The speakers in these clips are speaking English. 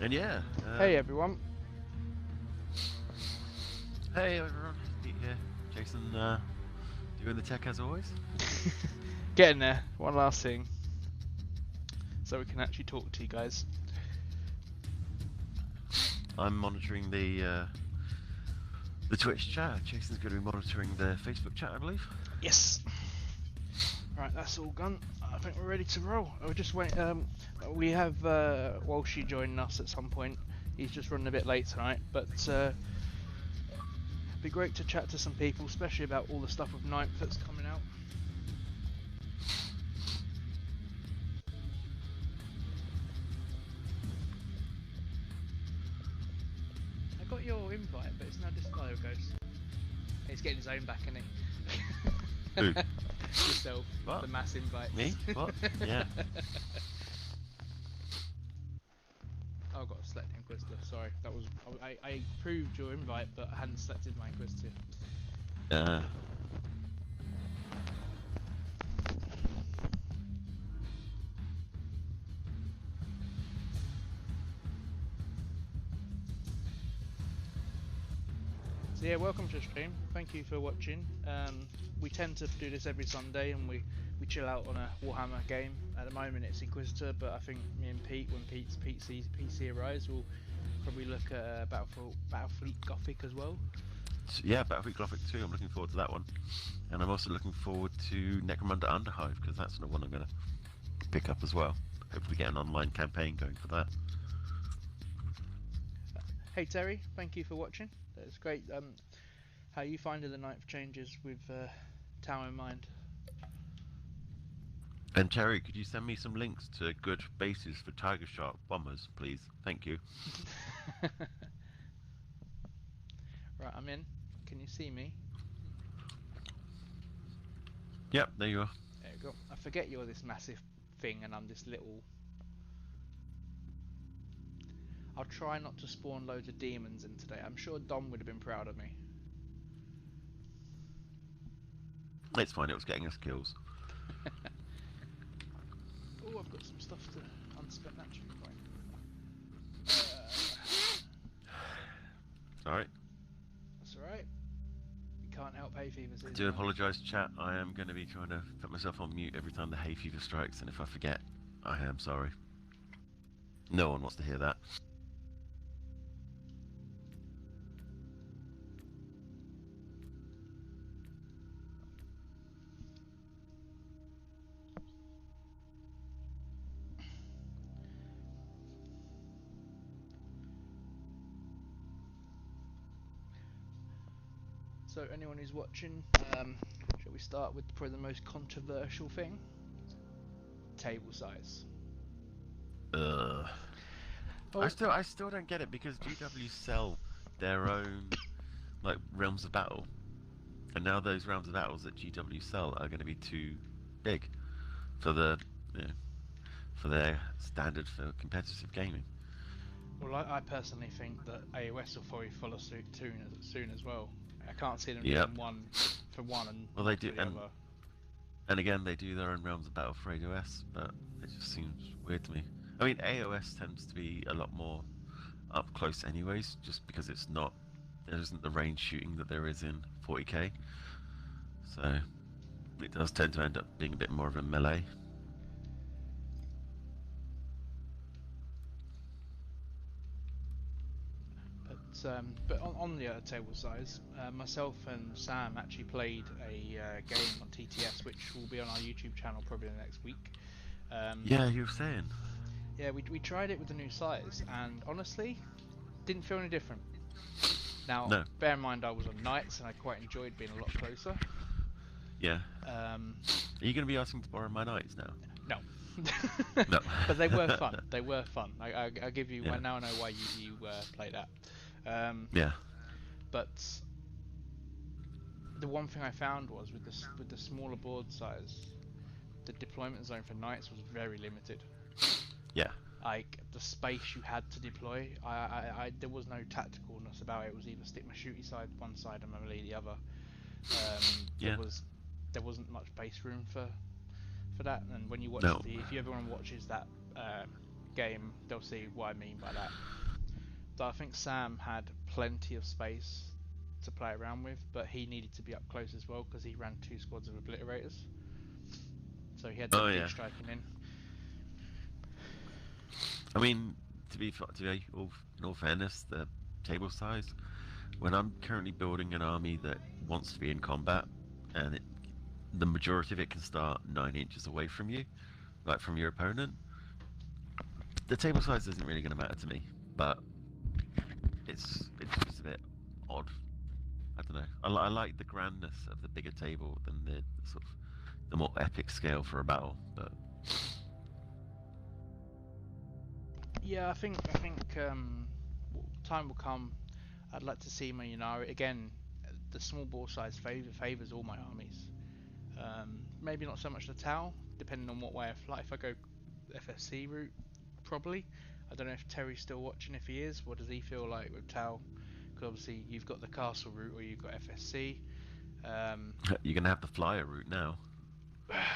And yeah. Hey everyone. Hey everyone, Pete here. Jason, doing the tech as always. Getting there. One last thing. So we can actually talk to you guys. I'm monitoring the Twitch chat. Jason's going to be monitoring the Facebook chat, I believe. Yes. Right, that's all gone. I think we're ready to roll. I'll just wait. We have Walshy joining us at some point. He's just running a bit late tonight, but it'd be great to chat to some people, especially about all the stuff with Ninth that's coming out. I got your invite, but it's now just there it goes. He's getting his own back, isn't he? Who? Yourself. What? The mass invite. Me? What? Yeah. Oh, I got a selected inquisitor. Sorry, that was I approved your invite, but I hadn't selected my inquisitor. So yeah, welcome to the stream. Thank you for watching. We tend to do this every Sunday, and we chill out on a Warhammer game. At the moment, it's Inquisitor, but I think me and Pete, when Pete's PC arrives, we'll probably look at Battlefleet Gothic as well. So, yeah, Battlefleet Gothic 2. I'm looking forward to that one, and I'm also looking forward to Necromunda Underhive because that's the one I'm going to pick up as well. Hopefully, get an online campaign going for that. Hey Terry, thank you for watching. It's great. How are you finding the Ninth changes with Tower in mind? And Terry, could you send me some links to good bases for Tiger Shark bombers, please? Thank you. Right, I'm in. Can you see me? Yep, there you are. There you go. I forget you're this massive thing and I'm this little... I'll try not to spawn loads of demons in today. I'm sure Dom would have been proud of me. It's fine, it was getting us kills. Oh, I've got some stuff to unspent action point. Alright. That's alright. You can't help hay fever season. I do apologise, chat. I am going to be trying to put myself on mute every time the hay fever strikes, and if I forget, I am sorry. No one wants to hear that. So anyone who's watching, shall we start with probably the most controversial thing? Table size. Ugh. Oh. I still don't get it because GW sell their own like realms of battle, and now those realms of battles that GW sell are going to be too big for the for their standard for competitive gaming. Well, I personally think that AOS will probably follow suit soon as well. I can't see them Yep. doing one for one and well they do, for the other. And again they do their own realms of battle for AOS, but it just seems weird to me. I mean, AOS tends to be a lot more up close anyways, just because there isn't the range shooting that there is in 40k. So it does tend to end up being a bit more of a melee. But on the table size, myself and Sam actually played a game on TTS, which will be on our YouTube channel probably the next week. Yeah, you were saying. Yeah, we tried it with the new size, and honestly, didn't feel any different. Now, No. bear in mind I was on Knights, and I quite enjoyed being a lot closer. Yeah. Are you going to be asking to borrow my knights now? No. No. But they were fun. They were fun. I give you. Yeah. Now I know why you play that. Yeah. But the one thing I found was with the smaller board size, the deployment zone for knights was very limited. Yeah. Like the space you had to deploy, there was no tacticalness about it. It was either stick my shooty side one side and my melee the other. Yeah. There wasn't much base room for that. And when you watch No. if you ever want to watch that game, they'll see what I mean by that. So I think Sam had plenty of space to play around with, but he needed to be up close as well because he ran 2 squads of obliterators. So he had them Oh deep yeah. striking in. I mean, in all fairness, the table size. When I'm currently building an army that wants to be in combat, and the majority of it can start 9 inches away from you, like from your opponent, the table size isn't really going to matter to me. But it's just a bit odd. I don't know. I like the grandness of the bigger table than the sort of the more epic scale for a battle. But Yeah, I think time will come. I'd like to see my Yunari again. The small ball size favors all my armies. Maybe not so much the Tau, depending on what way I fly. If I go FSC route, probably. I don't know if Terry's still watching. If he is, what does he feel like with Tau? Because obviously you've got the castle route or you've got FSC. you're going to have the flyer route now.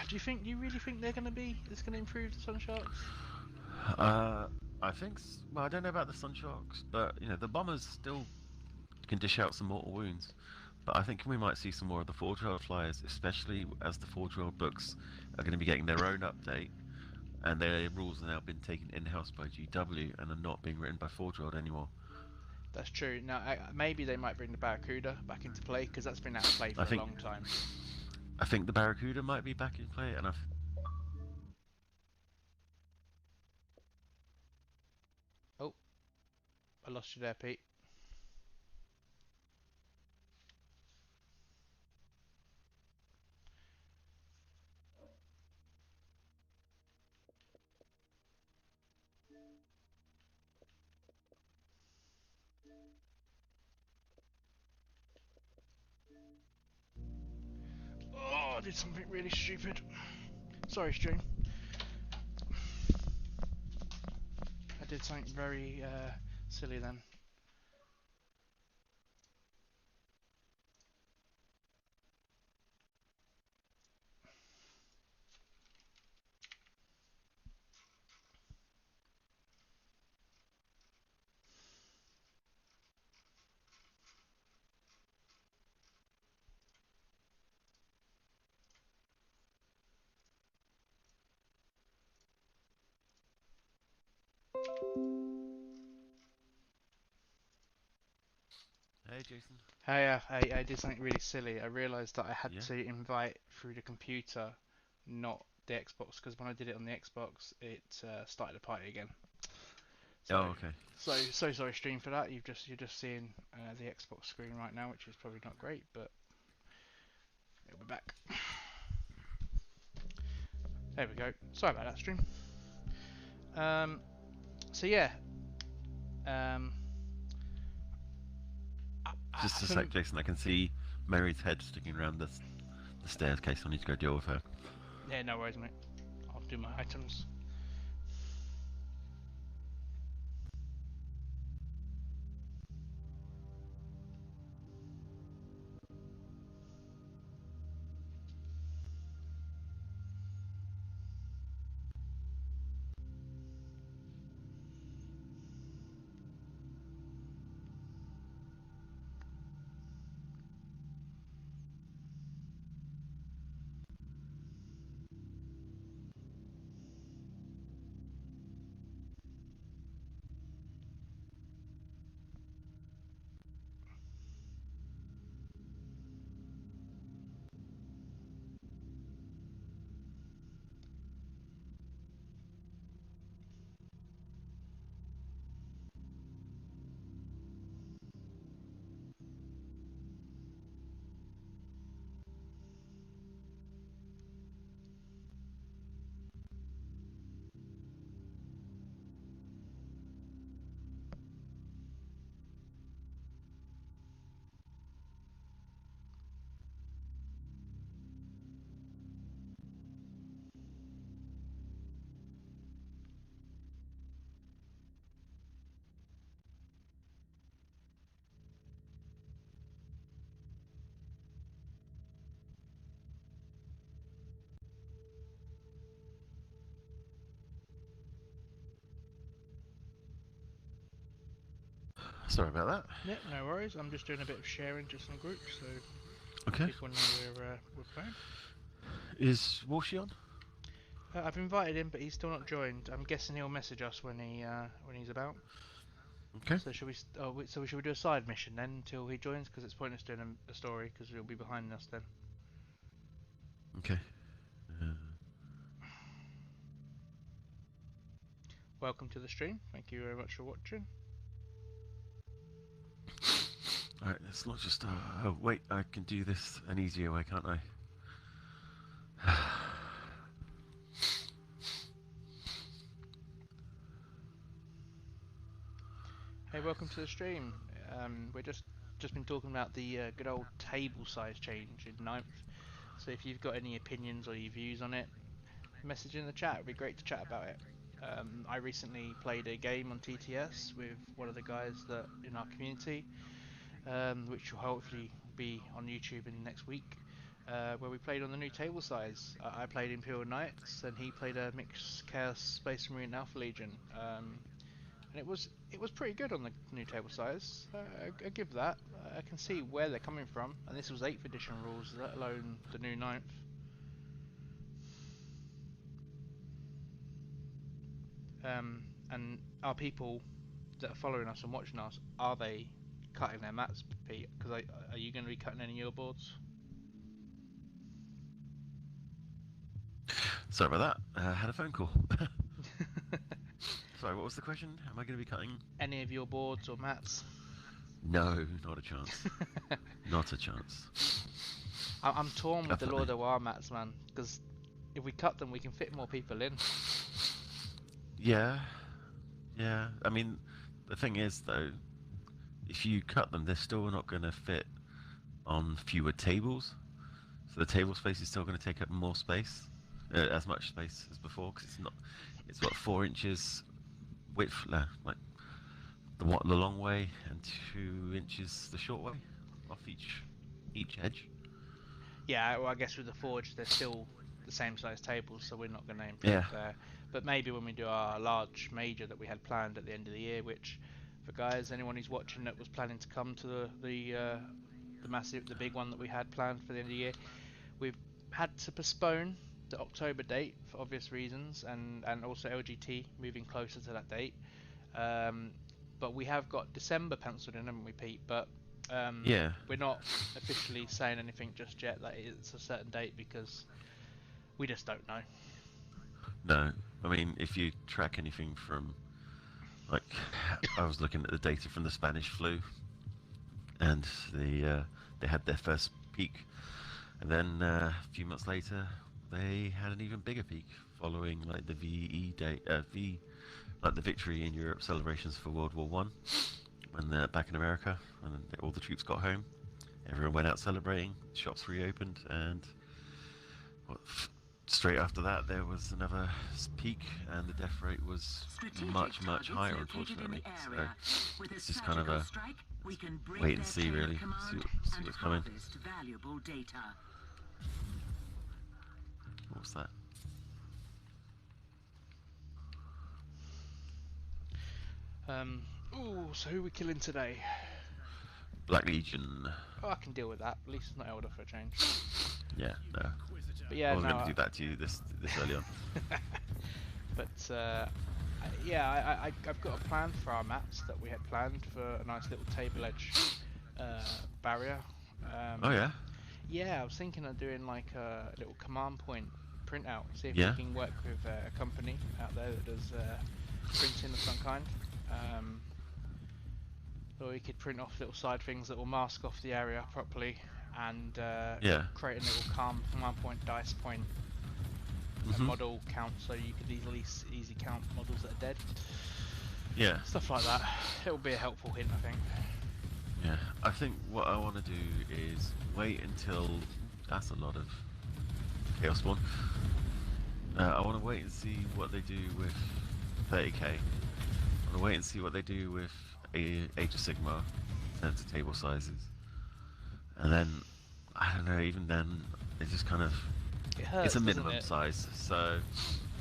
Do you really think they're going to be? It's going to improve the Sun Sharks? I think. Well, I don't know about the Sun Sharks, but the bombers still can dish out some mortal wounds. But I think we might see some more of the 4-12 flyers, especially as the 4-12 books are going to be getting their own update, and their rules have now been taken in-house by GW and are not being written by 4-12 anymore. That's true. Now, maybe they might bring the Barracuda back into play because that's been out of play for a long time. I think the Barracuda might be back in play, and Oh, I lost you there, Pete. Oh, I did something really stupid. Sorry, stream. I did something very silly then. hey, Jason. Hey, I did something really silly. I realised that I had Yeah. to invite through the computer, not the Xbox, because when I did it on the Xbox, it started the party again. So, Oh, okay. so sorry, stream, for that. You're just seeing the Xbox screen right now, which is probably not great, but it'll be back. There we go. Sorry about that, stream. So yeah. Just a sec, Jason. I can see Mary's head sticking around the staircase. I need to go deal with her. Yeah, no worries, mate. I'll do my items. Sorry about that. Yeah, no worries. I'm just doing a bit of sharing just in groups, so Okay. people know we're playing. Is Walshy on? I've invited him, but he's still not joined. I'm guessing he'll message us when he's about. Okay. So should we? Should we do a side mission then until he joins? Because it's pointless doing a story because he'll be behind us then. Okay. Welcome to the stream. Thank you very much for watching. Alright, let's not just... oh, wait, I can do this an easier way, can't I? Hey, welcome to the stream. We're just been talking about the good old table size change in ninth. So if you've got any opinions or your views on it, message in the chat. It'd be great to chat about it. I recently played a game on TTS with one of the guys that in our community, which will hopefully be on YouTube in the next week, where we played on the new table size. I played Imperial Knights, and he played a mixed Chaos Space Marine Alpha Legion, and it was pretty good on the new table size. I give that. I can see where they're coming from, and this was 8th edition rules, let alone the new 9th. And are people that are following us and watching us, are they cutting their mats, Pete? Because are you going to be cutting any of your boards? Sorry about that. I had a phone call. Sorry, what was the question? Am I going to be cutting? Any of your boards or mats? No, not a chance. Not a chance. I'm torn with Definitely. the Lord of Waaagh mats, man. Because if we cut them, we can fit more people in. Yeah. Yeah. I mean, the thing is, though, if you cut them, they're still not going to fit on fewer tables. So the table space is still going to take up more space, as much space as before, because it's not. It's what 4 inches width, like the long way, and 2 inches the short way off each edge. Yeah, well, I guess with the Forge, they're still the same size tables, so we're not going to improve there. But maybe when we do our large major that we had planned at the end of the year, which, for guys, anyone who's watching that was planning to come to the big one that we had planned for the end of the year, we've had to postpone the October date for obvious reasons, and also LGT moving closer to that date. But we have got December penciled in, haven't we, Pete? But Yeah. we're not officially saying anything just yet that it's a certain date because we just don't know. No, I mean, if you track anything from, like, I was looking at the data from the Spanish flu, and they had their first peak, and then a few months later they had an even bigger peak following like the like the victory in Europe celebrations for World War One, when they're back in America and all the troops got home. Everyone went out celebrating, shops reopened, and straight after that there was another peak, and the death rate was much higher, unfortunately. So it's just kind of a wait and see, really. See what's coming. What's that? So who are we killing today? Black Legion. Oh, I can deal with that. At least it's not Elder for a change. Yeah, no. But yeah, I was going to do that to you this early on. But yeah, I've got a plan for our mats that we had planned for a nice little table edge barrier. Oh yeah? Yeah, I was thinking of doing like a little command point printout. See if Yeah. we can work with a company out there that does printing of some kind. Or we could print off little side things that will mask off the area properly and create a little command point, dice point, model count, so you could easy count models that are dead. Yeah. Stuff like that. It will be a helpful hint, I think. Yeah. I think what I want to do is wait until... That's a lot of Chaos Spawn. I want to wait and see what they do with 30k. I want to wait and see what they do with Age of Sigmar in terms of table sizes. And then, I don't know, even then, it just kind of... It hurts, it's a minimum doesn't it? size, so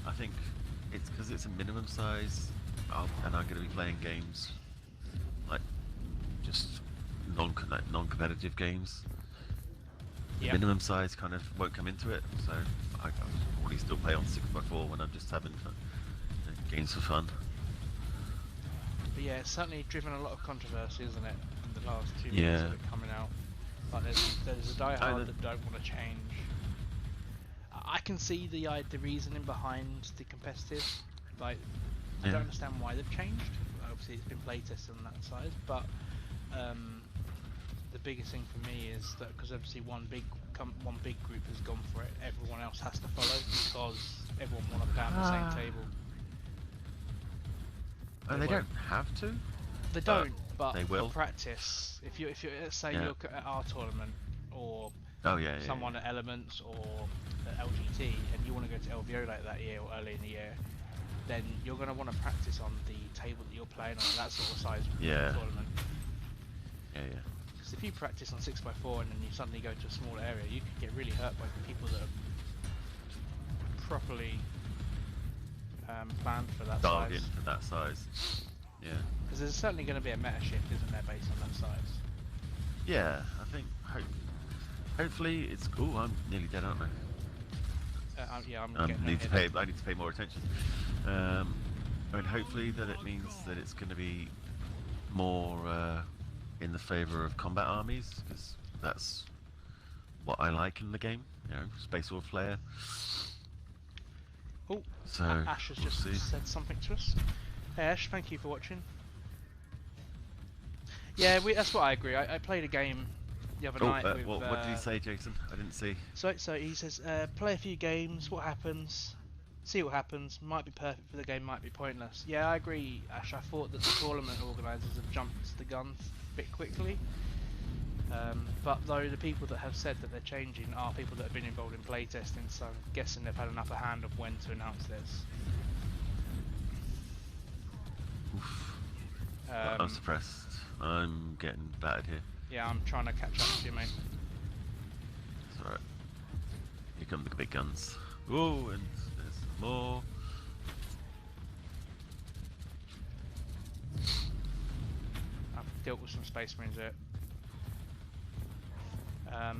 I think it's because it's a minimum size, and I'm going to be playing games like non-competitive games, the Yeah. minimum size kind of won't come into it. So I probably still play on 6x4 when I'm just having fun, games for fun. But yeah, it's certainly driven a lot of controversy, isn't it? In the last 2 weeks Yeah. of it coming out. Like there's a diehard that don't want to change. I can see the reasoning behind the competitive. Like, I don't understand why they've changed. Obviously, it's been playtested on that side, but the biggest thing for me is that because obviously one big group has gone for it, everyone else has to follow because everyone want to play on the same table. Oh, they don't have to. They don't, but they will. for practice. If you let's say you look at our tournament or someone at Elements or at LGT, and you want to go to LVO like that year or early in the year, then you're going to want to practice on the table that you're playing on, that sort of size tournament. Yeah. Because if you practice on 6x4 and then you suddenly go to a smaller area, you could get really hurt by people that are properly planned for that size. Target for that size. Yeah. Because there's certainly going to be a meta shift, isn't there, based on that size? Yeah, I think hopefully it's cool. I'm nearly dead, aren't I? Yeah, I need to pay more attention. I mean, hopefully that it means that it's going to be more in the favour of combat armies, because that's what I like in the game. You know, Space Wolf player. Oh, so Ash has just said something to us. Hey Ash, thank you for watching. Yeah, that's what I agree. I played a game the other night with... What did he say, Jason? I didn't see. So he says, play a few games, what happens, see what happens, might be perfect for the game, might be pointless. Yeah, I agree, Ash. I thought that the tournament organisers have jumped the gun a bit quickly. But though the people that have said that they're changing are people that have been involved in playtesting, so I'm guessing they've had an upper hand of when to announce this. I'm suppressed. I'm getting battered here. Yeah, I'm trying to catch up to you, mate. It's alright. Here come the big guns. Oh, and there's more. I've dealt with some Space Marines there.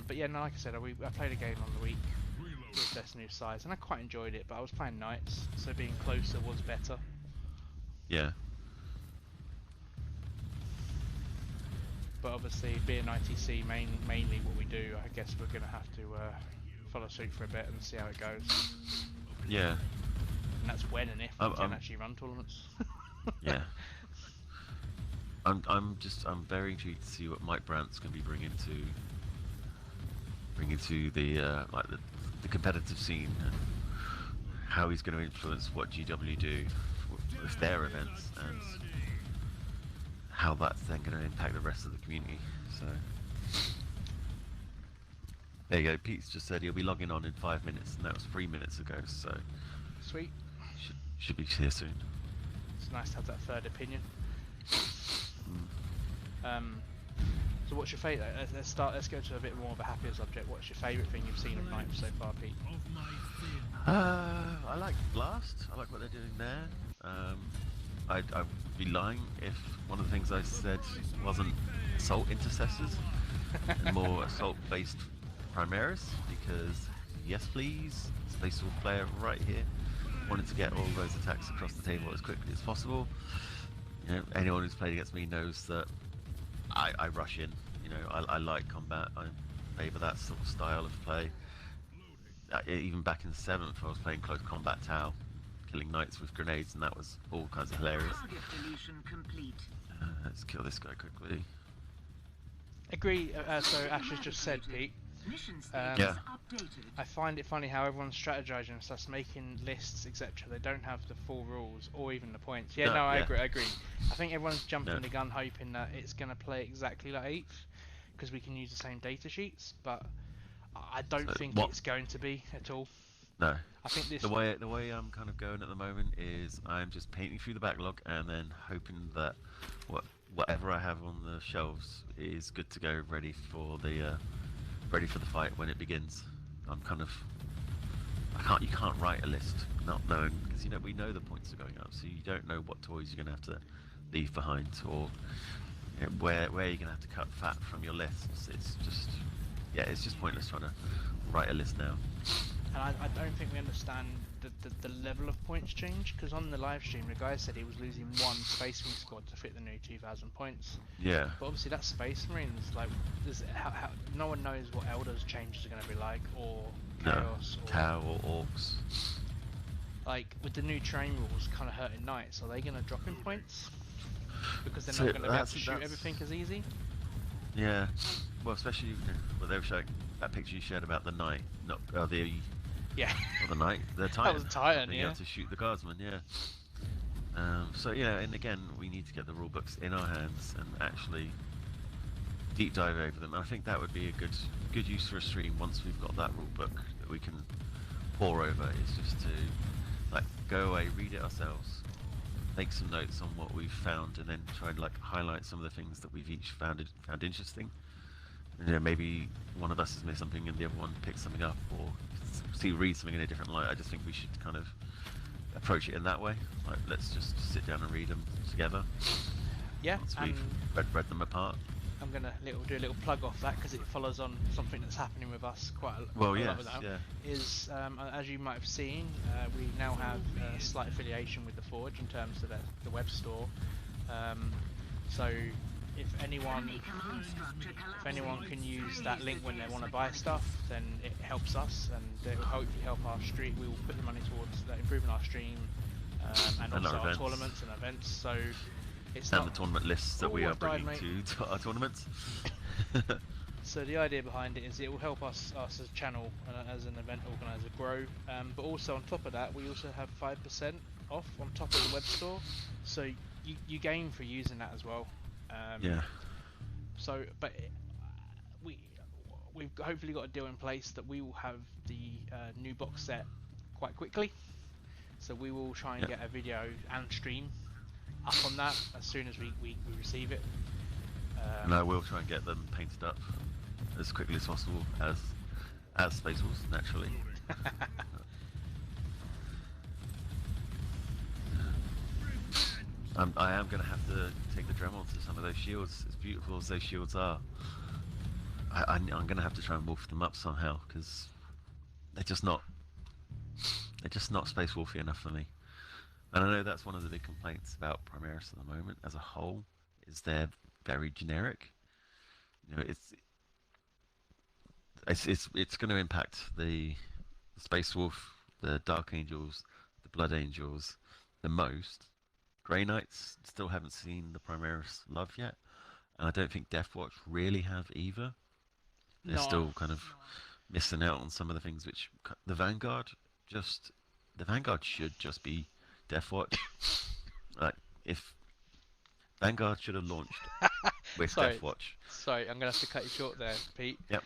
But yeah, no, like I said, I played a game on the week with this new size, and I quite enjoyed it, but I was playing Knights, so being closer was better. Yeah. But obviously, being ITC mainly what we do, I guess we're going to have to follow suit for a bit and see how it goes. Yeah. And that's when and if we can actually run tournaments. Yeah. I'm very intrigued to see what Mike Brandt's going to be bringing to the competitive scene, and how he's going to influence what GW do with their events, and how that's then going to impact the rest of the community. So there you go. Pete's just said he'll be logging on in 5 minutes, and that was 3 minutes ago. So sweet. Should be here soon. It's nice to have that third opinion. So what's your favourite? Let's go to a bit more of a happier subject. What's your favourite thing you've seen of Knights so far, Pete? I like Blast. I like what they're doing there. I'd be lying if one of the things I said wasn't assault intercessors and more assault-based Primaris, because yes please, Space Wolf player right here wanted to get all those attacks across the table as quickly as possible. You know, anyone who's played against me knows that I rush in. You know, I like combat. I favour that sort of style of play. Even back in 7th, I was playing close combat Tau, killing knights with grenades, and that was all kinds of hilarious. Let's kill this guy quickly. Agree. So Ash has just said, Pete. Yeah. I find it funny how everyone's strategizing and stuff, making lists, etc. They don't have the full rules or even the points. Yeah, no, I agree. I think everyone's jumping the gun, hoping that it's going to play exactly like 8th, because we can use the same data sheets. But I don't think it's going to be at all. No. I think this. The way I'm kind of going at the moment is I'm just painting through the backlog and then hoping that whatever I have on the shelves is good to go, ready for the fight when it begins. I'm kind of, you can't write a list not knowing, because we know the points are going up, so you don't know what toys you're going to have to leave behind, or where you're gonna have to cut fat from your lists. It's just it's just pointless trying to write a list now. And I don't think we understand the level of points change, because on the live stream the guy said he was losing one Space Marine squad to fit the new 2,000 points. Yeah. But obviously that's Space Marines. Like, no one knows what Elders changes are going to be like, or Chaos, or Tau or Orcs. like with the new terrain rules kind of hurting Knights. Are they going to drop in points because they're not going to be able to shoot everything as easy? Yeah. Well, especially they were showing that picture you shared about the Knight, not the. Yeah. Or the Knight, the Titan. That was a Titan, being able to shoot the Guardsman, yeah. So yeah, and again, we need to get the rule books in our hands and actually deep dive over them. I think that would be a good use for a stream once we've got that rule book that we can pour over. Is just to like go away, read it ourselves, make some notes on what we've found, and then try and like highlight some of the things that we've each found interesting. And, maybe one of us has missed something and the other one picks something up, or read something in a different light. I just think we should kind of approach it in that way. Like, let's just sit down and read them together. Yeah. Once we've read them apart. I'm gonna do a little plug off that because it follows on something that's happening with us quite a lot now. Yeah. Is as you might have seen, we now have a slight affiliation with the Forge in terms of the web store. So if anyone can use that link when they want to buy stuff, then it helps us, and it will hopefully help our stream. We will put the money towards improving our stream and also our tournaments and events. So it's and the tournament lists that we are bringing to our tournaments. So the idea behind it is it will help us as a channel and as an event organizer grow. But also on top of that, we also have 5% off on top of the web store. So you gain for using that as well. Yeah. So, but we've hopefully got a deal in place that we will have the new box set quite quickly. So we will try and get a video and stream up on that as soon as we receive it. And I will try and get them painted up as quickly as possible as Space Wolves, naturally. I am going to have to take the Dremel to some of those shields, as beautiful as those shields are. I'm going to have to try and wolf them up somehow, because they're just not Space Wolfy enough for me. And I know that's one of the big complaints about Primaris at the moment as a whole, is they're very generic. You know, it's going to impact the Space Wolf, the Dark Angels, the Blood Angels the most. Grey Knights still haven't seen the Primaris love yet, and I don't think Deathwatch really have either. They're still kind of missing out on some of the things which the Vanguard should just be Deathwatch. Like, if Vanguard should have launched with Deathwatch. Sorry, I'm gonna have to cut you short there, Pete. Yep.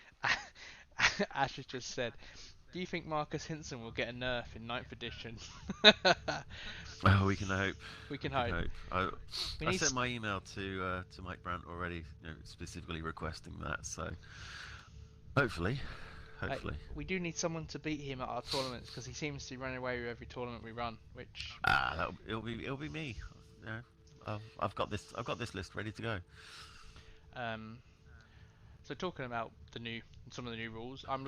Ash has just said, do you think Marcus Hinson will get a nerf in 9th edition? Well, we can hope. We can hope. I sent my email to Mike Brandt already, specifically requesting that. So hopefully. We do need someone to beat him at our tournaments, because he seems to run away with every tournament we run. Which it'll be me. I've got this list ready to go. So talking about some of the new rules, I'm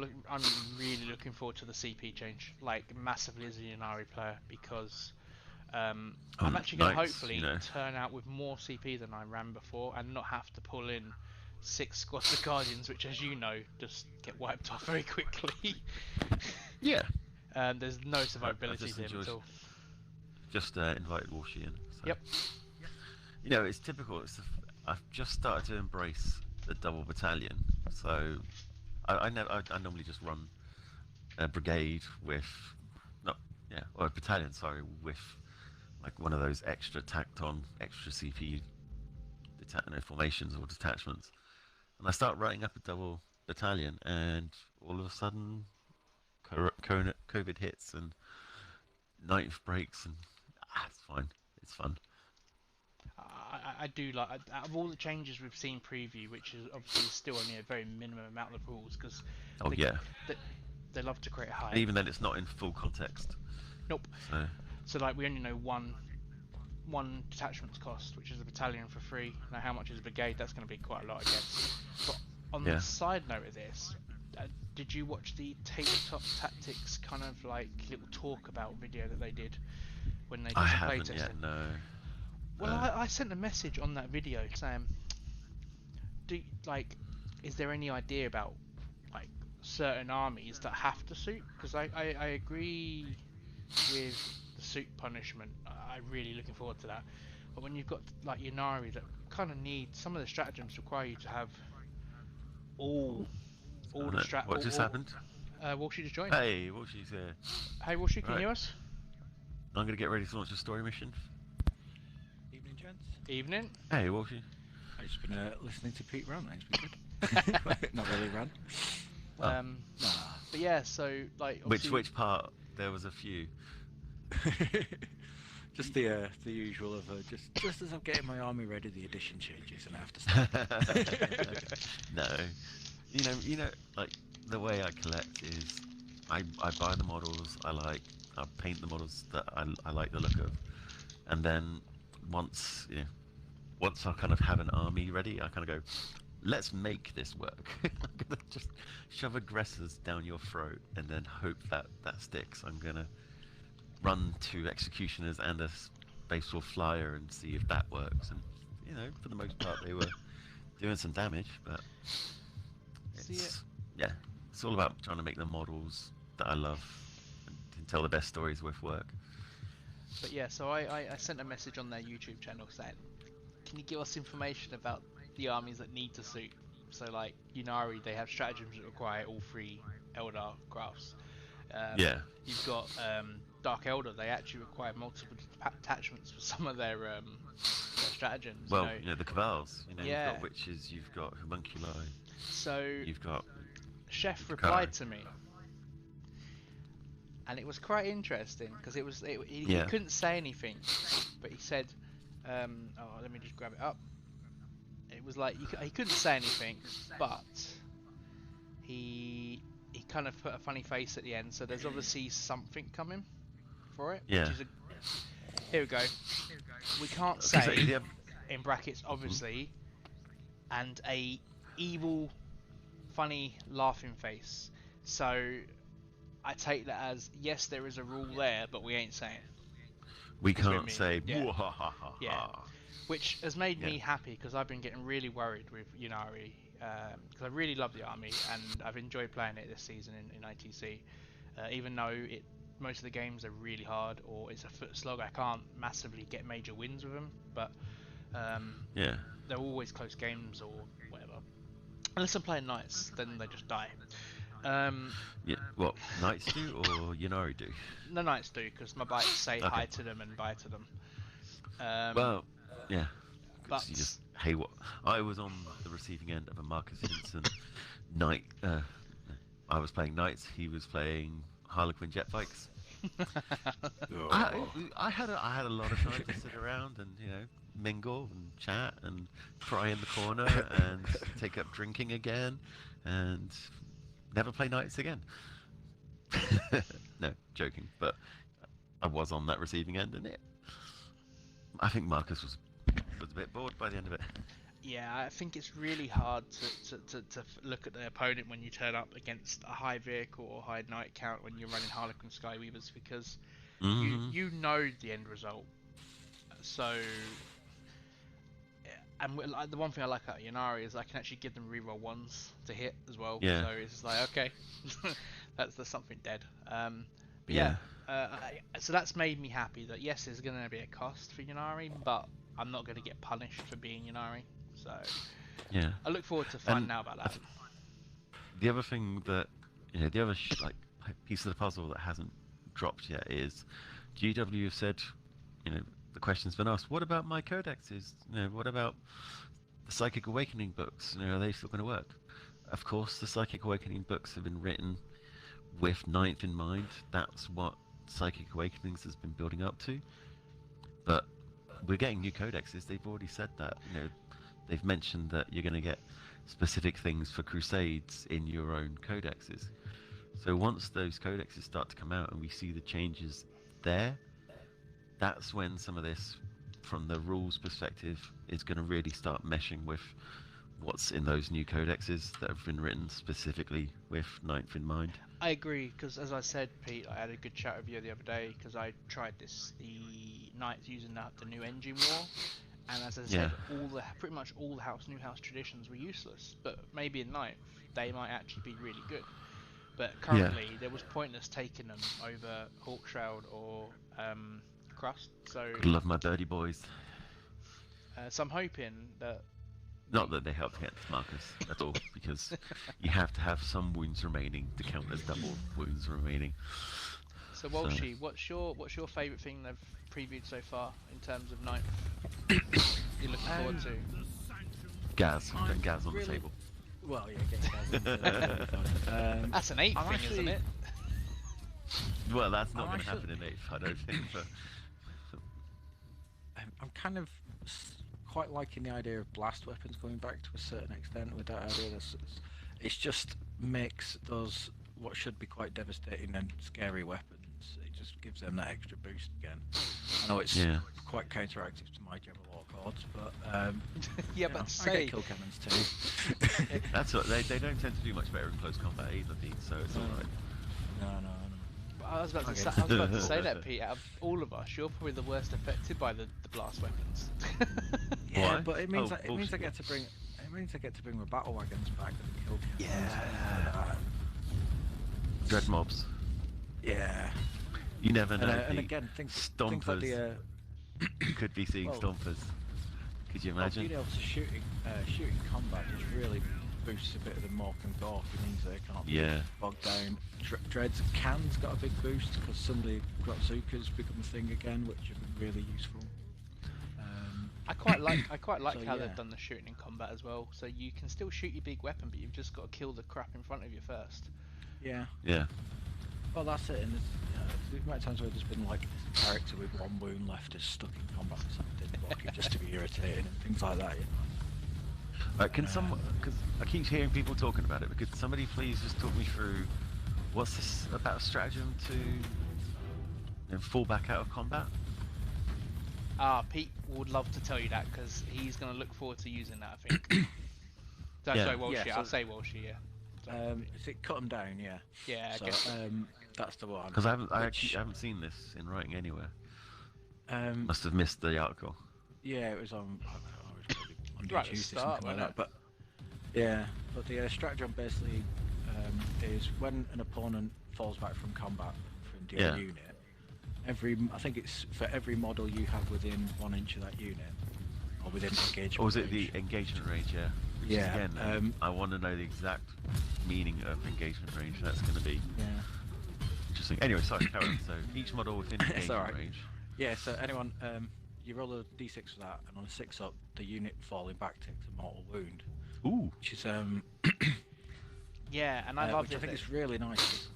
really looking forward to the CP change, like massively as a Ynnari player, because I'm actually going to hopefully turn out with more CP than I ran before, and not have to pull in 6 squads of Guardians, which, as you know, just get wiped off very quickly. Yeah. There's no survivability to him at all. Just invited Walshy in. So. Yep. It's typical. I've just started to embrace the double battalion, so I normally just run a brigade with or a battalion, sorry, with like one of those extra tacked on extra CP formations or detachments, and I start writing up a double battalion, and all of a sudden COVID hits and 9th breaks, and it's fun. I do like, out of all the changes we've seen preview, which is obviously still only a very minimum amount of rules, because they love to create a hype. Even then, it's not in full context. Nope. So like we only know one one detachment's cost, which is a battalion for free. Now, how much is a brigade? That's going to be quite a lot, I guess. But on the side note of this, did you watch the tabletop tactics kind of like little talk about video that they did when they did I the haven't playtesting? yet, no. Well, I sent a message on that video saying, is there any idea about like certain armies that have to suit? Because I agree with the suit punishment. I'm really looking forward to that. But when you've got like Ynnari that kind of need, some of the stratagems require you to have all the strat. What just happened? Walshy just joined. Hey, Walshy's here. Hey Walshy, can you hear us? I'm gonna get ready to launch a story mission. Evening, gents. Evening. Hey, Walshy. I've just been listening to Pete run. It's been good. Not really run. But yeah, so like which part? There was a few. Just the usual of just as I'm getting my army ready, the edition changes and I have to start. No, you know, like the way I collect is I buy the models I paint the models that I like the look of, and then once I kind of have an army ready, I kind of go, let's make this work. I'm gonna just shove aggressors down your throat and then hope that sticks. I'm gonna run 2 executioners and a baseball flyer and see if that works. And for the most part, they were doing some damage, but it's all about trying to make the models that I love and tell the best stories with work. But yeah, so I sent a message on their YouTube channel saying, can you give us information about the armies that need to suit? So like Ynnari, they have stratagems that require all 3 Eldar crafts. You've got Dark Elder, they actually require multiple attachments for some of their stratagems. Well, the Cabals, you've Yeah. got witches, you've got homunculi, So you've got Chef replied to me, and it was quite interesting because he couldn't say anything, but he said, let me just grab it up. It was like he couldn't say anything, but he kind of put a funny face at the end. So there's obviously something coming for it. Yeah. Which is here we go. We can't say in brackets, obviously, and a evil, funny, laughing face. So I take that as yes, there is a rule there, but we ain't saying. We can't say. Yeah. Which has made me happy because I've been getting really worried with Ynnari because I really love the army and I've enjoyed playing it this season in ITC. Even though most of the games are really hard or it's a foot slog, I can't massively get major wins with them. But they're always close games or whatever. Unless I'm playing knights, then they just die. What knights do or Ynnari do? The knights do because my bites say hi to them and bye to them. Yeah, but you just what I was on the receiving end of a Marcus Vincent knight. I was playing knights. He was playing Harlequin jet bikes. I had a lot of time to sit around and mingle and chat and cry in the corner and take up drinking again and never play knights again. No, joking, but I was on that receiving end, and I think Marcus was a bit bored by the end of it. Yeah, I think it's really hard to look at the opponent when you turn up against a high vehicle or high knight count when you're running Harlequin Skyweavers because you know the end result. So, and the one thing I like about Ynnari is I can actually give them reroll 1s to hit as well. Yeah. So it's like okay, that's something dead. So that's made me happy that yes, there's going to be a cost for Ynnari, but I'm not going to get punished for being Ynnari. So I look forward to finding out about that. The other thing that the other piece of the puzzle that hasn't dropped yet is GW have said, the question's been asked, what about my codexes? What about the Psychic Awakening books? Are they still going to work? Of course, the Psychic Awakening books have been written with Ninth in mind. That's what Psychic Awakenings has been building up to. But we're getting new codexes. They've already said that. They've mentioned that you're going to get specific things for Crusades in your own codexes. So once those codexes start to come out and we see the changes there, that's when some of this from the rules perspective, is going to really start meshing with what's in those new codexes that have been written specifically with Ninth in mind. I agree, because as I said, Pete, I had a good chat with you the other day, because I tried the Knights using the new engine war, and as I said, pretty much all the new house traditions were useless, but maybe in Ninth, they might actually be really good. But currently, there was pointless taking them over Hawkshroud or Crust, so... Gotta love my dirty boys. So I'm hoping that... Not that they help against Marcus at all, because you have to have some wounds remaining to count as double wounds remaining. So Walshy, what's your favourite thing they've previewed so far in terms of Ninth? You're looking forward to? Gaz, getting Gaz on the table. Well, yeah, getting Gaz on the table. That's an 8th thing, isn't it? Well, that's not going to happen in 8th, I don't think. But I'm kind of quite liking the idea of blast weapons going back to a certain extent with that idea. It just makes those what should be quite devastating and scary weapons. It just gives them that extra boost again. I know it's quite counteractive to my general Orc-Hordes, but yeah, but I get kill cannons too. That's what they don't tend to do much better in close combat either, Pete. So it's all right. No. I was about to say that, Pete. Out of all of us, you're probably the worst affected by the blast weapons. Yeah, Why? but it means I get to bring my battle wagons back and kill cannons. Yeah. Dread mobs. Yeah. You never know. And again, things like the you could be seeing stompers. Could you imagine? Being able to shooting combat just really boosts a bit of the Mork and Gork. It means they can't be bogged down. Dreads Can's got a big boost because suddenly Grotzuka's become a thing again, which have been really useful. I quite like how they've done the shooting in combat as well. So you can still shoot your big weapon, but you've just got to kill the crap in front of you first. Yeah. Yeah. Well, that's it. And there's many times where there's been like a character with one wound left is stuck in combat or something, blocking just to be irritating and things like that. You know. Can someone? Because I keep hearing people talking about it. But could somebody please just talk me through what's this about stratagem to fall back out of combat? Pete would love to tell you that because he's going to look forward to using that, I think. Sorry, Walshy. I'll say Walshy, yeah. Is it cut them down? Yeah. Yeah, so, I guess. That's the one. Because I haven't seen this in writing anywhere. Must have missed the article. Yeah, it was on. I was probably Monday, Right at the Tuesday, start, something like that. But yeah, but the stratagem basically is when an opponent falls back from combat from the other unit. I think it's for every model you have within 1 inch of that unit, or within engagement. Or was it range. the engagement range? Yeah. Which Yeah. Is, again, I want to know the exact meaning of engagement range. That's going to be interesting. Anyway, sorry, carry on. So each model within engagement range. Yeah. So anyone, you roll a d6 for that, and on a 6 up, the unit falling back takes a mortal wound. Ooh. Which is yeah, and I love which it. I think it's really nice.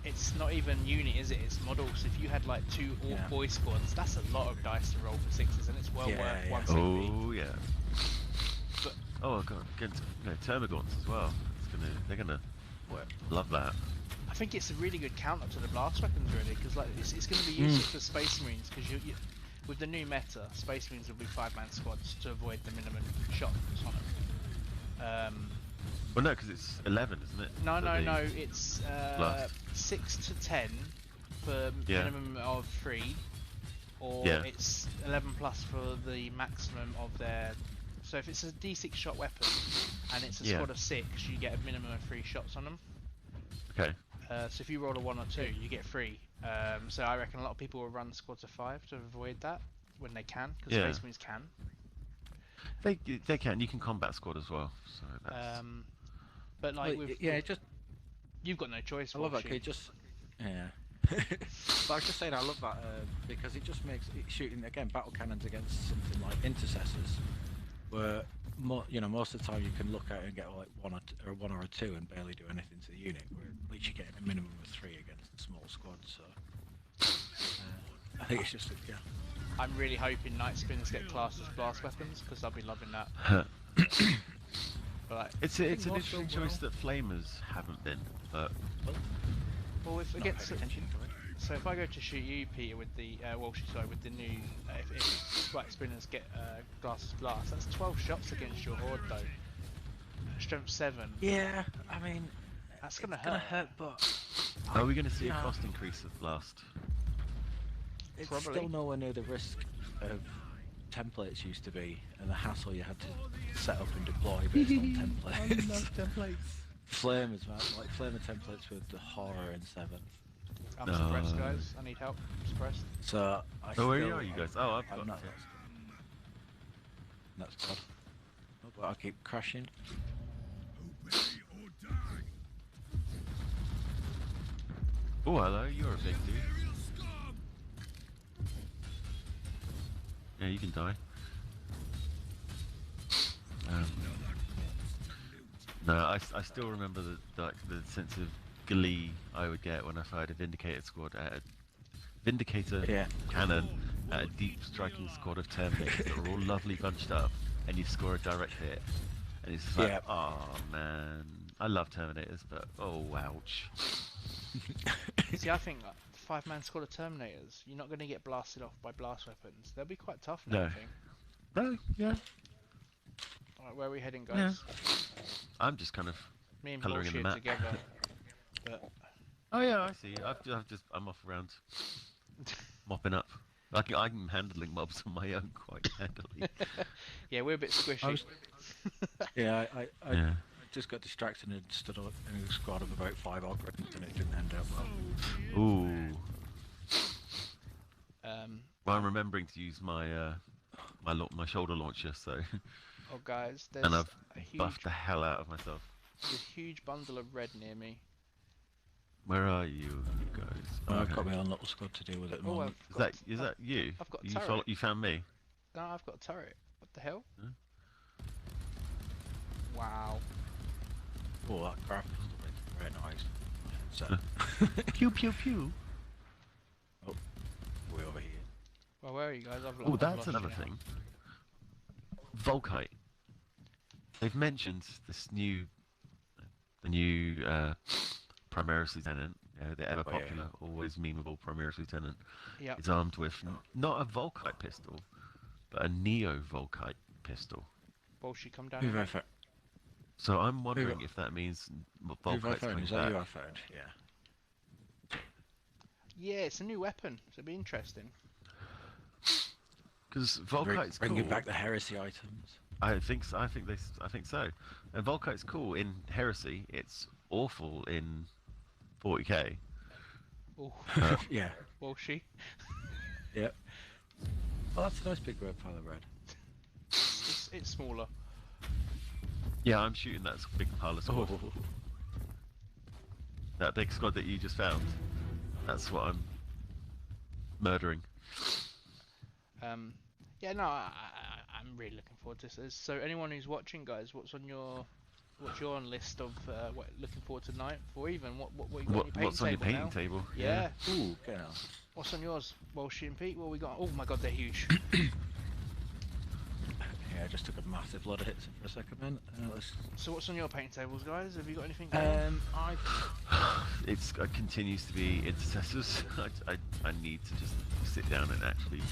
It's not even unit, is it? It's models. If you had like 2 Orc boy squads, that's a lot of dice to roll for 6s, and it's well worth 160. Oh yeah. But, God, against Termagants as well. They're gonna love that. I think it's a really good counter to the blast weapons, really, because like it's going to be useful for Space Marines because you with the new meta, Space Marines will be 5-man squads to avoid the minimum shots on them. Well, no, because it's 11, isn't it? No, it's 6 to 10 for minimum of 3, or it's 11 plus for the maximum of their. So if it's a D6 shot weapon and it's a squad of 6, you get a minimum of 3 shots on them. Okay. So if you roll a 1 or 2, you get 3. So I reckon a lot of people will run squads of 5 to avoid that when they can, because Space Marines can. They can. You can combat squad as well. So that's... But like, you've got no choice. I love that. Okay, but I was just saying, I love that because it just makes it shooting again battle cannons against something like intercessors, where most of the time you can look at it and get like 1 or a 2 and barely do anything to the unit. Where at least you're getting a minimum of 3 against a small squad. So I think it's just I'm really hoping Night Spins get classed as blast weapons because I'll be loving that. But it's an interesting choice that Flamers haven't been, but well, if it gets So if I go to shoot you, Peter, with the sorry, with the new, if Black Spinners get Glass's Blast, that's 12 shots against your horde though. Strength 7. Yeah, I mean, That's gonna it's hurt. but Are we going to see a Yeah. cost increase with Blast? it's Probably. still nowhere near the risk of templates used to be, and the hassle you had to set up and deploy based on templates. templates. Flame as well, like Flame and templates with the horror in 7. I'm suppressed, guys. I need help. I'm suppressed. So Oh, where are you guys? Oh, I've I'm got not. it. That's God. Oh, but I keep crashing. Oh, hello, you're a big dude. Yeah, you can die. No, I still remember the sense of glee I would get when I fired a Vindicator squad at a Vindicator Yeah. cannon at a deep striking squad of Terminators that were all lovely bunched up, and you score a direct hit, and it's just like, Yeah. oh man, I love Terminators, but oh ouch. See, I think 5-man squad of Terminators, you're not going to get blasted off by blast weapons. They'll be quite tough now, No. I think. No, yeah. Alright, where are we heading, guys? I'm just kind of Me and colouring in the Bullshit map. together. But Oh yeah, I see. I'm off around mopping up. I'm handling mobs on my own quite handily. yeah, we're a bit squishy. Yeah, I Yeah. just got distracted and stood up in a squad of about 5 Ogrins, and it didn't end out well. Ooh. Um, Well, I'm remembering to use my my shoulder launcher, so oh, guys, there's and I've a huge, buffed the hell out of myself. there's a huge bundle of red near me. Where are you guys? I've Okay. got my own little squad to deal with at the Oh, moment. Is that you? I've got a you turret. you found me. No, I've got a turret. What the hell? Huh? Wow. Oh, that crap is very nice. So, Pew pew pew. way over here. Well, where are you guys? Oh, I've that's lost another you now. thing. Volkite. They've mentioned the new Primaris Lieutenant, the ever Oh, yeah. popular, always memeable Primaris Lieutenant, Yep. is armed with not a Volkite pistol, but a Neo Volkite pistol. Bullshit, come down. Who have here. I found? So I'm wondering if that means Who have I Volkite's found? coming Is that you I back. found? Yeah. Yeah, it's a new weapon, so it'll be interesting. Because Volkite's Bringing cool. back the heresy items. I think so. I think so. And Volkite's cool in Heresy. It's awful in 40k. Oh, Yeah. Bullshit. Yep. Oh, that's a nice big red pile of red. It's smaller. Yeah, I'm shooting that big pile of squad. Oh. That big squad that you just found. That's what I'm murdering. Yeah, no, I'm really looking forward to this. So, anyone who's watching, guys, what's on your list of what looking forward to tonight, or even what you got What's on on your your painting painting table? table? Yeah. Ooh, get out. What's on yours? Well, shit and Pete. What we got? Oh my God, they're huge. Yeah, I just took a massive blood hit for a second then. So, what's on your painting tables, guys? Have you got anything? It continues to be intercessors. I need to just sit down and actually.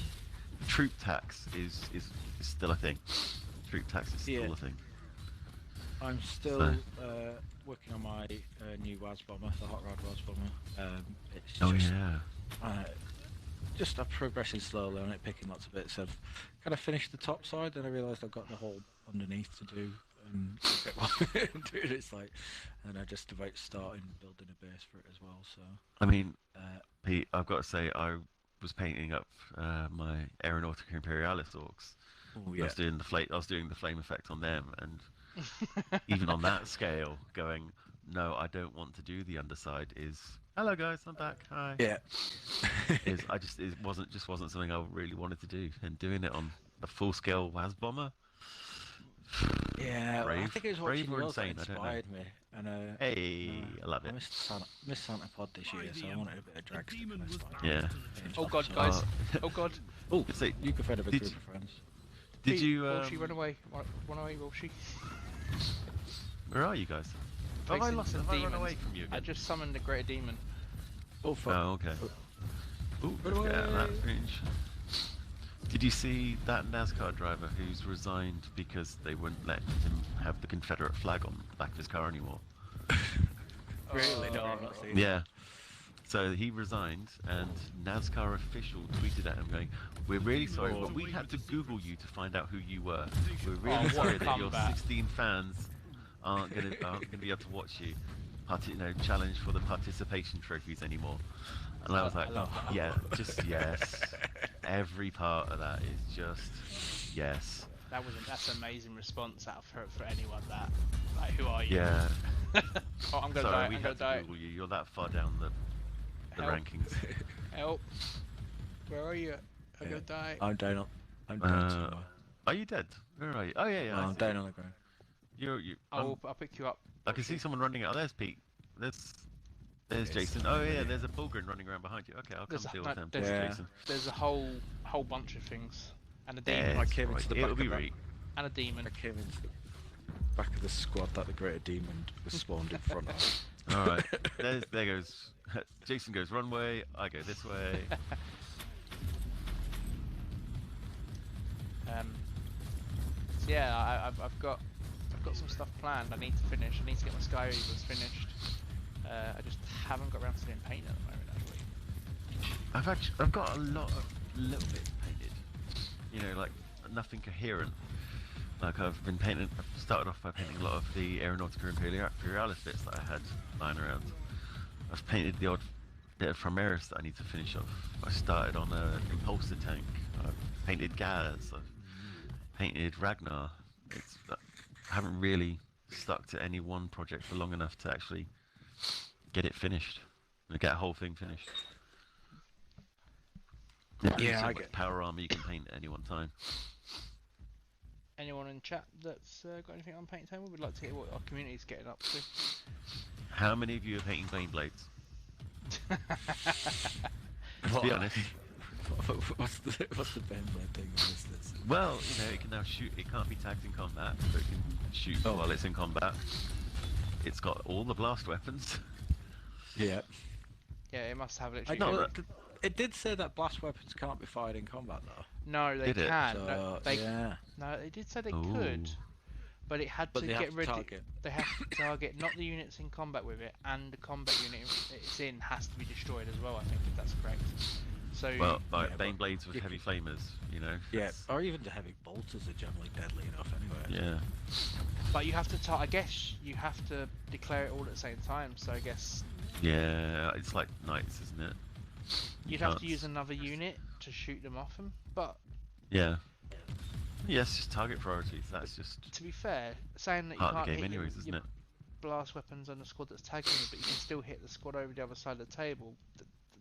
Troop tax is still a thing. Troop tax is still a thing. I'm still working on my new WAS bomber, the hot rod WAS bomber. It's just I'm progressing slowly on it, picking lots of bits. I've kind of finished the top side, then I realised I've got the whole underneath to do, and dude, it's like, and I just about starting building a base for it as well. So I mean, Pete, I've got to say, I was painting up my Aeronautica Imperialis orcs. oh, I was doing the flame effect on them, and even on that scale, going, no, I don't want to do the underside. Is hello guys, I'm back. Hi. yeah. It wasn't something I really wanted to do, and doing it on a full scale WAS bomber. Yeah, I Brave- think it was brave watching or yours that insane, I don't know. inspired me. And Hey, I love I it. missed Santa Pod this year, so I wanted a bit of drag. Yeah. Oh God, guys. Oh God. Oh, So, you could find a big Did- group of friends. did Pete, you? Bullshit, run away. Run away, Bullshit. Where are you guys? Have I Facing lost? some Have I run demons. away from you I again? just summoned the greater demon. Oh, fuck. Oh, okay. Ooh, Run let's get out of away. that range. Did you see that NASCAR driver who's resigned because they wouldn't let him have the Confederate flag on the back of his car anymore? Really? No, I've not seen Yeah. So he resigned, and NASCAR official tweeted at him going, "We're really sorry, but we had to Google you to find out who you were. We're really what a sorry that your comeback. 16 fans aren't gonna be able to watch you, challenge for the participation trophies anymore." And I was like, I love that. "Yeah, just yes. Every part of that is just yes. That's an amazing response out for anyone. That like, who are you? Yeah. Oh, I'm gonna Sorry, die. we I'm had gonna to die. Google you. You're that far down the Help. rankings." Help! Where are you? I'm Yeah. gonna die. I'm down somewhere. Are you dead? Where are you? Oh yeah, I I'm see down you. on the ground. I'll pick you up. I can see someone running out. Oh, there's Pete. There's Jason. Oh yeah, there's a Bulgrin running around behind you. Okay, I'll come deal with them. There's, Yeah. Jason. there's a whole bunch of things, and a demon, Yeah, I it's came right. into the It'll back be of that. right. and a demon. I came into the back of the squad that the Greater Demon was spawned in front of. All right. There goes. Jason goes one way. I go this way. So yeah, I've got some stuff planned. I need to finish. I need to get my Sky Reavers finished. I just haven't got around to doing paint at the moment, actually. I've got a lot of little bits painted. You know, like nothing coherent. Like I've started off by painting a lot of the Aeronautica Imperialis bits that I had lying around. I've painted the odd bit of Primaris that I need to finish off. I started on an Impulsor tank. I've painted Gaz. I've painted Ragnar. I haven't really stuck to any one project for long enough to actually get it finished. And get a whole thing finished. Yeah, so I much get- power armor you can paint at any one time. Anyone in chat that's got anything on paint table? We'd like to hear what our community's getting up to. How many of you are painting Bane Blades? To be honest. What's the Ben Blade thing on this? Well, you know, it can now shoot. It can't be tagged in combat, but it can shoot Oh. while it's in combat. It's got all the blast weapons. Yeah. Yeah, it must have I literally. know. that- It did say that blast weapons can't be fired in combat, though. No, they Did it? can. So, No, they yeah. no, they did say they Ooh. could, but it had But to they get have to rid. target. They have to target not the units in combat with it, and the combat unit it's in has to be destroyed as well. I think if that's correct. So Well, like Yeah, Bane but Blades with you heavy flamers, you know. Yeah, It's- or even the heavy bolters are generally deadly enough anyway. Yeah. but you have to. I guess you have to declare it all at the same time. So I guess Yeah. It's like knights, isn't it? you'd have to can't use s- another unit to shoot them off them. But Yeah. Yes, just target priorities. That's just to be fair, saying that you part of can't the game, hit your- anyways, isn't your it? blast weapons on the squad that's tagging you, but you can still hit the squad over the other side of the table.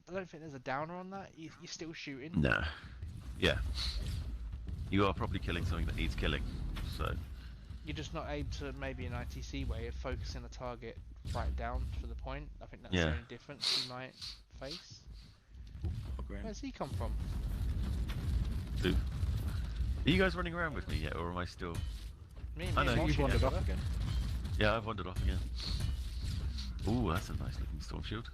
I don't think there's a downer on that. You're still shooting. Nah. Yeah. You are probably killing something that needs killing. So You're just not able to maybe an ITC way of focusing a target right down for the point. I think that's Yeah. the only difference you might face. Oh, great. Where's he come from? Are you guys running around with me yet, or am I still? Me and I me know, and You've Moshi wandered together. off again. Yeah, I've wandered off again. Ooh, that's a nice looking storm shield.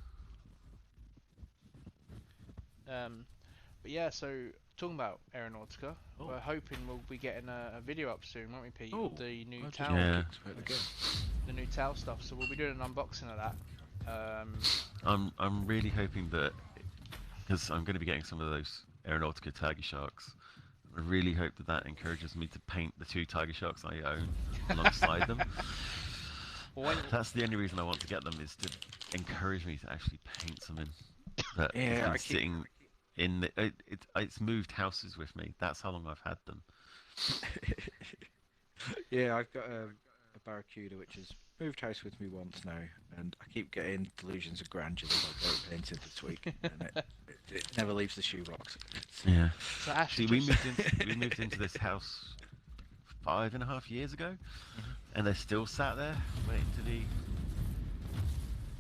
But yeah, so talking about Aeronautica, Oh. we're hoping we'll be getting a video up soon, won't we, Pete? Oh, The new I just Tau, Yeah. kicked it again. the new Tau stuff. So we'll be doing an unboxing of that. I'm really hoping that, because I'm going to be getting some of those Aeronautica Tiger Sharks. I really hope that that encourages me to paint the 2 Tiger Sharks I own alongside them. Well, when, That's the only reason I want to get them, is to encourage me to actually paint something that Yeah, has I been keep- sitting in the, it's moved houses with me. That's how long I've had them. Yeah, I've got a Barracuda which has moved house with me once now, and I keep getting delusions of grandeur that I'll go painted this week, and it never leaves the shoebox. Yeah. so Ash See, has we just- moved into this house 5.5 years ago, and they're still sat there waiting to be.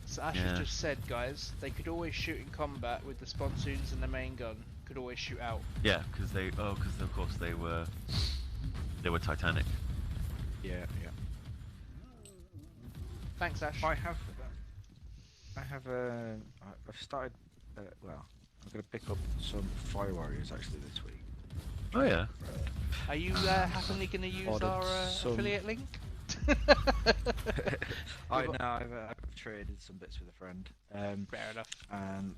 So Ash Yeah. has just said, guys, they could always shoot in combat with the spontoons and the main gun. Could always shoot out. Yeah, because of course they were Titanic. Yeah, yeah. Thanks, Ash. I've started. Well, I'm gonna pick up some fire warriors actually this week. Oh yeah. Are you happily going to use Ordered our some- affiliate link? I know I've traded some bits with a friend. Fair enough. And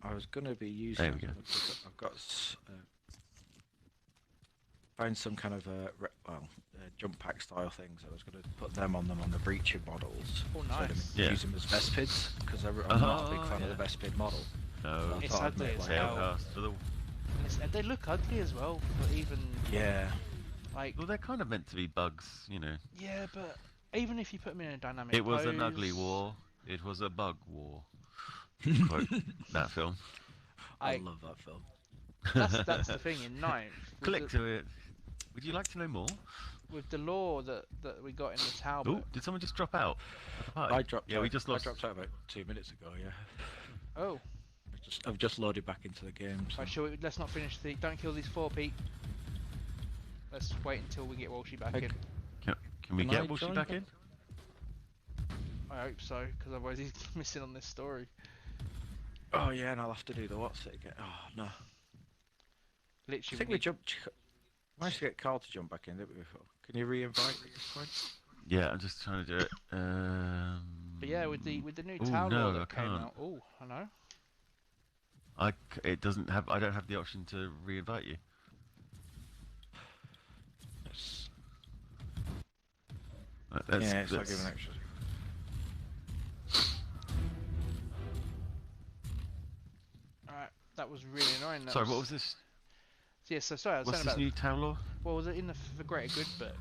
I was gonna be using. There we go. I've got find some kind of jump pack style things. I was gonna put them on the breaching models. Oh, So I'd nice. Yeah. use them as Vespids because I'm not a big fan of the Vespid model. No. I It's thought I'd ugly make as like- hell. Tailcast for the. They look ugly as well, but even Yeah. like Well, they're kind of meant to be bugs, you know. yeah, but even if you put them in a dynamic It was an pose- ugly war. It was a bug war. Quote that film. I love that film. That's the thing in ninth. with Click the- to it. Would you like to know more? with the law that we got in the Oh, Talbot. did someone just drop out? of the party? I dropped. Yeah, out. we just lost. I dropped out about 2 minutes ago. Yeah. Oh, I've just loaded back into the game. So. right, let's not finish the. Don't kill these 4, Pete. Let's wait until we get Walshy back in. Can we Can get I Walshy join back back? in? I hope so, because otherwise he's missing on this story. Oh yeah, and I'll have to do the what's it again? Oh no. I Literally, think we jumped. Managed to get Carl to jump back in, didn't we? Before? Can you re-invite at this point? Yeah, I'm just trying to do it. But yeah, with the new Ooh, Talbot no, that I came can't. out. Oh, I know. It doesn't have. I don't have the option to re-invite you. Yes. Let's, It's not let's- giving extra. Alright, that was really annoying. That Sorry, what was this? Yeah, so sorry, I was What's saying this about. new town law? Well, was it in the Greater Good book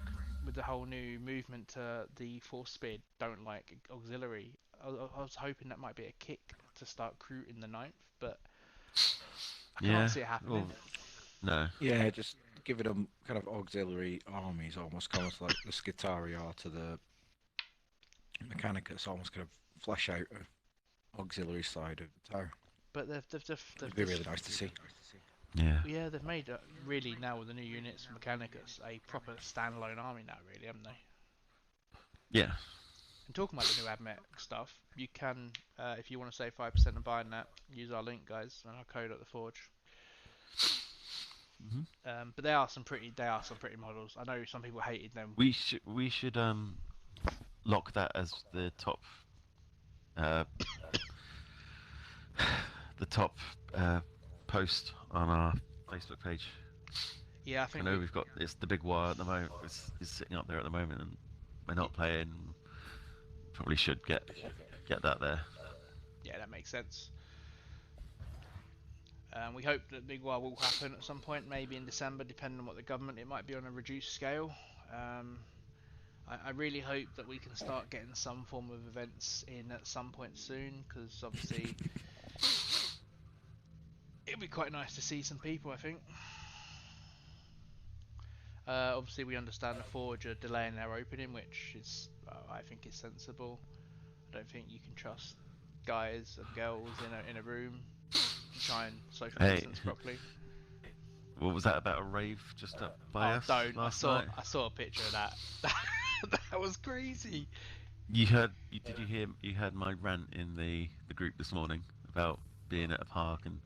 with the whole new movement to the force speed don't like auxiliary? I was hoping that might be a kick to start recruiting the 9th, but I can't Yeah, see it happening. No. Yeah, just giving them kind of auxiliary armies, almost kind of like the Skitarii are to the Mechanicus, almost kind of flesh out an auxiliary side of the tower. But It'd be really nice to see. Yeah. yeah, they've made really now with the new units from Mechanicus a proper standalone army now, really, haven't they? Yeah. And talking about the new AdMech stuff, you can, if you want to save 5% on buying that, use our link, guys, and our code at the Forge. But they are some pretty models. I know some people hated them. We should lock that as the top the top post on our Facebook page. Yeah, I I think know we've got it's the big war at the moment. It's sitting up there at the moment, and we're not playing. Probably should get that there. yeah, that makes sense. We hope that Big War will happen at some point, maybe in December, depending on what the government. It might be on a reduced scale. I really hope that we can start getting some form of events in at some point soon, because obviously it'd be quite nice to see some people, I think. Obviously we understand the Forge are delaying their opening, which is, I think is sensible. I don't think you can trust guys and girls in a room to try and social Hey. distance properly. What was that about a rave just up by us Don't! last night? I saw a picture of that. That was crazy. You heard my rant in the group this morning about being at a park and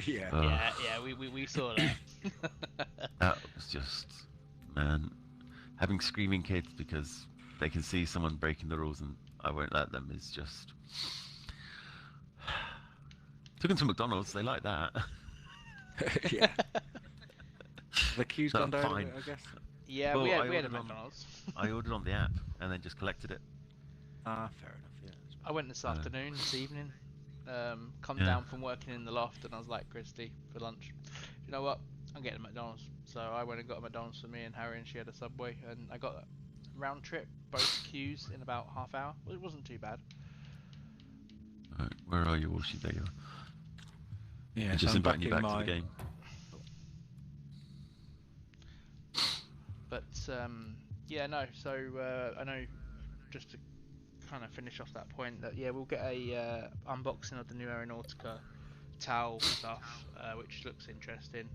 Yeah. Yeah, we saw that. that was just, man, having screaming kids because they can see someone breaking the rules and I won't let them is just. Took them to McDonald's. They like that. Yeah. The queue's No, gone down, fine. I guess. Yeah, Well, we I had a ordered on- McDonald's. I ordered on the app and then just collected it. Ah, fair enough. Yeah. I went this afternoon, this evening. Come Yeah. down from working in the loft, and I was like, Christy, for lunch, you know what? I'm getting a McDonald's. So I went and got a McDonald's for me and Harry, and she had a Subway, and I got a round trip, both queues in about half hour. Well, it wasn't too bad. Right, where are you, Walshy? There you are. Yeah. I'm so just I'm inviting you in back to the game. But yeah, no. So I know, just to kind of finish off that point, that yeah, we'll get a unboxing of the new Aeronautica towel stuff, which looks interesting.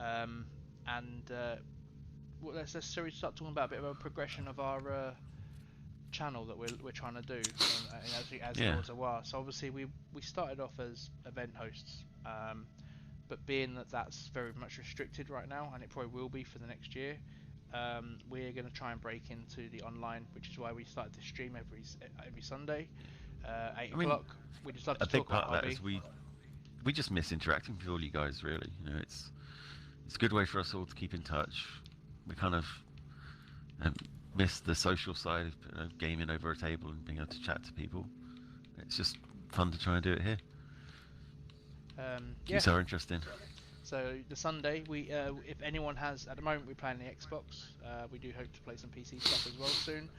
And well, let's start talking about a bit of a progression of our channel that we're trying to do, as Yeah. Lords of Waaagh. So obviously we started off as event hosts, but being that that's very much restricted right now, and it probably will be for the next year, we're going to try and break into the online, which is why we started to stream every Sunday, 8 o'clock. We just love to A big talk about part of that hobby. is we just miss interacting with all you guys. Really, it's a good way for us all to keep in touch. We kind of miss the social side of gaming over a table and being able to chat to people. It's just fun to try and do it here. Yeah. Keeps our interest in. So the Sunday, if anyone has, at the moment we're playing the Xbox. We do hope to play some PC stuff as well soon.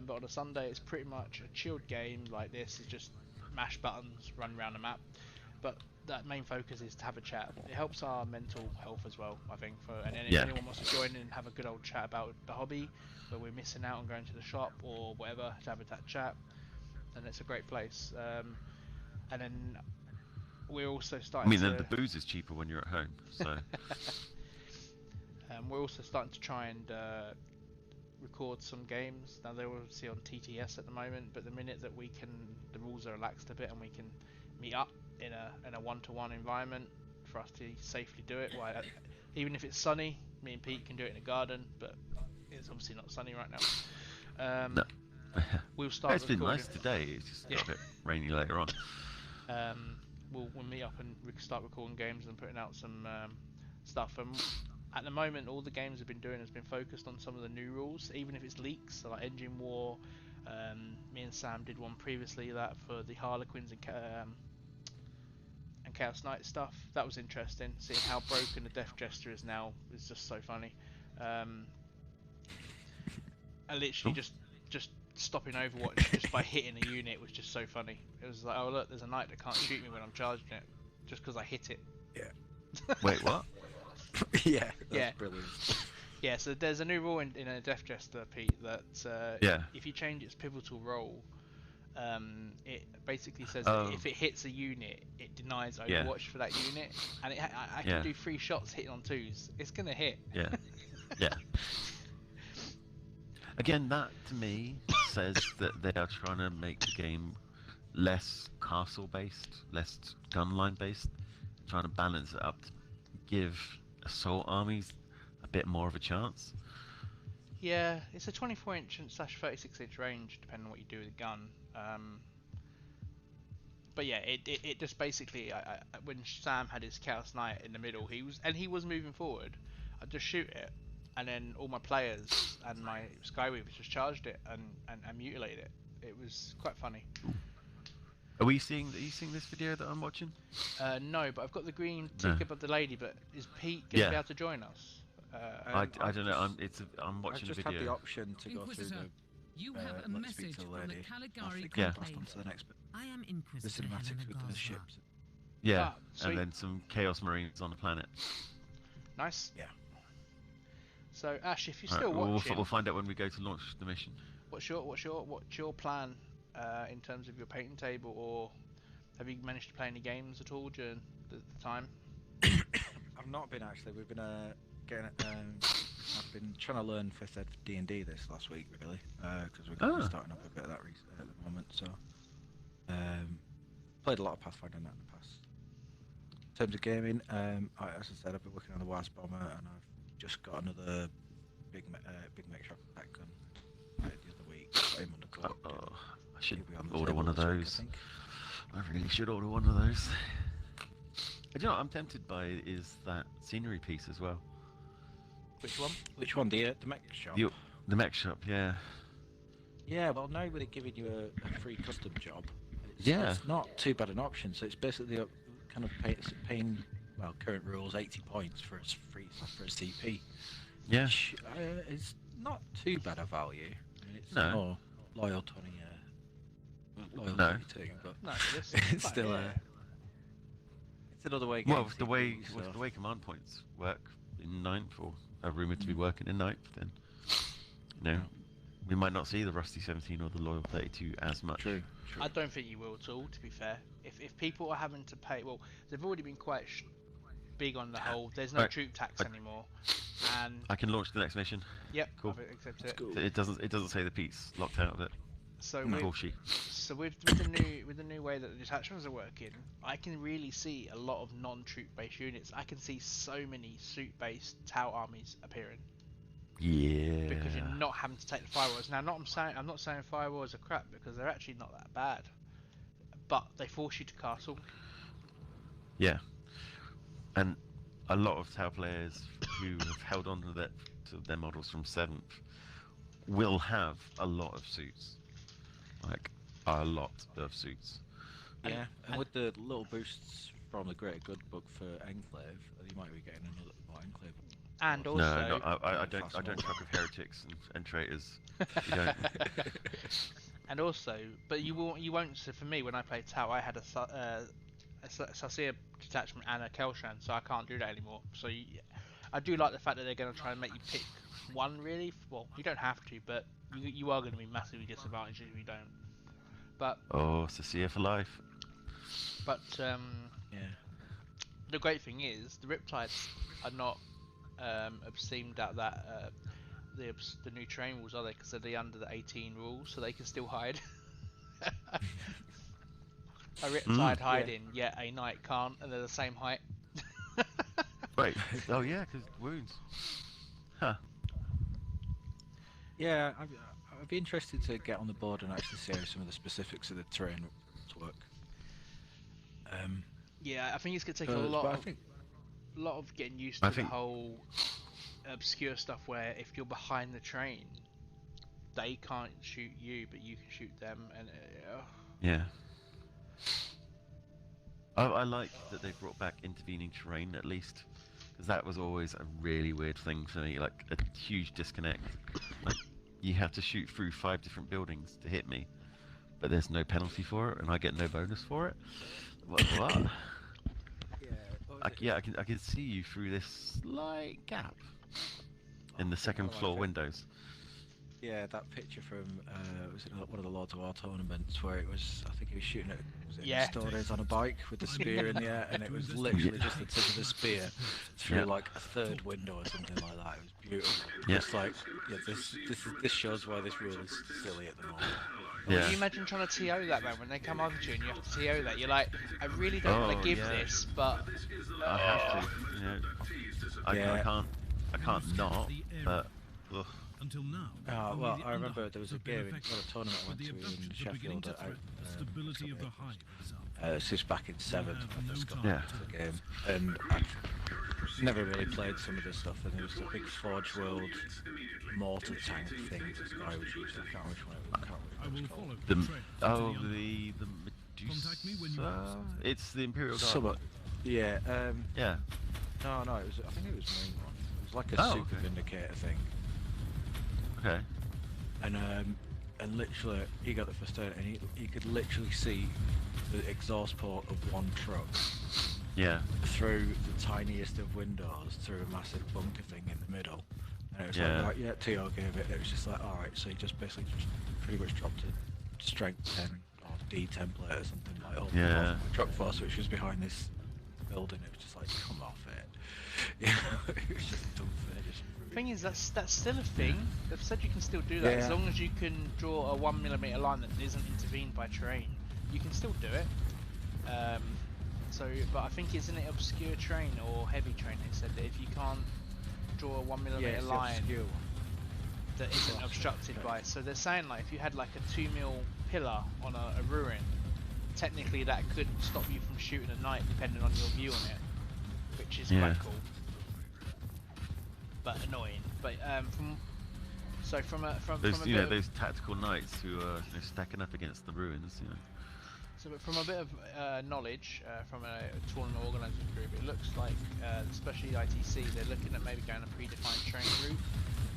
But on a Sunday, it's pretty much a chilled game like this. It's just mash buttons, run around the map. But that main focus is to have a chat. It helps our mental health as well, I think. If anyone wants to join in and have a good old chat about the hobby, where we're missing out on going to the shop or whatever, to have that chat, then it's a great place. And then we're also starting the booze is cheaper when you're at home, so... we're also starting to try and record some games. Now they're obviously on TTS at the moment, but the minute that the rules are relaxed a bit and we can meet up in a one-to-one environment for us to safely do it. Well, even if it's sunny, me and Pete can do it in a garden, but it's obviously not sunny right now. No. We'll start. It's been nice today. It's just got a bit rainy later on. We'll meet up and we can start recording games and putting out some stuff. And at the moment, all the games have been doing has been focused on some of the new rules, even if it's leaks, so like Engine War. Me and Sam did one previously that for the Harlequins and Chaos Knight stuff. That was interesting, seeing how broken the Death Jester is now. Is just so funny. I literally just stopping Overwatch just by hitting a unit was just so funny. It was like, oh look, there's a knight that can't shoot me when I'm charging it, just because I hit it. Yeah. Wait, what? Yeah, that's brilliant. Yeah, so there's a new rule in a Death Jester, Pete, that if you change its pivotal role, it basically says that if it hits a unit, it denies Overwatch for that unit, and I can do 3 shots hitting on 2s. It's gonna hit. Yeah. Yeah. Again, that to me says that they are trying to make the game less castle-based, less gunline-based, trying to balance it up to give assault armies a bit more of a chance. Yeah, it's a 24-inch / 36-inch range, depending on what you do with the gun. But yeah, it just basically, when Sam had his Chaos Knight in the middle, he was moving forward. I'd just shoot it, and then all my players and my Skyweavers just charged it and mutilated it. It was quite funny. Are you seeing this video that I'm watching? No, but I've got the green tick above the lady. But is Pete going to be able to join us? I don't know. I'm watching a just video. had the option to go through Inquisitor, the. you have a let's speak message to the from the lady. Caligari Yeah. Passed on to the next bit. I am The Inquisitor cinematics Helena with the Garza. ships. Yeah, sweet. and then some Chaos Marines on the planet. Nice. Yeah. So Ash, if you're Alright, still watching, we'll find out when we go to launch the mission. what's your plan in terms of your painting table, or have you managed to play any games at all during the time? I've not been actually. We've been getting. I've been trying to learn 5th Ed D&D this last week, really, because we're going to be starting up a bit of that at the moment. So, played a lot of Pathfinder in that in the past. In terms of gaming, as I said, I've been working on the Wasp Bomber, and I've just got another big make shop attack gun the other week. Got him under clock. I should He'll be on the order table one of this week, those. I think. I really should order one of those. You know what I'm tempted by is that scenery piece as well. Which one? Which one? The mech shop. The mech shop, yeah. Yeah, well, now with it giving you a free custom job, Yeah. it's not too bad an option. So it's basically kind of paying current rules 80 points for a CP. Yeah. Which is not too bad a value. I mean, it's No. more loyal 20, loyal No. 22, but No, it's still it's another way. Well, against the way CP, with so- the way command points work in 9th, or are rumoured to be working in 9th, then we might not see the Rusty 17 or the Loyal 32 as much. True. I don't think you will at all, to be fair. If people are having to pay, well, they've already been quite big on the whole. There's no Right. troop tax anymore, and I can launch the next mission. yep, Cool. I've accepted That's it. cool. It doesn't say the Pete's locked out of it. So No. with, Bullshit. so with the new way that the detachments are working, I can really see a lot of non-troop based units. I can see so many suit based Tau armies appearing Yeah. because you're not having to take the firewalls. Now, I'm not saying firewalls are crap because they're actually not that bad, but they force you to castle. Yeah. And a lot of Tau players who have held on to their models from 7th will have a lot of suits. Like, a lot of suits. Yeah, and and- with the little boosts from the Greater Good book for Enclave, you might be getting another more Enclave. And No, also, No, I Fast don't model. truck with heretics and traitors. You don't. and also, but you won't. So for me, when I played Tau, I had a Sasia detachment and a Kelshan, so I can't do that anymore. So I do like the fact that they're going to try and make you pick one. Really, well, you don't have to, but you are going to be massively disadvantaged if you don't. But Oh, Cecilia for life. Yeah. the great thing is the Riptides are not obscemed at that the new terrain rules, are they? Because they're under the 18 rules, so they can still hide. A Riptide hiding, yet a Knight can't, and they're the same height. Wait. Oh yeah, because wounds. Huh. Yeah, I'd be interested to get on the board and actually see how some of the specifics of the terrain work. Yeah, I think it's gonna take a but lot I of think getting used I to the think- whole obscure stuff where if you're behind the train, they can't shoot you, but you can shoot them, and Yeah. I like that they brought back intervening terrain at least, because that was always a really weird thing for me, like a huge disconnect. Like you have to shoot through 5 different buildings to hit me, but there's no penalty for it, and I get no bonus for it. What? yeah, I can see you through this slight gap in the second floor windows. Yeah, that picture from was it one of the Lords of War tournaments where it was, I think he was shooting at Yeah. Stories on a bike with the spear in the air, and it was literally just the tip of the spear through Yeah. like a third window or something like that. It was beautiful. Yeah. Just like, yeah, this shows why this rule is silly at the moment. Yeah. Can you imagine trying to TO that, man? When they come onto you and you have to TO that, you're like, I really don't want Oh, to give yeah. this, but I have to. You know, Yeah. I can't not. But ugh. Until now. Oh, well, only the I remember underhunt there was a have been game, effective, a tournament I but went the to in abductions were beginning Sheffield to at threaten the stability of the hive. this is back in 7th. have I just no got time. into the game, and I've never really played some of this stuff. And there was a big Forge World mortar tank thing this guy was using. I can't remember which one it was. I can't I remember will what follow The the trail to oh the the Contact me when you Medusa. It's the Imperial it's Guard. called. Yeah. Yeah. No, it was. I think it was Marine one. It was like a Oh, super okay. vindicator thing, Okay. and literally he got the first turn, and he could literally see the exhaust port of one truck Yeah. through the tiniest of windows through a massive bunker thing in the middle. And it was Yeah. like, right, yeah, TO gave it. It was just like, alright, so he just basically just pretty much dropped a strength 10 or D template or something like over Yeah. the truck force, which was behind this building. It was just like, come off it. You know, it was just dumb for just thing is that's still a thing. They've said you can still do that as Yeah. long as you can draw a 1mm line that isn't intervened by terrain. You can still do it. But I think isn't it obscure terrain or heavy terrain? They said that if you can't draw a 1mm yeah, it's the line obscure one. that isn't Oh, obstructed okay. by. So they're saying like if you had like a 2mm pillar on a ruin, technically that could stop you from shooting a knight depending on your view on it, which is Yeah. quite cool, but annoying. But from a Those bit you know of, those tactical knights who are stacking up against the ruins. You know. but from a bit of knowledge from a tournament organising group, it looks like especially ITC, they're looking at maybe going a predefined train route.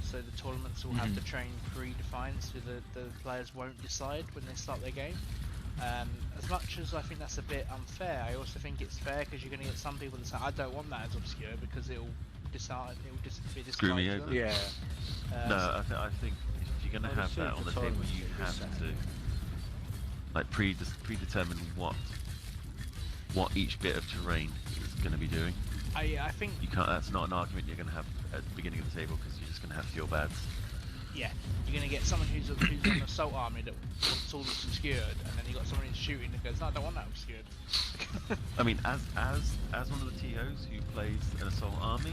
So the tournaments will have the train predefined, so the players won't decide when they start their game. As much as I think that's a bit unfair, I also think it's fair because you're going to get some people that say, I don't want that as obscure because it'll be Screw me disguised over. Yeah. No, I think if you're gonna Well, have the that on the super table, tournaments you will be have set. to like predetermine what each bit of terrain is going to be doing. I think You can't. That's not an argument you're going to have at the beginning of the table because you're just going to have to feel bad. yeah, you're going to get someone who's an assault army that wants all this obscured, and then you got someone who's shooting that goes, no, I don't want that obscured. I mean, as one of the TOs who plays an assault army,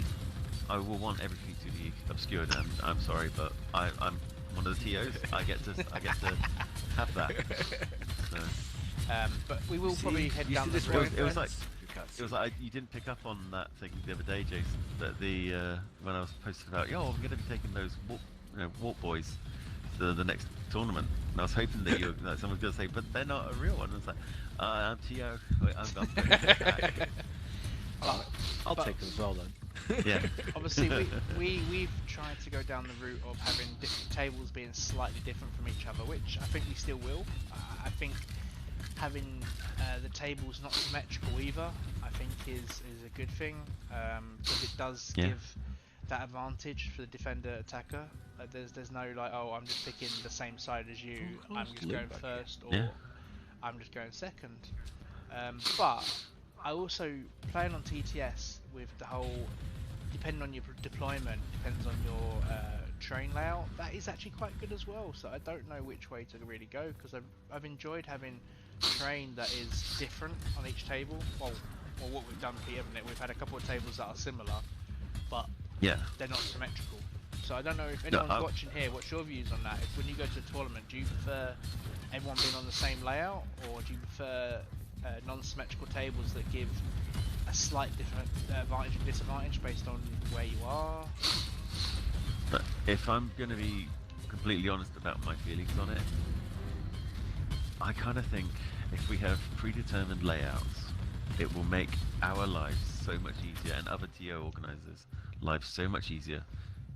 I will want everything to be obscured, and I'm sorry, but I'm one of the TOs. I get to have that. So. But we will probably head down this road. It was like you didn't pick up on that thing the other day, Jason. But when I was posting about, I'm going to be taking those warp boys to the next tournament, and I was hoping that someone was going to say, but they're not a real one. And it's like, I'm TO. I'm going to take back. I'll take them as well then. Yeah. Obviously, we've tried to go down the route of having different tables being slightly different from each other, which I think we still will. I think having the tables not symmetrical either, I think is a good thing, because it does give that advantage for the defender attacker. There's no like, oh, I'm just picking the same side as you, I'm just going first, or I'm just going second. But I also, playing on TTS with the whole, depending on your deployment, depends on your train layout, that is actually quite good as well. So I don't know which way to really go, because I've enjoyed having train that is different on each table. Well, what we've done here, haven't it? We've had a couple of tables that are similar, but they're not symmetrical. So I don't know if anyone's watching here, what's your views on that? If when you go to a tournament, do you prefer everyone being on the same layout, or do you prefer non-symmetrical tables that give a slight different advantage and disadvantage based on where you are? But if I'm going to be completely honest about my feelings on it, I kind of think if we have predetermined layouts, it will make our lives so much easier, and other TO organisers' lives so much easier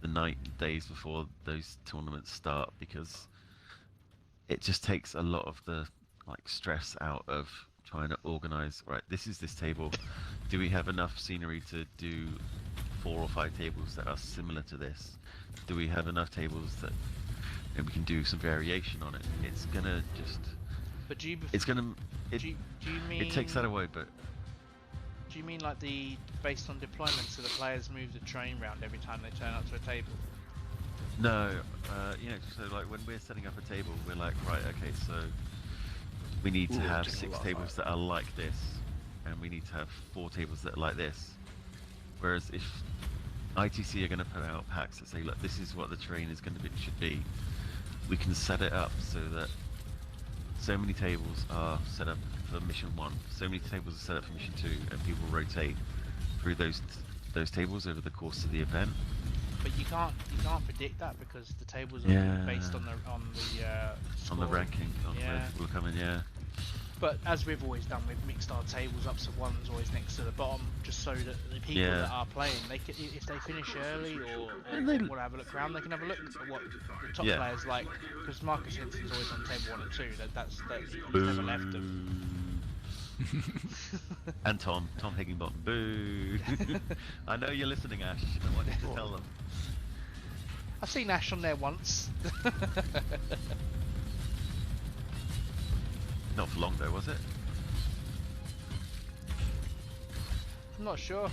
the days before those tournaments start, because it just takes a lot of the stress out of trying to organise. Right, this is this table. Do we have enough scenery to do 4 or 5 tables that are similar to this? Do we have enough tables that we can do some variation on it? It's gonna just. But do you? It's gonna. Do you mean? It takes that away, but. Do you mean like based on deployment, so the players move the train round every time they turn up to a table? No, so like when we're setting up a table, we're like, right, okay, so we need to have 6 tables that are like this, and we need to have 4 tables that are like this. Whereas if ITC are going to put out packs that say, look, this is what the terrain should be, we can set it up so that so many tables are set up for mission 1, so many tables are set up for mission 2, and people rotate through those tables over the course of the event. But you can't predict that, because the tables are based on the on the ranking, on where people are coming. But as we've always done, we've mixed our tables up, so one's always next to the bottom, just so that the people that are playing, they can, if they finish early or want to have a look around, they can have a look at what the top players like. Because Marcus Hinson's always on table 1 and 2. That's he's never left them. And Tom Higginbottom, boo! I know you're listening, Ash. I wanted to tell them. I've seen Ash on there once. Not for long though, was it? I'm not sure.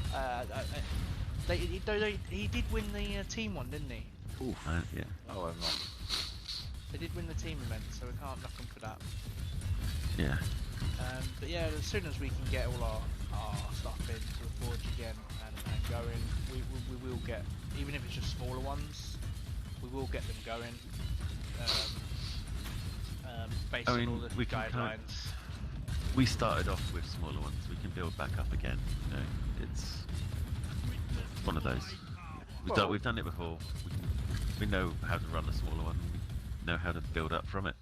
He did win the team one, didn't he? Oof. Yeah. Oh, I'm not. They did win the team event, so we can't knock them for that. Yeah. But yeah, as soon as we can get all our stuff into the forge again and going, we will get, even if it's just smaller ones, we will get them going. Based on all the guidelines. We started off with smaller ones. We can build back up again. It's one of those. We've done it before. We know how to run a smaller one. We know how to build up from it.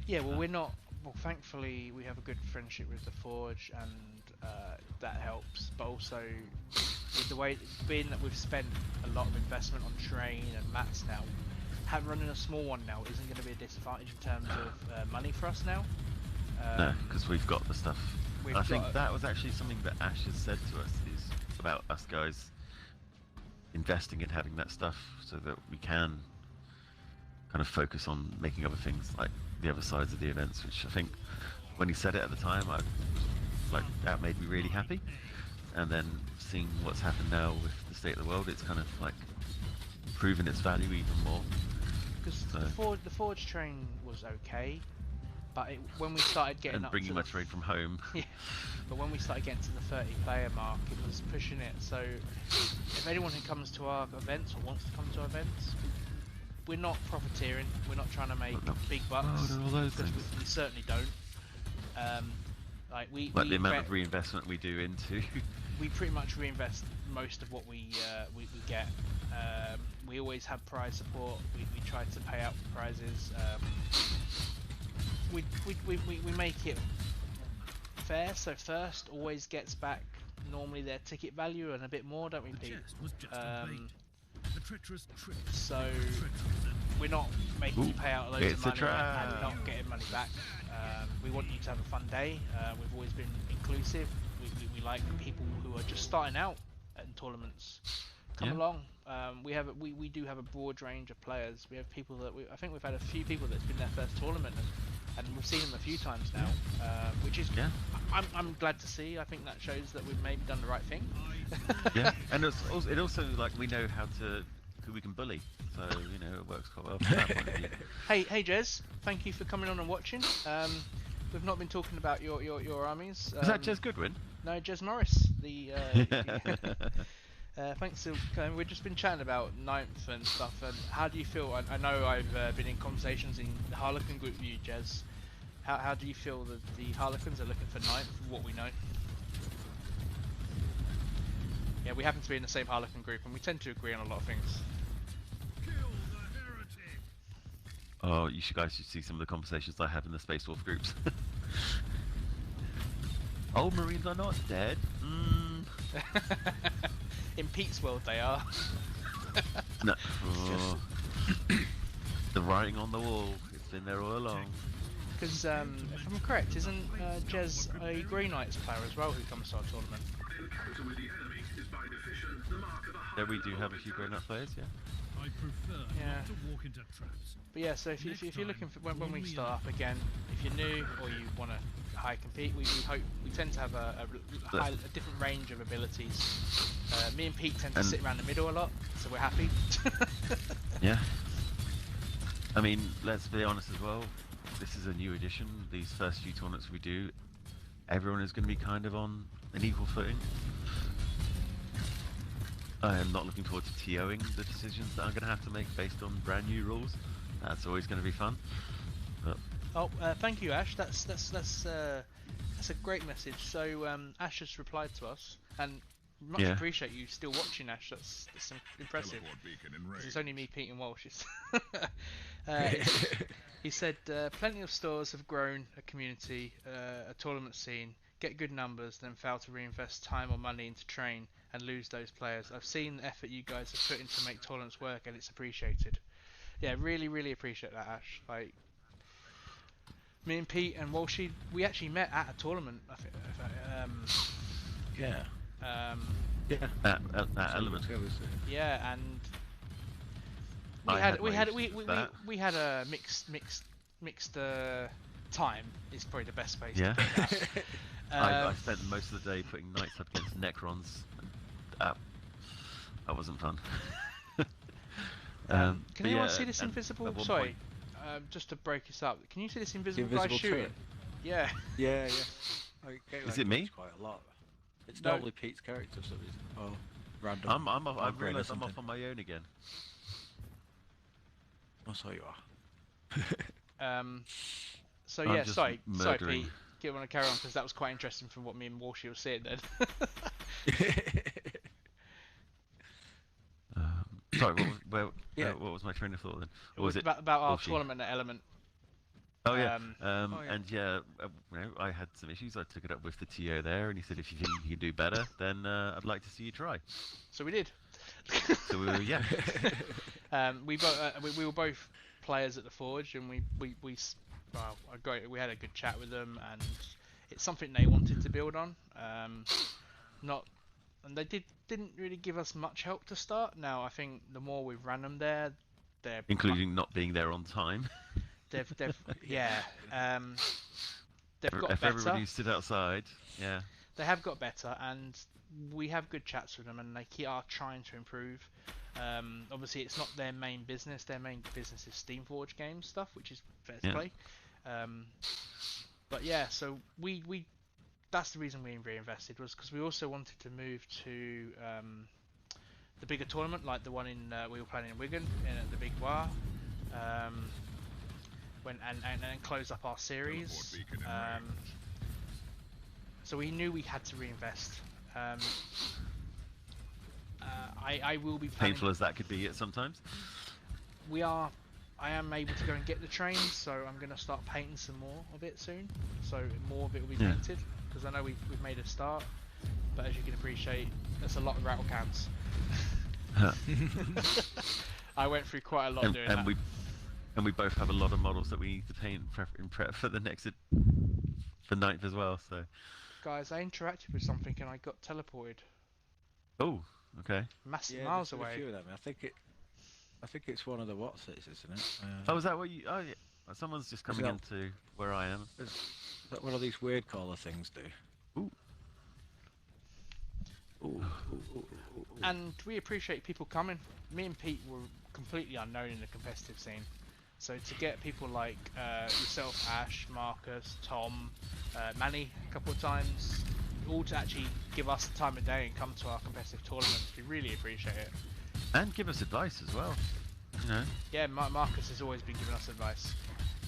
Yeah, well, we're not. Well, thankfully, we have a good friendship with the Forge, and that helps. But also, with the way, being that we've spent a lot of investment on train and mats now, running a small one now isn't going to be a disadvantage in terms of money for us now. No, because we've got the stuff. I think that was actually something that Ash has said to us, is about us guys investing in having that stuff so that we can kind of focus on making other things like the other sides of the events, which I think when he said it at the time, that made me really happy. And then seeing what's happened now with the state of the world, it's kind of like proven its value even more. because So- the Forge train was okay, but when we started getting And up bringing to my the, trade from home. but when we started getting to the 30-player mark, it was pushing it. So if anyone who comes to our events or wants to come to our events, we're not profiteering. We're not trying to make big bucks, Oh, no, all those because things. we certainly don't. Like Like the amount of reinvestment we do into. we pretty much reinvest most of what we get. We always have prize support. We try to pay out prizes. We make it fair. So first always gets back normally their ticket value and a bit more, don't we, The Pete? chest was just a bait. A treacherous trick. So Treacherous and we're not making you pay out loads it's of a money trap. and not getting money back. We want you to have a fun day. We've always been inclusive. We like people who are just starting out in tournaments. Come Yeah. along. We do have a broad range of players. We have people that I think we've had a few people that's been their first tournament, and we've seen them a few times now, which is Yeah. I'm glad to see. I think that shows that we've maybe done the right thing. Yeah, and it also like we know who we can bully, so you know it works quite well from that point of view. Hey Jez, thank you for coming on and watching. We've not been talking about your armies. Is that Jez Goodwin? No, Jez Morris. Thanks for coming. We've just been chatting about ninth and stuff. And how do you feel? I know I've been in conversations in the Harlequin group with you, Jez. How do you feel that the Harlequins are looking for ninth? From what we know. Yeah, we happen to be in the same Harlequin group, and we tend to agree on a lot of things. kill the heretic. Oh, guys should see some of the conversations I have in the Space Wolf groups. Oh, Marines are not dead. In Pete's world, they are. No. Oh. The writing on the wall. It's been there all along. Because, if I'm correct, isn't Jez a Grey Knights player as well who comes to our tournament? Yeah, we do have a few grown-up players, yeah. I prefer Yeah. not to walk into traps. But yeah, so if you're looking for when we start up again, if you're new or you want to high compete, we tend to have a different range of abilities. Me and Pete tend to And- sit around the middle a lot, so we're happy. Yeah. I mean, let's be honest as well. This is a new edition. These first few tournaments we do, everyone is going to be kind of on an equal footing. I am not looking forward to TOing the decisions that I'm going to have to make based on brand new rules. That's always going to be fun. But Oh, thank you, Ash. That's a great message. So Ash has replied to us, and much Yeah. appreciate you still watching, Ash. That's impressive. It's only me, Pete, and Walsh. He said, plenty of stores have grown a community, a tournament scene, get good numbers, then fail to reinvest time or money into train and lose those players. I've seen the effort you guys have put in to make tournaments work, and it's appreciated. Yeah, really, really appreciate that, Ash. Like, me and Pete and Walshy, we actually met at a tournament. I think. Yeah. Yeah, that element. and I had my issues with that. we had a mixed time is probably the best way to Yeah. put that. I spent most of the day putting knights up against Necrons. That wasn't fun. Can but anyone yeah, see this and invisible? at one Sorry, point- just to break this up. Can you see this invisible, invisible guy shooting? turret? Yeah. Yeah. I get Is like it me? it's quite a lot. It's No. normally Pete's character, so it's random. I've or realised I'm something. off on my own again. Oh, so you are. So I'm yeah, just sorry, murdering. Pete. Do you want to carry on because that was quite interesting from what me and Walshy were saying then. Sorry, Yeah. what was my train of thought then? It Or was it about our Walshy? tournament at Element. Oh yeah, yeah. and yeah, you know, I had some issues. I took it up with the TO there, and he said, if you think you can do better, then I'd like to see you try. So we did. So we were, yeah, We were both players at the Forge, and we had a good chat with them, and it's something they wanted to build on. And they didn't really give us much help to start. Now I think the more we've ran them there, they're including not being there on time. they've yeah they've got If better. everybody stood outside, yeah. They have got better, and we have good chats with them, and they are trying to improve. Obviously, it's not their main business. Their main business is Steamforge Games stuff, which is fair to Yeah. play. But yeah, so we that's the reason we reinvested, was because we also wanted to move to the bigger tournament, like the one in we were playing in Wigan, in the big Waaagh, and close up our series. So we knew we had to reinvest. I will be planning. Painful as that could be at sometimes. I am able to go and get the train, so I'm going to start painting some more of it soon. So more of it will be painted, because I know we've made a start, but as you can appreciate, there's a lot of rattle cans. I went through quite a lot doing that. And we both have a lot of models that we need to paint in prep for the next for 9th as well. So guys, I interacted with something and I got teleported. Oh, okay. Massive Yeah, miles there's been away. a few of them. I think it's one of the Watsits, isn't it? Oh, is that what you? Oh, yeah. Someone's just coming that- into where I am. Is that one of these weird caller things do? Ooh. And we appreciate people coming. Me and Pete were completely unknown in the competitive scene. So to get people like yourself, Ash, Marcus, Tom, Manny a couple of times, all to actually give us the time of day and come to our competitive tournaments, we really appreciate it. And give us advice as well. You know. Yeah, Marcus has always been giving us advice.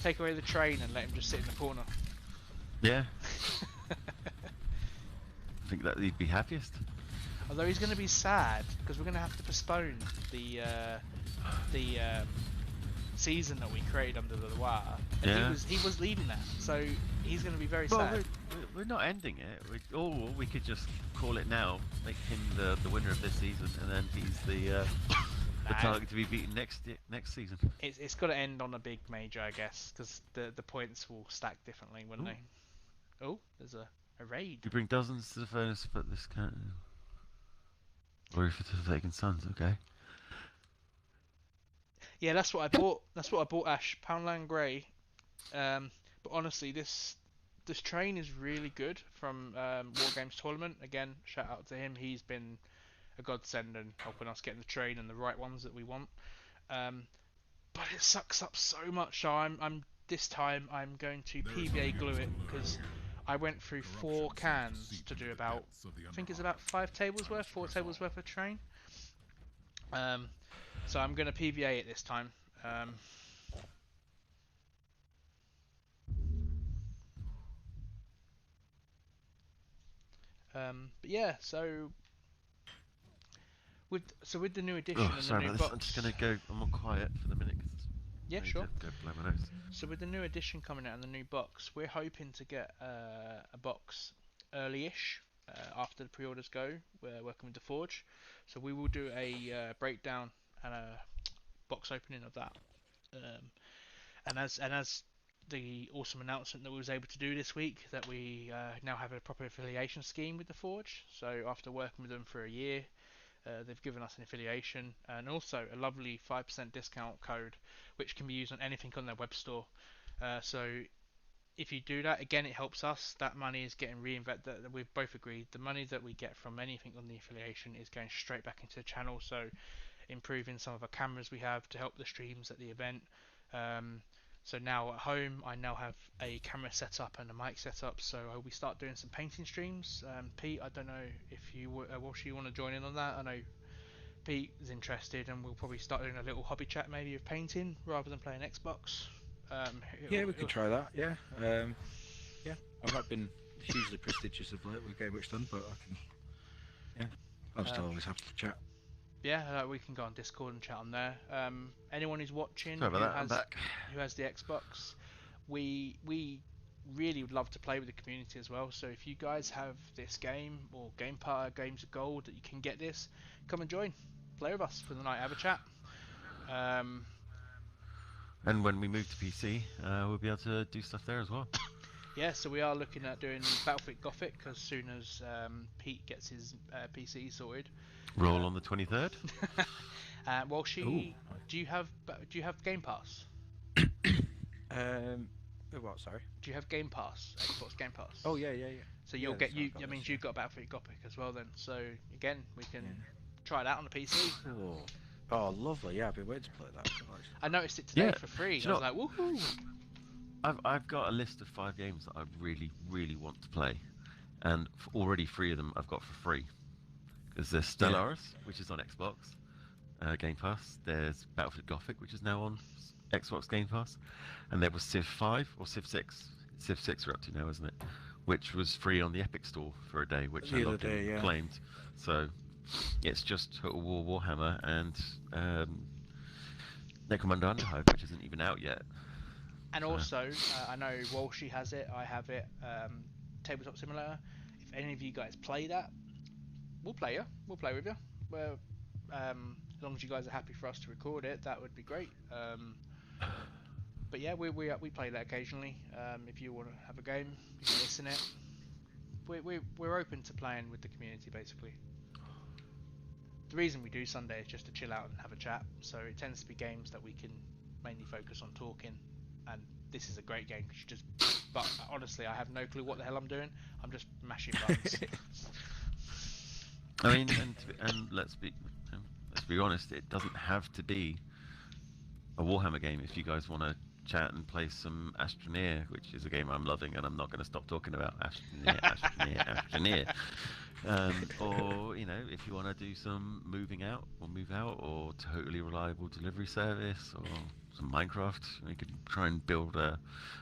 Take away the train and let him just sit in the corner. Yeah. I think that he'd be happiest. Although he's going to be sad because we're going to have to postpone the season that we created under the Waaagh. And Yeah. he was leading that, so he's going to be very Well, sad. we're not ending it. Or we could just call it now, make him the winner of this season, and then he's the target to be beaten next season. It's got to end on a big major, I guess, because the points will stack differently, wouldn't they? Oh, there's a raid. You bring dozens to the furnace, but this can't. Or if it's the Vacant Sons, okay. Yeah, that's what I bought. That's what I bought, Ash. Poundland Grey. But honestly, this train is really good from War Games Tournament. Again, shout out to him. He's been a godsend and helping us get the train and the right ones that we want. But it sucks up so much. So this time I'm going to PVA glue it because I went through 4 cans to do about, I think it's about 4 tables worth of train. So I'm going to PVA it this time. But yeah, so with the new edition and Sorry the new about box. this. I'm just gonna go. I'm more quiet for the minute. Yeah, sure. Go blow my nose. So with the new edition coming out and the new box, we're hoping to get a box early-ish after the pre-orders go. We're working with the Forge, so we will do a breakdown and a box opening of that. And as the awesome announcement that we was able to do this week, that we now have a proper affiliation scheme with the Forge. So after working with them for a year, they've given us an affiliation and also a lovely 5% discount code, which can be used on anything on their web store. So if you do that, again, it helps us. That money is getting reinvested. We've both agreed the money that we get from anything on the affiliation is going straight back into the channel. So improving some of our cameras we have to help the streams at the event. So now at home, I now have a camera set up and a mic set up, so we start doing some painting streams. Pete, I don't know if you want to join in on that. I know Pete is interested, and we'll probably start doing a little hobby chat maybe of painting rather than playing Xbox. Yeah, we could try that. Yeah, yeah. I've not been hugely prestigious of late with Game Witch done, but I can. Yeah, I'll still always have to chat. Yeah, we can go on Discord and chat on there. Anyone who's watching Sorry about that, I'm back. who has the Xbox, we really would love to play with the community as well. So if you guys have this game or Game Part Games of Gold that you can get this, come and join, play with us for the night, have a chat. And when we move to PC, we'll be able to do stuff there as well. Yeah, so we are looking at doing Battlefield Gothic as soon as Pete gets his PC sorted. Roll on the 23rd. Do you have Game Pass? What? Sorry. Do you have Game Pass? Xbox Game Pass? Oh yeah. So you'll Yeah, get so I've got That means this, you've got Battlefield Gothic as well then. So again, we can try it out on the PC. Oh, Oh, lovely. Yeah, I've been waiting to play that. I noticed it today Yeah. for free. Do I you was like, woohoo! I've got a list of 5 games that I really, really want to play, and already 3 of them I've got for free. Because there's Stellaris, which is on Xbox Game Pass. There's Battlefield Gothic, which is now on Xbox Game Pass, and there was Civ 5 or Civ 6. Civ 6 we're up to now, isn't it? Which was free on the Epic Store for a day, which The I other logged in day, and yeah. claimed. So it's just Total War Warhammer and Necromunda Underhive, which isn't even out yet. And also, I know Walshy has it, I have it, Tabletop Simulator. If any of you guys play that, we'll play you. We'll play with you. Well, as long as you guys are happy for us to record it, that would be great. But yeah, we play that occasionally. If you want to have a game, you can listen it. We're open to playing with the community, basically. The reason we do Sunday is just to chill out and have a chat. So it tends to be games that we can mainly focus on talking. And this is a great game because you just. But honestly, I have no clue what the hell I'm doing. I'm just mashing buttons. I mean, and let's be honest, it doesn't have to be a Warhammer game if you guys want to chat and play some Astroneer, which is a game I'm loving, and I'm not going to stop talking about Astroneer. Or if you want to do some move out, or totally reliable delivery service, or some Minecraft. You could try and build a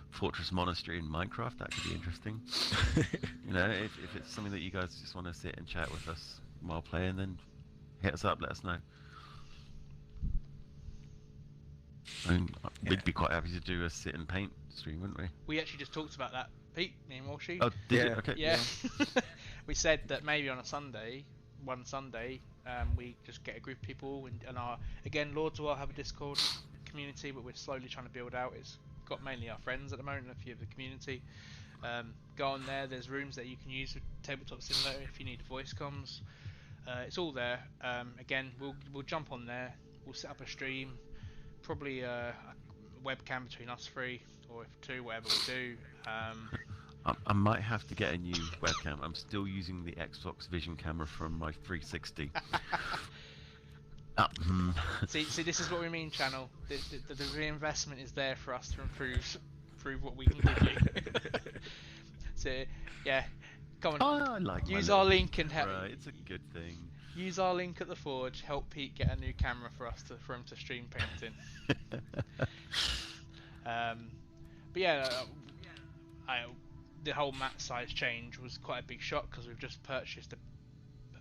fortress monastery in Minecraft. That could be interesting. If it's something that you guys just want to sit and chat with us while playing, then hit us up. Let us know. I mean, we'd be quite happy to do a sit and paint stream, wouldn't we? We actually just talked about that, Pete, me and Walshy. Oh, did you? Okay. Yeah. We said that maybe on one Sunday, we just get a group of people and Lords will have a Discord community, but we're slowly trying to build out. It's got mainly our friends at the moment, and a few of the community. Go on there. There's rooms that you can use with Tabletop Simulator if you need voice comms. It's all there. Again, we'll jump on there. We'll set up a stream, probably a webcam between us 3 or 2, whatever we do. I might have to get a new webcam. I'm still using the Xbox Vision camera from my 360. See, this is what we mean, channel. The reinvestment is there for us to improve what we can give you. So, yeah, come on. I like use our link and help. Right, it's a good thing. Use our link at the Forge. Help Pete get a new camera for him to stream painting. But yeah, the whole mat size change was quite a big shock because we've just purchased a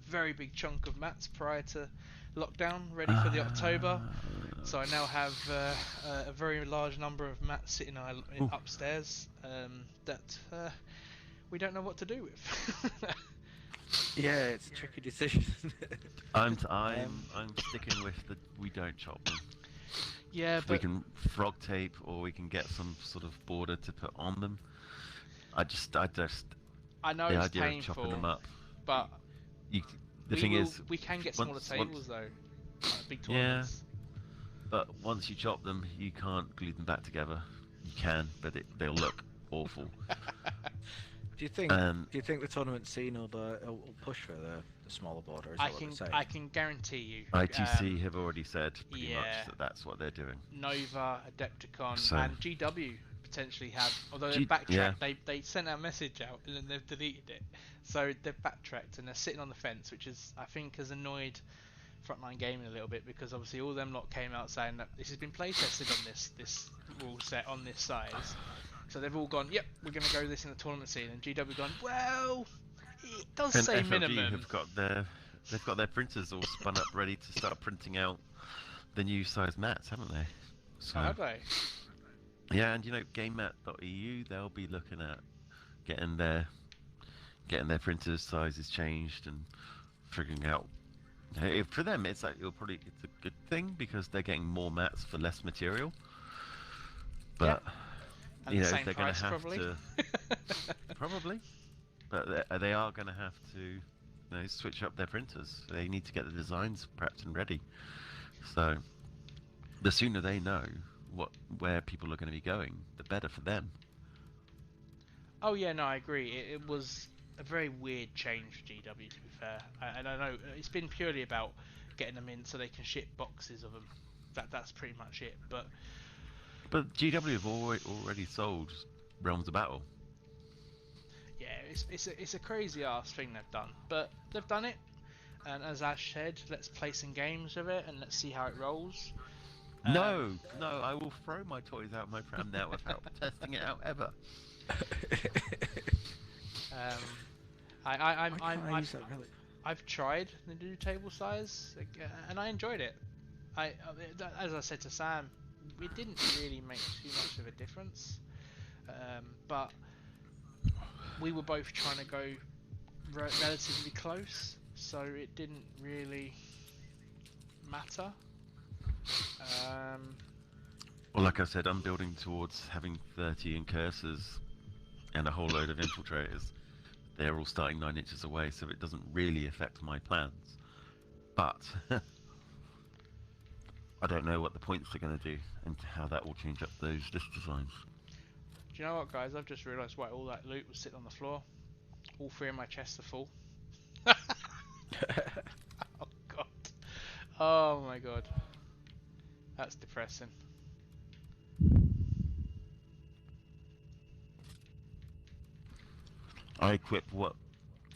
very big chunk of mats prior to lockdown, ready for the October. So I now have a very large number of mats sitting upstairs that we don't know what to do with. Yeah, it's a tricky decision. I'm sticking with the we don't chop them. Yeah, but we can frog tape or we can get some sort of border to put on them. I know the it's idea painful, of chopping them up. but the thing is, we can get smaller tables though, like big yeah. tournaments. But once you chop them, you can't glue them back together. You can, but they'll look awful. Do you think the tournament scene will push for the smaller border? I can guarantee you. ITC have already said pretty much yeah. that that's what they're doing. Nova, Adepticon, So- and GW potentially have. Although they backtracked, yeah. they sent a message out and then they've deleted it. So they've backtracked and they're sitting on the fence, which I think has annoyed Frontline Gaming a little bit, because obviously all them lot came out saying that this has been play tested on this rule set on this size. So they've all gone, yep, we're going to go this in the tournament scene, and GW gone, well, it does And say FLG minimum. they've got their printers all spun up, ready to start printing out the new size mats, haven't they? So, Have they? yeah, and GameMat.eu, they'll be looking at getting their printers sizes changed and figuring out. For them, it's a good thing because they're getting more mats for less material. But And the same they're going price, to have probably. to probably, but they are going to have to switch up their printers. They need to get the designs prepped and ready. So the sooner they know where people are going to be going, the better for them. Oh yeah, no, I agree. It was a very weird change for GW, to be fair. And I know it's been purely about getting them in so they can ship boxes of them. That's pretty much it. But GW have already sold Realms of Battle. yeah, it's a crazy ass thing they've done. But they've done it, and as Ash said, let's play some games with it and let's see how it rolls. No, I will throw my toys out my pram now without testing it out ever. I've tried the new table size, and I enjoyed it. As I said to Sam, it didn't really make too much of a difference, but we were both trying to go relatively close, so it didn't really matter. Well, like I said, I'm building towards having 30 incursors and a whole load of infiltrators. They're all starting 9 inches away, so it doesn't really affect my plans. But I don't know what the points are going to do and how that will change up those list designs. Do you know what, guys? I've just realised why all that loot was sitting on the floor. All 3 of my chests are full. Oh god. Oh my god. That's depressing. I equip what?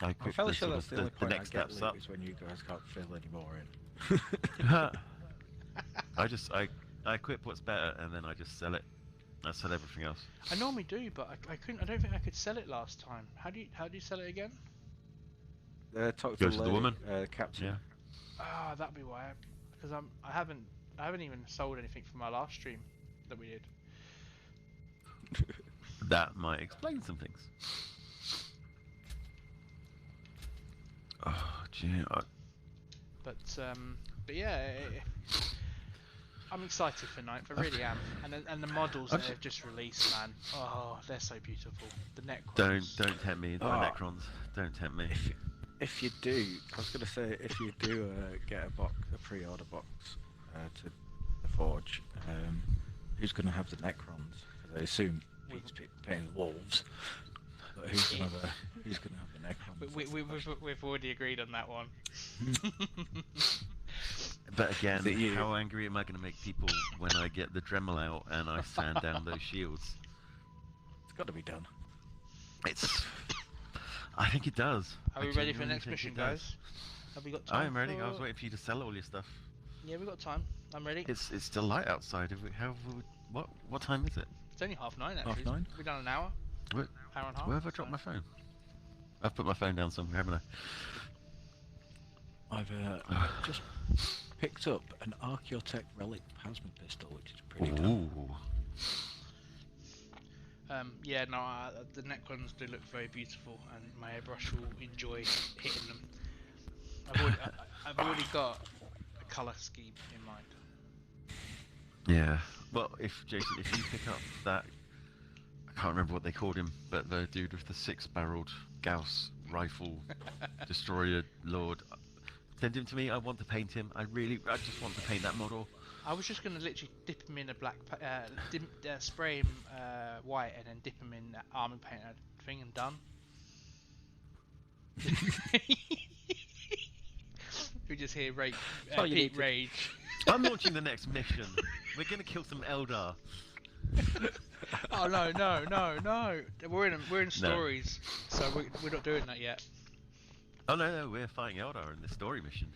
I I'm equip fairly the, sure sort that's of the only the point next I get steps loot up. is when you guys can't fill any more in. I equip what's better and then I just sell it. I sell everything else. I normally do, but I couldn't. I don't think I could sell it last time. How do you sell it again? Talk Go to to the woman. captain. Yeah. Ah, that'd be why. Because I haven't even sold anything from my last stream that we did. That might explain some things. Oh, gee. But yeah, I'm excited for Ninth. I really am. And the models that they've just released, man. Oh, they're so beautiful. The Necrons. Don't tempt me into the Necrons. Don't tempt me. If you do, I was going to say, if you do get a pre-order box to the Forge, who's going to have the Necrons? Because I assume Pete's paying the wolves. But who's going to have the Necrons? We've already agreed on that one. But again, how angry am I going to make people when I get the Dremel out and I sand down those shields? It's got to be done. I think it does. Are we ready for the next mission, guys? Have we got time? I'm ready. I was waiting for you to sell all your stuff. Yeah, we've got time. I'm ready. It's still light outside. What time is it? It's only 9:30 actually. 9:30? We've done an hour. Where, Hour and a half. where have I dropped my phone? I've put my phone down somewhere, haven't I? I've just picked up an Archaeotech Relic Plasma Pistol, which is pretty dope. Ooh. Yeah, no, the Necrons do look very beautiful, and my airbrush will enjoy hitting them. I've already got a colour scheme in mind. Yeah. Well, if you pick up that, I can't remember what they called him, but the dude with the 6-barreled Gauss rifle destroyer lord, send him to me. I want to paint him. I just want to paint that model. I was just gonna literally dip him in a black, spray him white, and then dip him in that armor paint thing, and done. We just hear Pete rage. I'm launching the next mission. We're gonna kill some Eldar. Oh no! We're in stories, so we're not doing that yet. Oh no, we're fighting Eldar in this story mission.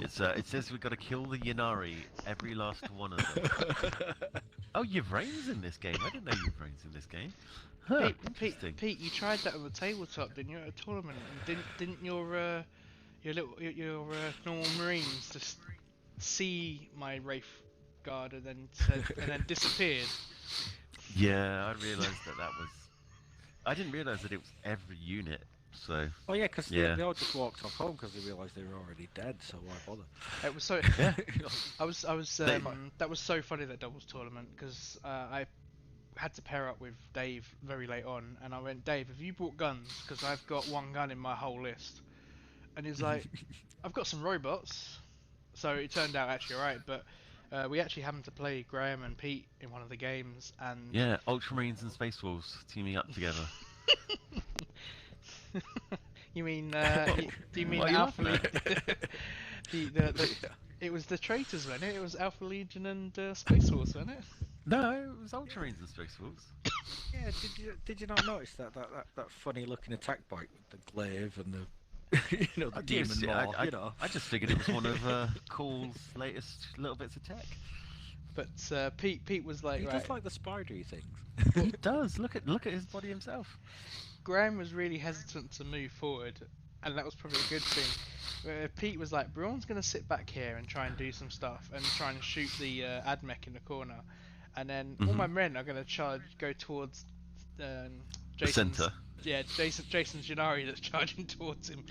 It says we've got to kill the Yanari, every last one of them. Oh, Yvraine's in this game. I didn't know Yvraine's in this game. Huh, interesting. Pete, you tried that with a tabletop, didn't you, at a tournament? And didn't your normal Marines just see my Wraith Guard and then disappeared? Yeah, I realised that was. I didn't realise that it was every unit. So. Oh yeah, because they all just walked off home because they realised they were already dead. So why bother? It was so. Yeah. I was. That was so funny, that doubles tournament, because I had to pair up with Dave very late on, and I went, Dave, have you brought guns? Because I've got one gun in my whole list. And he's like, I've got some robots. So it turned out actually alright, but we actually happened to play Graham and Pete in one of the games, and yeah, Ultramarines and Space Wolves teaming up together. You mean do you mean Why are you Alpha laughing Legion? It was the traitors, wasn't it? It was Alpha Legion and Space Force, wasn't it? No, it was Ultramarines and Space Wolves. Yeah, did you not notice that funny looking attack bike with the glaive and the the demon maw, I just figured it was one of Cool's latest little bits of tech. But Pete was like, He right. does like the spidery things. He does. Look at his body himself. Graham was really hesitant to move forward, and that was probably a good thing. Pete was like, Braun's going to sit back here and try and do some stuff and try and shoot the admech in the corner, and then all my men are going to go towards Jason's. Center. Yeah, Jason's Janari that's charging towards him.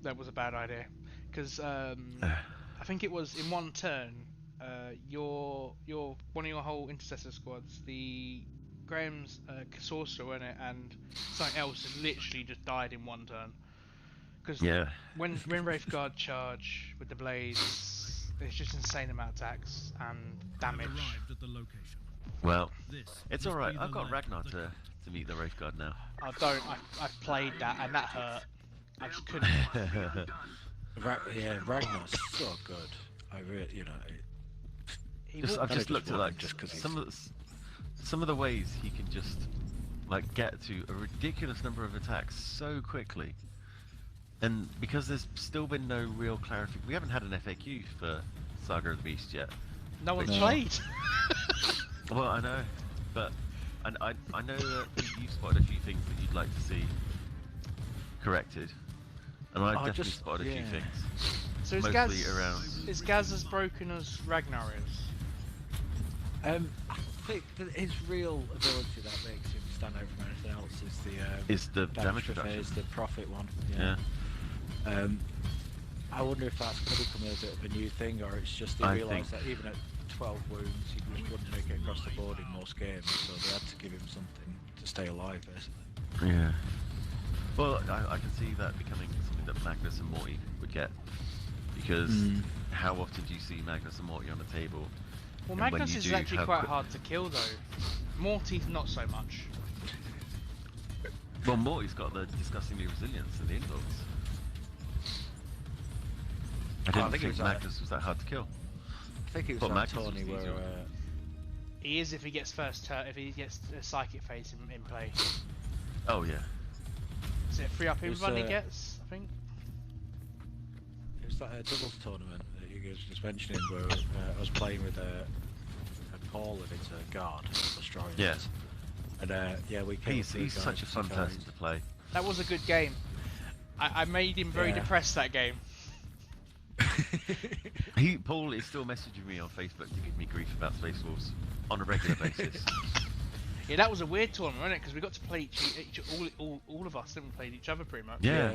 That was a bad idea, because I think it was in one turn. Your one of your whole intercessor squads, the Graham's sorcerer, wasn't it, and something else has literally just died in one turn. Because when Wraithguard charge with the blades, there's just insane amount of attacks and damage. Arrived at the location. Well, This it's must all right. be I've the got light Ragnar of the to meet the Wraithguard now. I don't. I've played that and that hurt. I just couldn't. Ragnar's so good. I really, I've just looked at like just 'cause he's- some of the ways he can just like get to a ridiculous number of attacks so quickly, and because there's still been no real clarification, we haven't had an FAQ for Saga of the Beast yet. No one's No. played. Well, I know, but I know that you've spotted a few things that you'd like to see corrected, and I've I definitely just- spotted a few yeah. things. So is Mostly Gaz around. is Gaz as broken as Ragnar is? I think that his real ability that makes him stand out from anything else is the Is the damage phase, reduction? the profit one. Yeah. I wonder if that's going to become a bit of a new thing, or it's just they I realised think- that even at 12 wounds, he just wouldn't make it across the board in most games, so they had to give him something to stay alive, basically. Yeah. Well, I can see that becoming something that Magnus and Morty would get, because how often do you see Magnus and Morty on the table? Well, And when Magnus you is do, actually how quite quick- hard to kill though. Morty's not so much. Well, Morty's got the disgustingly resilience in the involts. I didn't think it think was that- Magnus was that hard to kill. I think it was But that Magnus Tony was where easier. He is if he gets if he gets a psychic phase in play. Oh yeah. Is it free up It was, everyone he gets? I think. it was that doubles tournament that you guys was mentioning where I was playing with a Paul and it's a guard, Australian. Yeah. And we came He's through such a guys fun and person to play. That was a good game. I made him very Yeah. depressed that game. Paul is still messaging me on Facebook to give me grief about Space Wolves on a regular basis. Yeah, that was a weird tournament, wasn't it? Because we got to play all of us didn't we? Played each other pretty much. Yeah.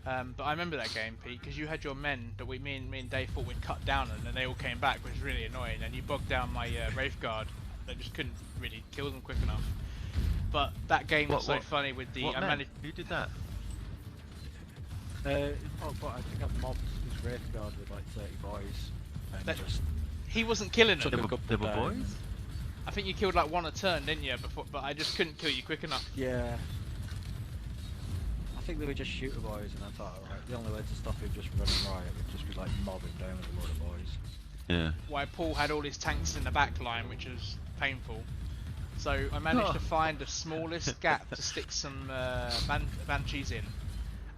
But I remember that game, Pete, because you had your men that me and Dave thought we'd cut down, and then they all came back, which was really annoying. And you bogged down my Wraithguard. That just couldn't really kill them quick enough. But that game was so funny with the. What I men? managed. Who did that? But I think I've mobbed his Wraithguard with like 30 boys. And That- just He wasn't killing Took them. a couple They were down. boys? I think you killed like one a turn, didn't you? But I just couldn't kill you quick enough. Yeah. I think they were just shooter boys, and I thought, alright, the only way to stop him just running riot would just be like mob him down with a load of boys. Yeah. Why Paul had all his tanks in the back line, which was painful. So I managed to find the smallest gap to stick some banshees in,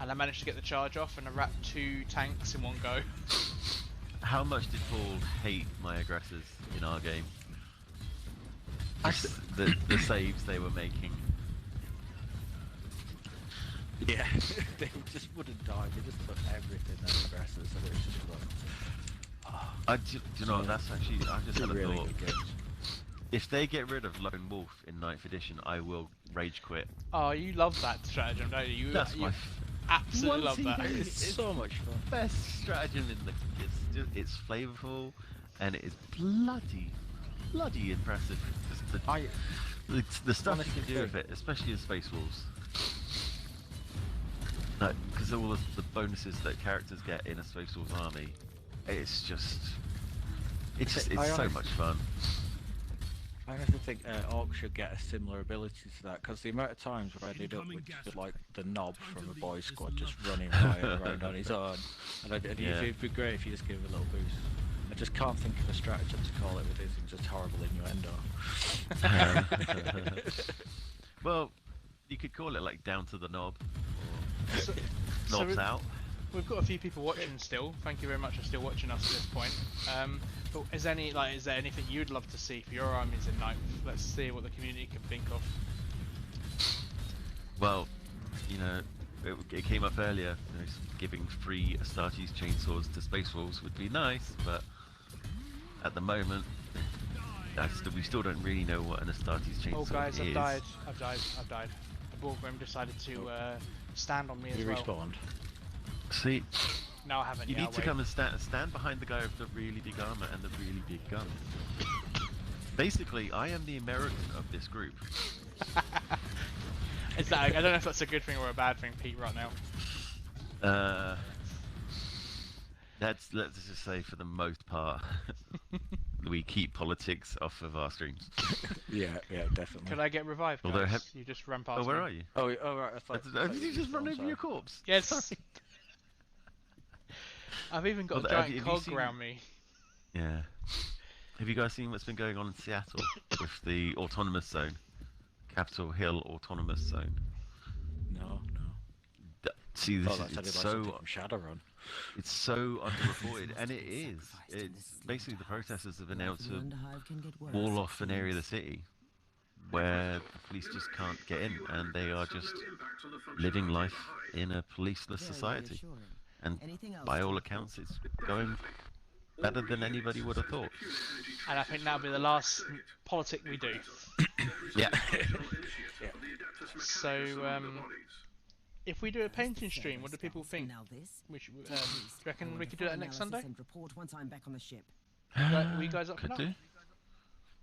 and I managed to get the charge off, and I wrapped 2 tanks in one go. How much did Paul hate my aggressors in our game? Just the saves they were making. Yeah, they just wouldn't die. They just took everything their aggressors, and it was just like, Do you know what, that's actually, I just had a really thought. good games. If they get rid of Lone Wolf in 9th edition, I will rage quit. Oh, you love that stratagem, don't you? That's you my absolutely love that. TV. It's so much fun. best stratagem in the. It's flavorful, and it is bloody impressive. Just the stuff you honestly can do with it, especially in Space Wolves. Because all the bonuses that characters get in a Space Wolves army, it's so much fun. I actually think Orc should get a similar ability to that, because the amount of times where I ended up with just like the knob from a boy squad just running riot around on his own, and it'd be great if you just give him a little boost. I just can't think of a stratagem to call it with this just horrible innuendo. Well, you could call it like down to the knob, So, or knobs out. we've got a few people watching still. Thank you very much for still watching us at this point. But is there anything you'd love to see for your armies in Ninth? Let's see what the community can think of. Well, you know, it came up earlier. You know, giving free Astartes chainsaws to Space Wolves would be nice, but at the moment, we still don't really know what an Astartes chainsaw Oh guys, is. I've died. The Borgrim decided to stand on me as You well. respawned. See, No, I haven't. you yet, need I'll to wait. come and stand behind the guy with the really big armor and the really big gun. Basically, I am the American of this group. Is that? I don't know if that's a good thing or a bad thing, Pete. Right now. Let's just say, for the most part, we keep politics off of our streams. Yeah, definitely. Could I get revived, guys? Although You just run past Oh, where me. are you? Oh, right. I thought Did you just run over your corpse? Yes. Sorry. I've even got Well, a have giant you cog seen- around me. Yeah. Have you guys seen what's been going on in Seattle with the autonomous zone? Capitol Hill autonomous zone. No. See, Oh, this that is sounded it's like so something from Shadowrun. it's so underreported, and it is. It's basically the protesters have been able to wall off an area of the city where the police just can't get in, and they are just living life in a policeless society. And by all accounts, it's going better than anybody would have thought. And I think that'll be the last politic we do. Yeah. So, if we do a painting stream, what do people think? We should, do you reckon we could do that next Sunday? Report once I'm back on the ship. Were you guys up for Could that? do.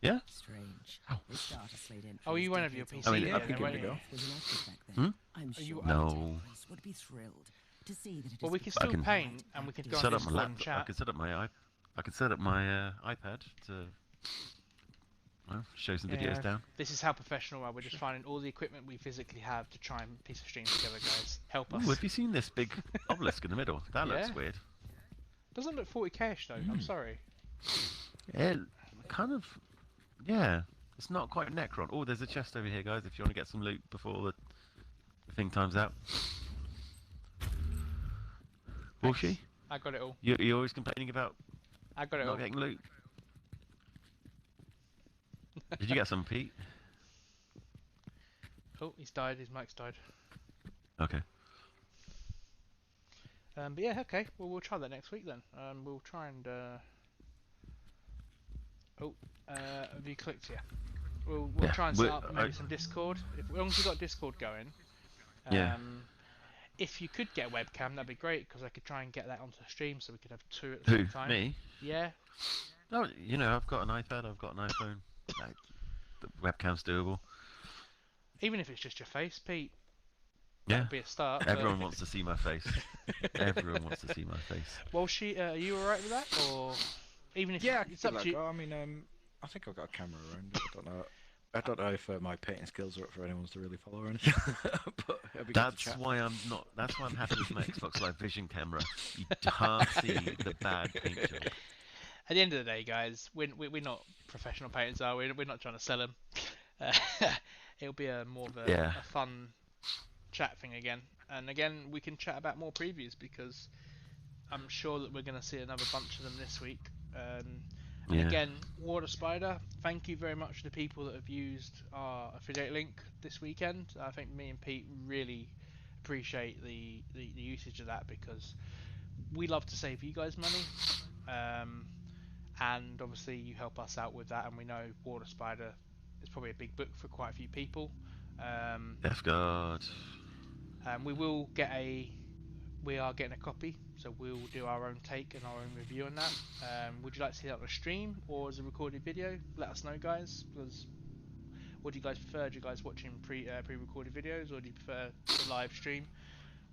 Yeah. Strange. Oh. This starter slate entry Oh, is you won't have your decades PC I mean, old. I then, could give won't it a you? go. Was an active back then. Hmm? I'm Are you sure No. Enterprise would be thrilled to see that it Well, is we can the still can- paint, and we can go on Set up my Discord and laptop. I chat. can set up my I can set up my iPad to show some videos Yeah. down. This is how professional we are. We're just finding all the equipment we physically have to try and piece a stream together, guys. Help us. Ooh, have you seen this big obelisk in the middle? That looks Yeah. weird. Doesn't look 40k-ish though. I'm sorry. It kind of, yeah. It's not quite Necron. Oh, there's a chest over here, guys. If you want to get some loot before the thing times out. Walshy, I got it all. you're always complaining about I got it all. not getting loot. Did you get some, Pete? Oh, he's died. His mic's died. Okay. But yeah, okay. Well, we'll try that next week then. We'll try and. Have you clicked? Yeah. We'll Yeah, try and set we're- up maybe I- some Discord. As long as you've got Discord going. Yeah. If you could get a webcam, that'd be great because I could try and get that onto the stream so we could have two at the Who? same time. Me? Yeah. No, you know, I've got an iPad, I've got an iPhone. Like, the webcam's doable. Even if it's just your face, Pete. Yeah. That'd be a start. but- Everyone wants to see my face. Everyone wants to see my face. Well, are you alright with that, or even if Yeah, it's up to you? I mean, I think I've got a camera around. I don't know if my painting skills are up for anyone to really follow or anything. But it'd be good to That's chat. why I'm not. That's why I'm happy with my Xbox Live Vision camera. You can't see the bad paint job. At the end of the day, guys, we're not professional painters, are we? We're not trying to sell them. It'll be more of Yeah. a fun chat thing again. And again, we can chat about more previews because I'm sure that we're going to see another bunch of them this week. And Yeah. again, Water Spider, thank you very much to the people that have used our affiliate link this weekend. I think me and Pete really appreciate the usage of that because we love to save you guys money. And obviously you help us out with that, and we know Water Spider is probably a big book for quite a few people. Death Guard. We are getting a copy, so we'll do our own take and our own review on that. Would you like to see that on a stream or as a recorded video? Let us know, guys. Because what do you guys prefer? Do you guys watching pre-recorded videos, or do you prefer the live stream?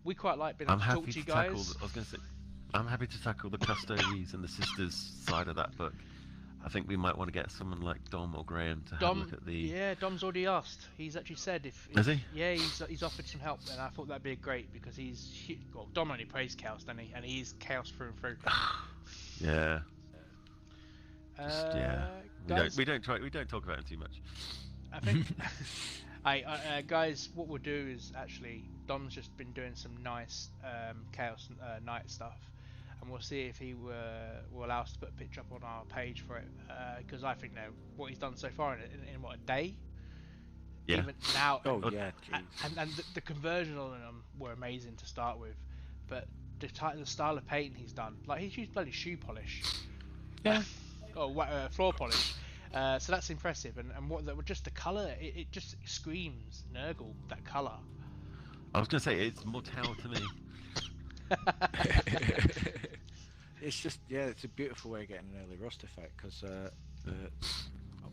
We quite like being able I'm to talk happy to you to tackle. guys. I was going to say, I'm happy to tackle the Custodes and the Sisters side of that book. I think we might want to get someone like Dom or Graham to have a Dom, look at the. yeah, Dom's already asked. He's actually said if Has he? yeah, he's offered some help, and I thought that'd be great because well, Dom only plays Chaos, doesn't he? And he's Chaos through and through. Yeah. Just, yeah. Guys, We don't talk about it too much. I think, guys, what we'll do is actually Dom's just been doing some nice Chaos Knight stuff, and we'll see if he will allow us to put a picture up on our page for it, because I think what he's done so far in what, a day. Yeah. Even now, Oh yeah, jeez. and the conversion on them were amazing to start with, but the style of painting he's done, like he's used bloody shoe polish. Yeah. Floor polish. So that's impressive, and just the colour, it just screams Nurgle, that colour. I was gonna say it's Mortal to me. It's just, yeah, it's a beautiful way of getting an early rust effect, because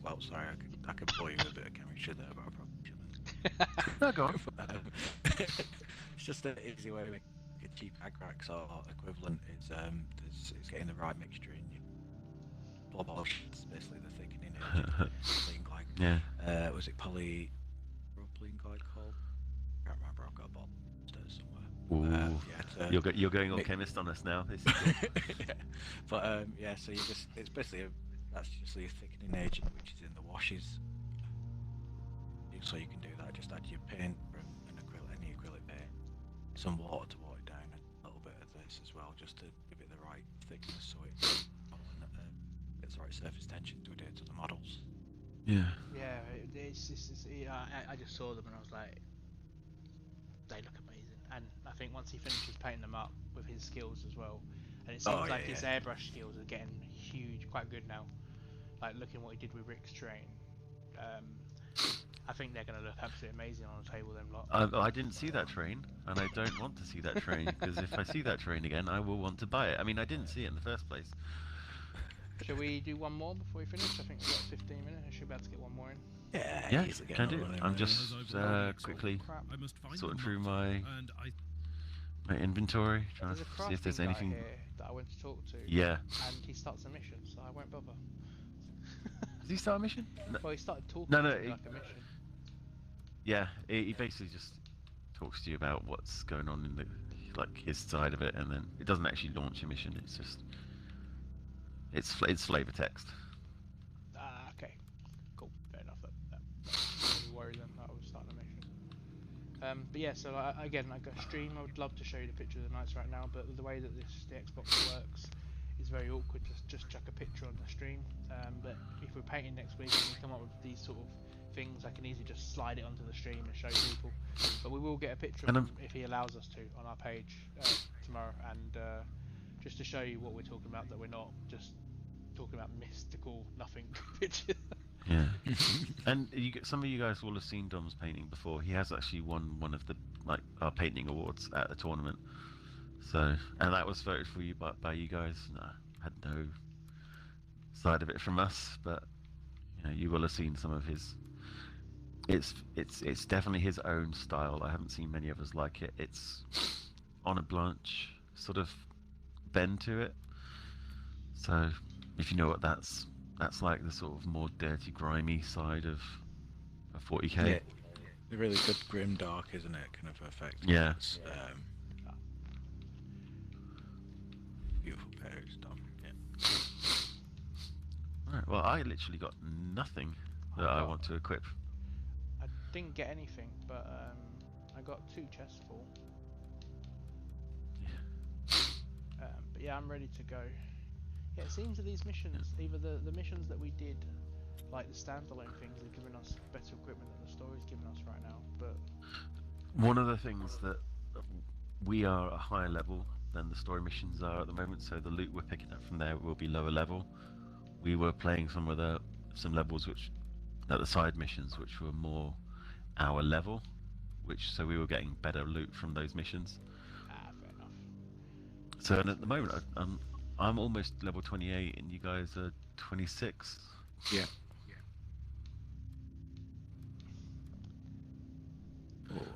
well, sorry, I could bore you with a bit of chemistry there, but I probably shouldn't. No, go on. It's just an easy way to make a cheap agrax or equivalent is getting the right mixture in your blob oceans, basically the thickening agent. Propylene glycol. Yeah. Was it propylene glycol? I can't remember. I've got a bottle upstairs somewhere. Ooh. You're going all chemist on us now. This is good. Yeah. But yeah, so it's basically that's just the thickening agent which is in the washes. So you can do that. Just add your paint from any acrylic paint, some water to water it down, and a little bit of this as well, just to give it the right thickness, so it gets the right surface tension to adhere to the models. Yeah. Yeah, I just saw them and I was like, they look amazing. And I think once he finishes painting them up with his skills as well, and it seems like his airbrush skills are getting huge, quite good now. Like looking what he did with Rick's train, I think they're going to look absolutely amazing on a table. Them lot. I didn't see that train, and I don't want to see that train, because if I see that train again, I will want to buy it. I mean, I didn't see it in the first place. Shall we do one more before we finish? I think we've got 15 minutes. I should be able to get one more in. Yeah, Can I do? I'm just quickly Crap. I must find sorting the through martyr, my and inventory, trying There's a to see if there's crafting guy anything. here that I went to talk to. Yeah. And he starts a mission, so I won't bother. Does he start a mission? No. Well, he started talking No, to no, me he- like a mission. Yeah, he basically just talks to you about what's going on in his side of it, and then it doesn't actually launch a mission. It's just it's flavor text. Ah, okay. Cool. Fair enough. That's no worry then. That was starting a mission. But yeah, so again, like a stream, I would love to show you the picture of the knights right now, but the way that the Xbox works is very awkward to just chuck a picture on the stream. But if we're painting next week and we come up with these sort of things, I can easily just slide it onto the stream and show people. But we will get a picture of And them if he allows us to on our page tomorrow, and just to show you what we're talking about, that we're not just talking about mystical nothing pictures. Yeah. And some of you guys will have seen Dom's painting before. He has actually won one of the our painting awards at the tournament. So, and that was voted for you by you guys. No, had no side of it from us, but you will have seen some of his. It's definitely his own style. I haven't seen many others like it. It's on a blanche sort of bend to it. So, if you know what that's like, the sort of more dirty, grimy side of 40k. Yeah, the really good grim dark, isn't it? Kind of effect. Yeah. It's, beautiful pairs, Dom. Yeah. Right. Well, I literally got nothing that I want to equip. I didn't get anything, but I got 2 chests full. But yeah, I'm ready to go. Yeah, it seems that these missions, either the missions that we did, like the standalone things, are giving us better equipment than the story's giving us right now. But One of the things that we are at a higher level than the story missions are at the moment, so the loot we're picking up from there will be lower level. We were playing some levels which, at the side missions, which were more our level, so we were getting better loot from those missions. fair enough. So and at the moment, I'm almost level 28, and you guys are 26. Yeah.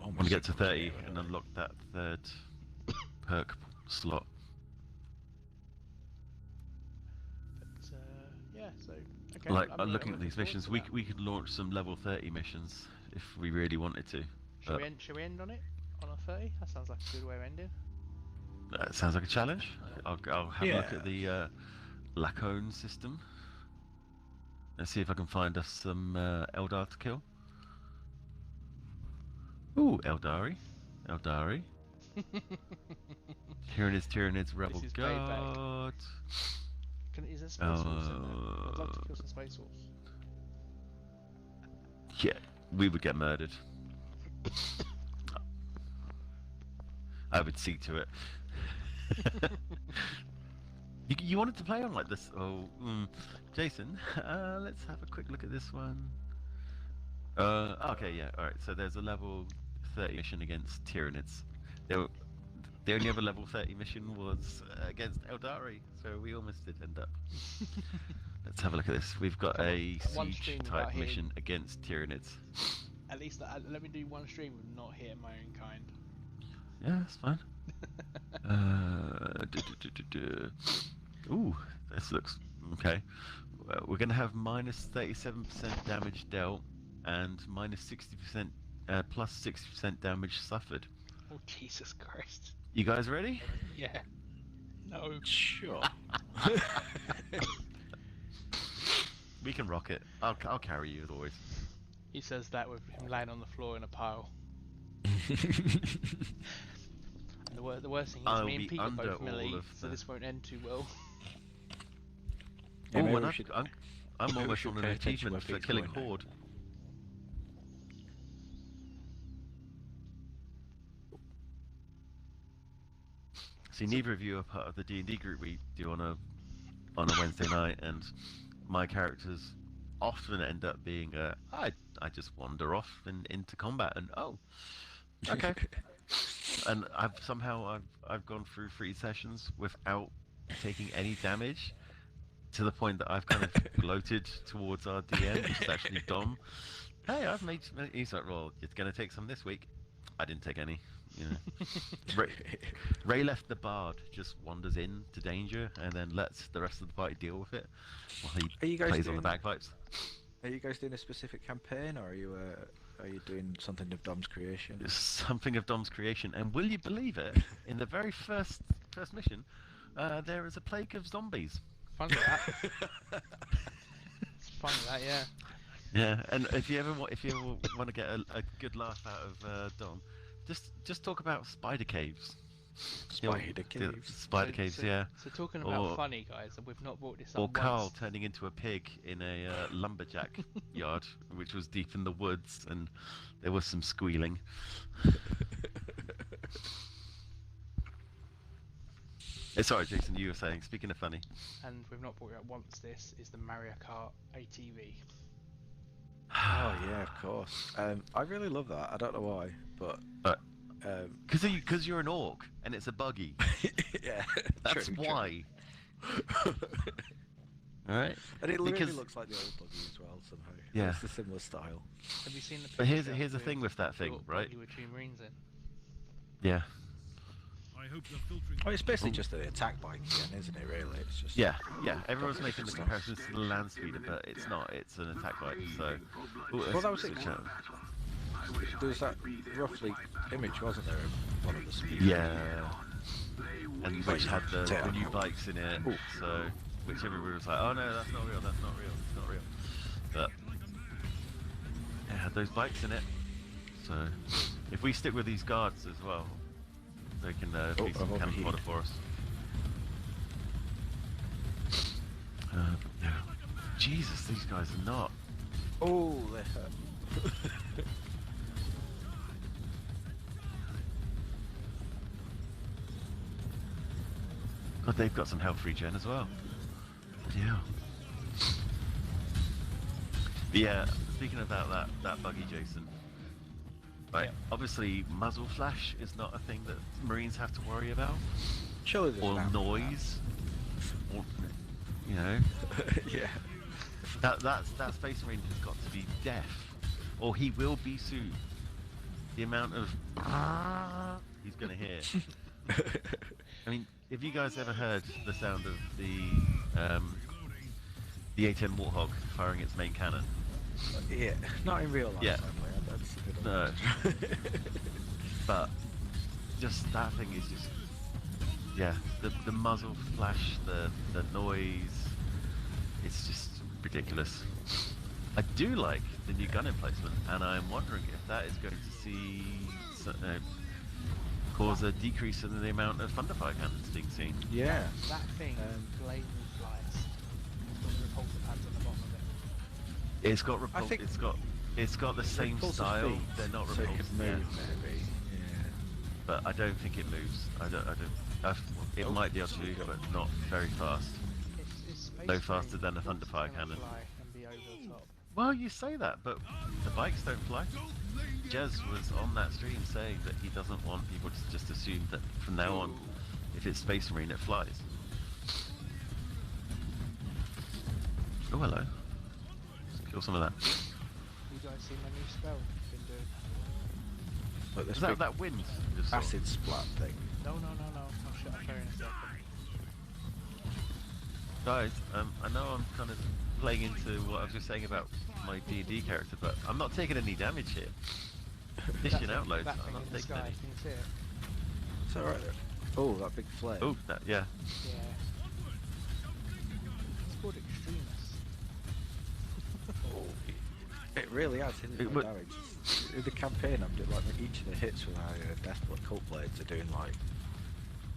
I want to get to 30 and unlock that 3rd perk slot. But yeah, so Okay. Like I'm looking at looking these forward missions, to we that. we could launch some level 30 missions if we really wanted to. Shall we end on it? On a 30? That sounds like a good way of ending. That sounds like a challenge. I'll have a look Yeah. at the Lacone system. Let's see if I can find us some Eldar to kill. Ooh, Eldari. Tyranids, Rebel This is payback. Guard. Is there Space Wolves in there? I'd love to kill some Space Wolves. Yeah, we would get murdered. I would see to it. You wanted to play on like this? Oh, Jason, let's have a quick look at this one. Okay, yeah, all right. So there's a level 30 mission against Tyranids. The only other level 30 mission was against Eldari, so we almost did end up. Let's have a look at this. We've got a One siege stream type without mission against Tyranids. At least let me do one stream with not hitting my own kind. Yeah, that's fine. Ooh, this looks okay. We're going to have minus 37% damage dealt and minus 60% plus 60% damage suffered. Oh Jesus Christ! You guys ready? Yeah. No. Sure. We can rock it. I'll carry you as always. He says that with him laying on the floor in a pile. And the worst thing is, I'll me and be Pete are both under melee, all of so the- this won't end too well. Yeah, Oh, maybe and we should- I'm maybe we almost should on an pay attention achievement where for Pete's killing going now. Horde. See, neither of you are part of the D&D group we do on a Wednesday night, and my characters often end up being I just wander off and into combat, and oh, okay. And I've gone through 3 sessions without taking any damage, to the point that I've kind of gloated towards our DM, who's actually Dom. Hey, I've made. He's like, well, it's going to take some this week. I didn't take any. You know, Ray left the bard, just wanders into danger, and then lets the rest of the party deal with it while he Are you guys plays on the doing- bagpipes. Are you guys doing a specific campaign, or are you doing something of Dom's creation? It's something of Dom's creation, and will you believe it? In the very first mission, there is a plague of zombies. Funny that. It's funny that, yeah. Yeah, and if you ever want to get a good laugh out of Dom, just talk about spider caves. You know, Spider the caves. Spider caves, so, yeah. So talking about Or- funny guys, and we've not brought this up Or once. Carl turning into a pig in a lumberjack yard, which was deep in the woods, and there was some squealing. Sorry, Jason, you were saying, speaking of funny. And we've not brought it up once. This is the Mario Kart ATV. Oh yeah, of course. I really love that. I don't know why, but Because you're an orc, and it's a buggy. yeah, That's true, why. Alright? And it really Because- looks like the old buggy as well somehow. Yeah. It's a similar style. Have you seen the? But here's picture the thing with that thing, Orc right? buggy with 2 Marines in? Yeah. I hope the filtering. Oh, it's basically just an attack bike again, isn't it? Really, it's just Yeah, yeah. Everyone's making the comparisons to the land speeder, but it's not. It's an attack bike. So, Well, that was it. switch out. There was that roughly image, wasn't there, of one of the speed? Yeah. And which had the Yeah. new bikes in it. Ooh. So, which everybody was like, oh no, that's not real. That's not real. It's not real. But it had those bikes in it. So, if we stick with these guards as well, they can be I've some cannon overheated. fodder for us. Yeah. Jesus, these guys are not. Oh, they hurt. God, they've got some health regen as well. Yeah. Yeah. Speaking about that buggy, Jason. Right. Yeah. Obviously, muzzle flash is not a thing that Marines have to worry about, Surely there's or an answer to noise, or you know, that. Yeah. that Space Marine has got to be deaf, or he will be soon. The amount of he's gonna hear. I mean, have you guys ever heard the sound of the the A10 Warthog firing its main cannon. Yeah, not in real life. Yeah. Sadly. No. But just that thing is just, yeah, the muzzle flash, the noise, it's just ridiculous. I do like the new gun emplacement, and I'm wondering if that is going to see cause a decrease in the amount of thunderfire cannons being seen. Yeah. That thing blatantly flies. It's got the repulsor pads on the bottom of it. It's got it's got the same repulsor style. feet, They're not so it repulsor, could move, maybe. Yeah. but I don't think it moves. It might be able to move, but not very fast. It's No faster than a basically thunderfire gonna cannon. fly and be over the top. Well, you say that, but the bikes don't fly. Jez was on that stream saying that he doesn't want people to just assume that from now on, if it's Space Marine, it flies. Oh, hello. Let's kill some of that. You guys seen my new spell? Been doing. But this Is that big that wind? Just sort of- acid splat thing. No. I'll show you in a second. Guys, I know I'm kind of playing into what I was just saying about my D&D character, but I'm not taking any damage here. Dishing out loads, That I'm thing not in the taking sky, any. can you see it? It's alright there. Oh, that big flame. Oh, that, yeah. Yeah. It's called Extremis. It really has hit It my would- damage. In the campaign, I'm doing like each of the hits with our Deathblood Cult Blades are doing like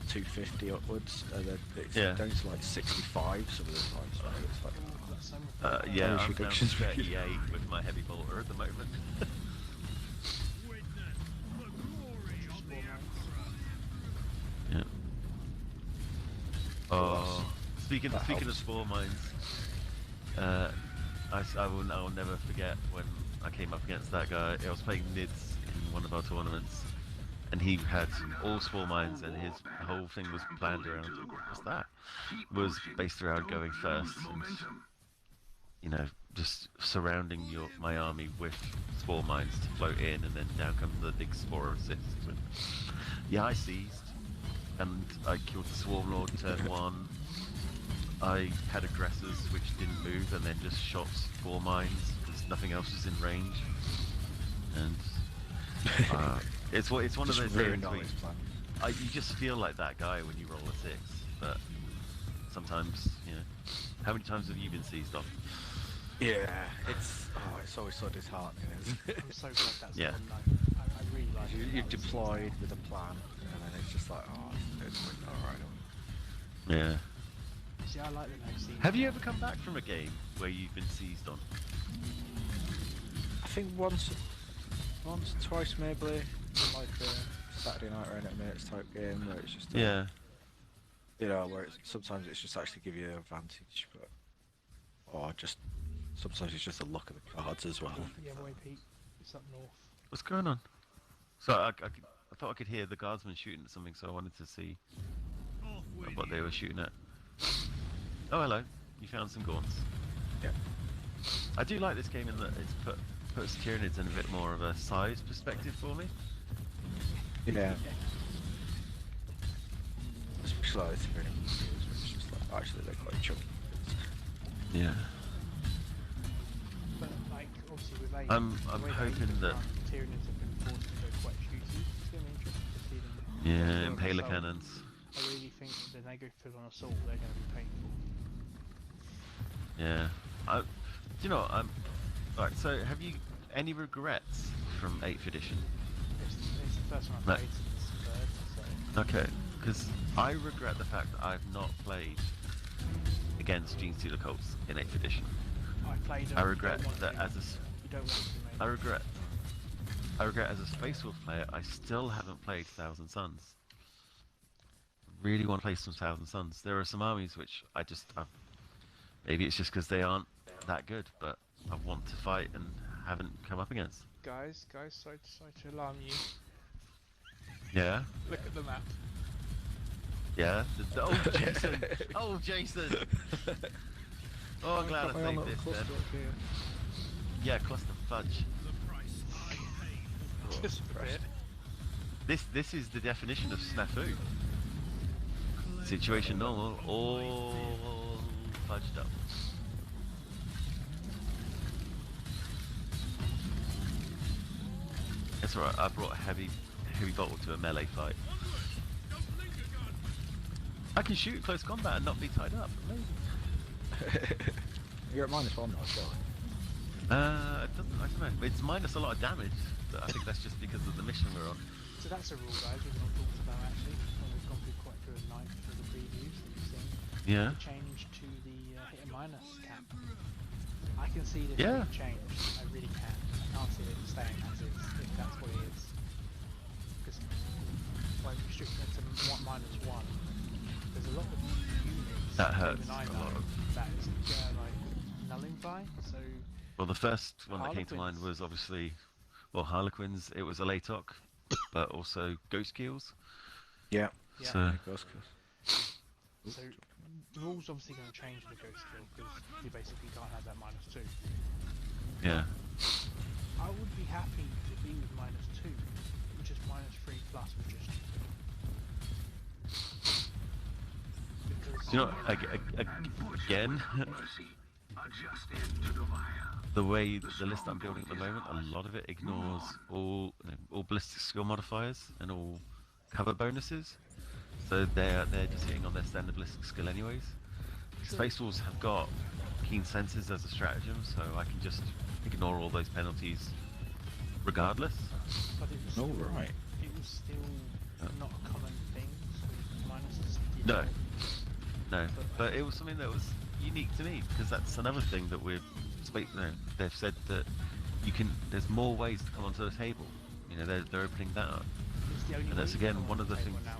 250 upwards, and then it's Yeah. down to like 65 some of the times. So it's like, That's so much Yeah, Damage I'm down to reduction's really 38 with my heavy bolter at the moment. Yeah. Oh, speaking of spore mines, I'll never forget when I came up against that guy. I was playing Nids in one of our tournaments, and he had all spore mines, and his whole thing was planned around. What's that? Was based around going first, and just surrounding my army with spore mines to float in, and then down come the big spore assists. And yeah, I seized, and I killed the Swarm Lord turn 1. I had aggressors which didn't move, and then just shot spore mines because nothing else was in range. And it's one of those just things ruined where all his plan. you just feel like that guy when you roll a 6, but sometimes, how many times have you been seized off? Yeah, it's always so disheartening, isn't it? I'm so glad that's Yeah. gone now. I really like it. You've deployed with a plan, and then it's just like, oh, it's alright. Yeah. See, I like the no scene. Have you ever come back from a game where you've been seized on? I think once, twice maybe, in like a Saturday night or at mates type game where it's just Yeah. where sometimes it's just actually give you an advantage, but or just sometimes it's just a look at the cards as well. Yeah, boy, Pete. It's up north. What's going on? So I thought I could hear the guardsmen shooting at something, so I wanted to see what they were shooting at. Oh, hello. You found some gaunts. Yeah. I do like this game in that it's puts Tyranids in a bit more of a size perspective for me. Yeah. Especially like the it's just like actually they're quite chunky. Yeah. But, like, obviously with Aiden, I'm the way hoping Aiden's that- run, Tyranids have been forced to go quite shooty. It's going to be interesting to see them. Yeah, go on impaler assault. cannons. I really think that they go full on assault, they're going to be painful. Yeah. Right, so have you any regrets from 8th edition? It's the first one I've No. played since 3rd, so... Okay, because I regret the fact that I've not played against Gene Stealer Cults in 8th edition. I played them. I you regret don't want that to, as a You don't want to, mate. I regret as a Space Wolf player, I still haven't played Thousand Suns. Really want to play some Thousand Suns. There are some armies which maybe it's just because they aren't that good, but I want to fight and haven't come up against. Guys, sorry to alarm you. Yeah, Look at the map. yeah. Oh, Jason! Oh, Jason! Oh, I'm glad I saved this then. Yeah, cluster fudge. Just a bit. This is the definition of snafu. Situation normal, all fudged up. It's alright. I brought a heavy bolter to a melee fight. I can shoot close combat and not be tied up. Amazing. You're at -1 now, so. I don't know. It's minus a lot of damage, but I think that's just because of the mission we're on. So that's a rule, guys, we've not talked about actually, when we've gone through quite a good night through the previews that you've seen. Yeah. The change to the hit and minus cap. I can see this Yeah. being changed, I really can. I can't see it staying as is, if that's what it is. Because by restricting it to -1, there's a lot of units That hurts even I a know lot of- that is like nullify, so Well, the first one that came to mind Harlequins. was obviously, well, Harlequins. It was a Latok, but also Ghost Kills. Yeah. Yeah. So Ghost kills. So the rules obviously going to change with the ghost kill because you basically can't have that -2. yeah, I would be happy to be with -2, which is -3 plus, which is because you know, again, the way the list I'm building at the moment, a lot of it ignores all ballistic skill modifiers and all cover bonuses. So they're just hitting on their standard ballistic skill anyways. Space Wolves have got keen senses as a stratagem, so I can just ignore all those penalties regardless. but it was Oh, still, right. it was still not a common thing with minuses. No, no, but it was something that was unique to me because that's another thing that they've said that you can. There's more ways to come onto the table. You know, they're opening that up. It's the only And that's way again you can one of the table things- now.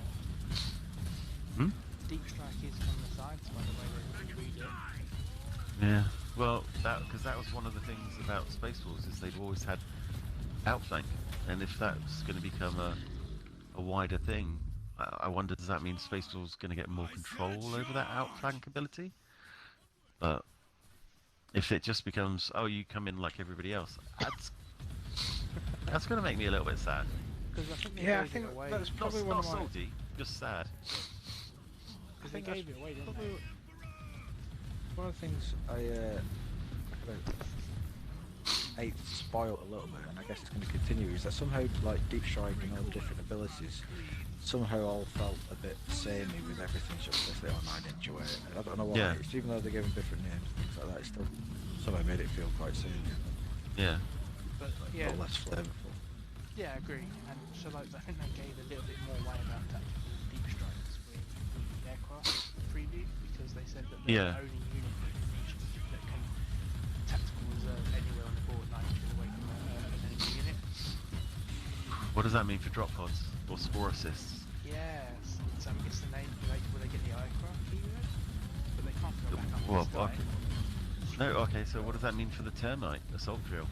Hmm? Deep strike is from the sides, by the way they read it. Yeah. Well, because that was one of the things about Space Wolves is they've always had outflank, and if that's going to become a wider thing, I wonder does that mean Space Wolves going to get more control over that outflank ability? But if it just becomes, oh, you come in like everybody else, that's going to make me a little bit sad. Because I think they Yeah, I gave think it away. that's Not, probably one not of my. salty, just sad. Because they think that's gave it away, didn't probably they? one of the things I hate to spoil a little bit, and I guess it's going to continue, is that somehow like Deep Strike and all the different abilities somehow all felt a bit samey with everything, just this little 9-inch away. I don't know why. Yeah. It's, even though they're given different names and things like that, it still somehow made it feel quite samey, Yeah. But yeah, a lot less flavourful. yeah, I agree. And so like I think they gave a little bit more away about tactical deep strikes with the aircraft preview because they said that they're Yeah. the only unit that can tactical reserve anywhere on the board 9 inches away from an enemy unit. What does that mean for drop pods or spore assists? Yes. So I'm guessing will they get the aircraft keyword? But they can't go back up Well, the sky. okay. No, okay, so what does that mean for the termite assault drill?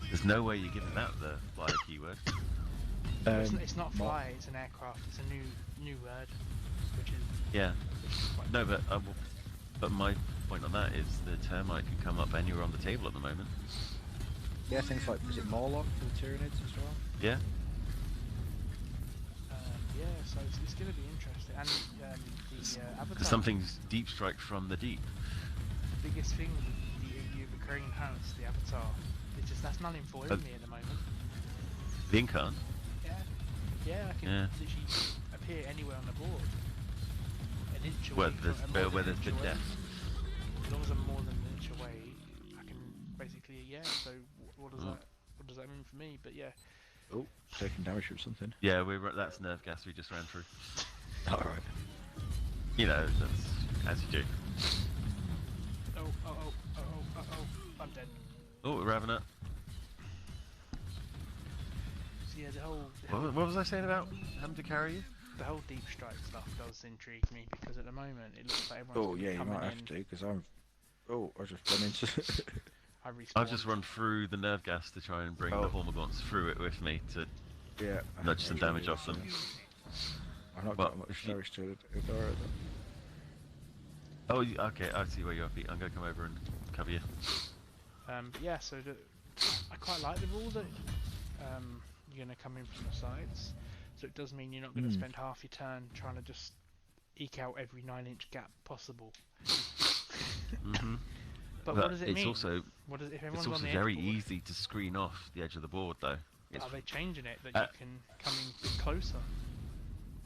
There's no way you're giving that the flyer keyword. It's not fly, it's an aircraft. It's a new word, which is Yeah. quite No, but my point on that is the termite can come up anywhere on the table at the moment. Yeah, things like, is it Morlock for the Tyranids as well? Yeah. yeah, so it's going to be interesting. And the Avatar, Because something's deep strike from the deep. the biggest thing with the recurring enhance, the Avatar, it's just that's null and void with me at the moment. The Incarn. Yeah, yeah, I can Yeah. literally appear anywhere on the board. An inch away Where from- there's, more than where an there's inch been away. death. As long as I'm more than an inch away, I can basically, yeah. So what does that mean for me? But yeah, Oh, taking damage from something. Yeah, that's nerve gas we just ran through. Alright. You know, that's as you do. oh, I'm dead. Oh, we're having it. So yeah, What was I saying about having to carry you? the whole deep strike stuff does intrigue me because at the moment it looks like everyone's Oh, yeah, you coming might in. have to, because I'm. Oh, I just run into. I've just run through the nerve gas to try and bring the Oh. Hormagaunts through it with me to Yeah. I nudge some haven't damage off them. I've not But got much if you- damage to it. Though. Oh, okay, I see where you are, Pete. I'm going to come over and cover you. Yeah, so I quite like the rule that you're going to come in from the sides. So it does mean you're not going to spend half your turn trying to just eke out every 9-inch gap possible. hmm But what does it it's mean? also What does, if it's everyone's also on the very edge board, easy to screen off the edge of the board, though. It's, Are they changing it that Uh, you can come in a bit closer?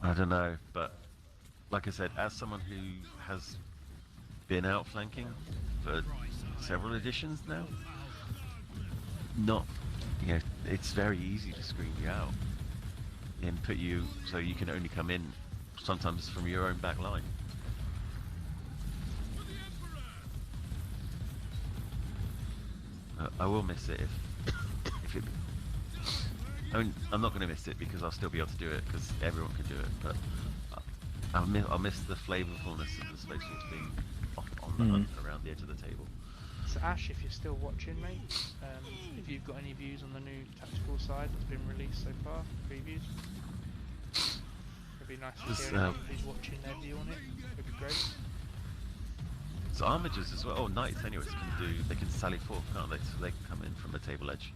I don't know, but like I said, as someone who has been outflanking for several editions now, not, you know, it's very easy to screen you out and put you so you can only come in sometimes from your own back line. I will miss it if it. I mean, I'm not going to miss it because I'll still be able to do it because everyone can do it. But I'll miss the flavorfulness of the Space Force being off on the around the edge of the table. So Ash, if you're still watching, mate, if you've got any views on the new tactical side that's been released so far, previews, it'd be nice to hear anyone who's watching their view on it. It'd be great. So armigers as well. Oh, knights anyways they can sally forth, can't they? So they can come in from the table edge.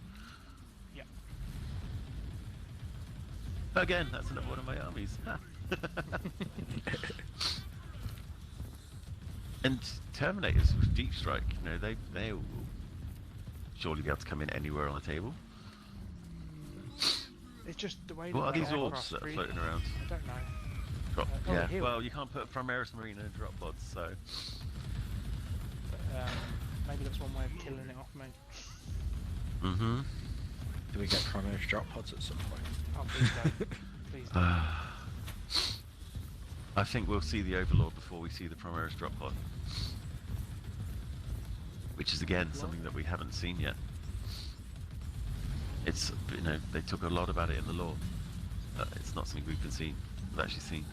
Yep. Again, that's another one of my armies. And Terminators with deep strike, you know, they will surely be able to come in anywhere on the table. It's just the way. What are that these aircraft orbs that are breathe. floating around? I don't know. Drop, oh, yeah. here. Well, you can't put Primaris Marine in drop pods, so. But, maybe that's one way of killing it off, mate. Mm-hmm. Do we get primary drop pods at some point? Oh, please don't. Please don't. I think we'll see the Overlord before we see the Primaris drop pod. Which is again something that we haven't seen yet. It's, you know, they talk a lot about it in the lore. It's not something we've actually seen.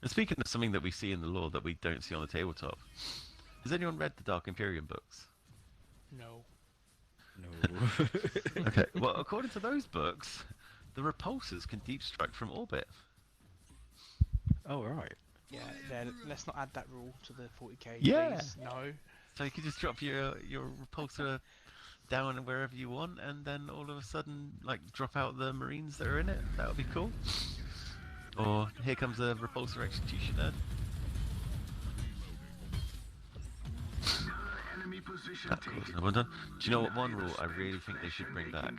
And speaking of something that we see in the lore that we don't see on the tabletop, has anyone read the Dark Imperium books? No. No. Okay, well, according to those books, the repulsors can deep strike from orbit. Oh, right. Yeah, let's not add that rule to the 40k. Yeah. Please. No. So you can just drop your repulsor down wherever you want, and then all of a sudden, like, drop out the Marines that are in it. That would be cool. Or here comes a repulsor executioner. That course, no one done. Do you know what one rule I really think they should bring back?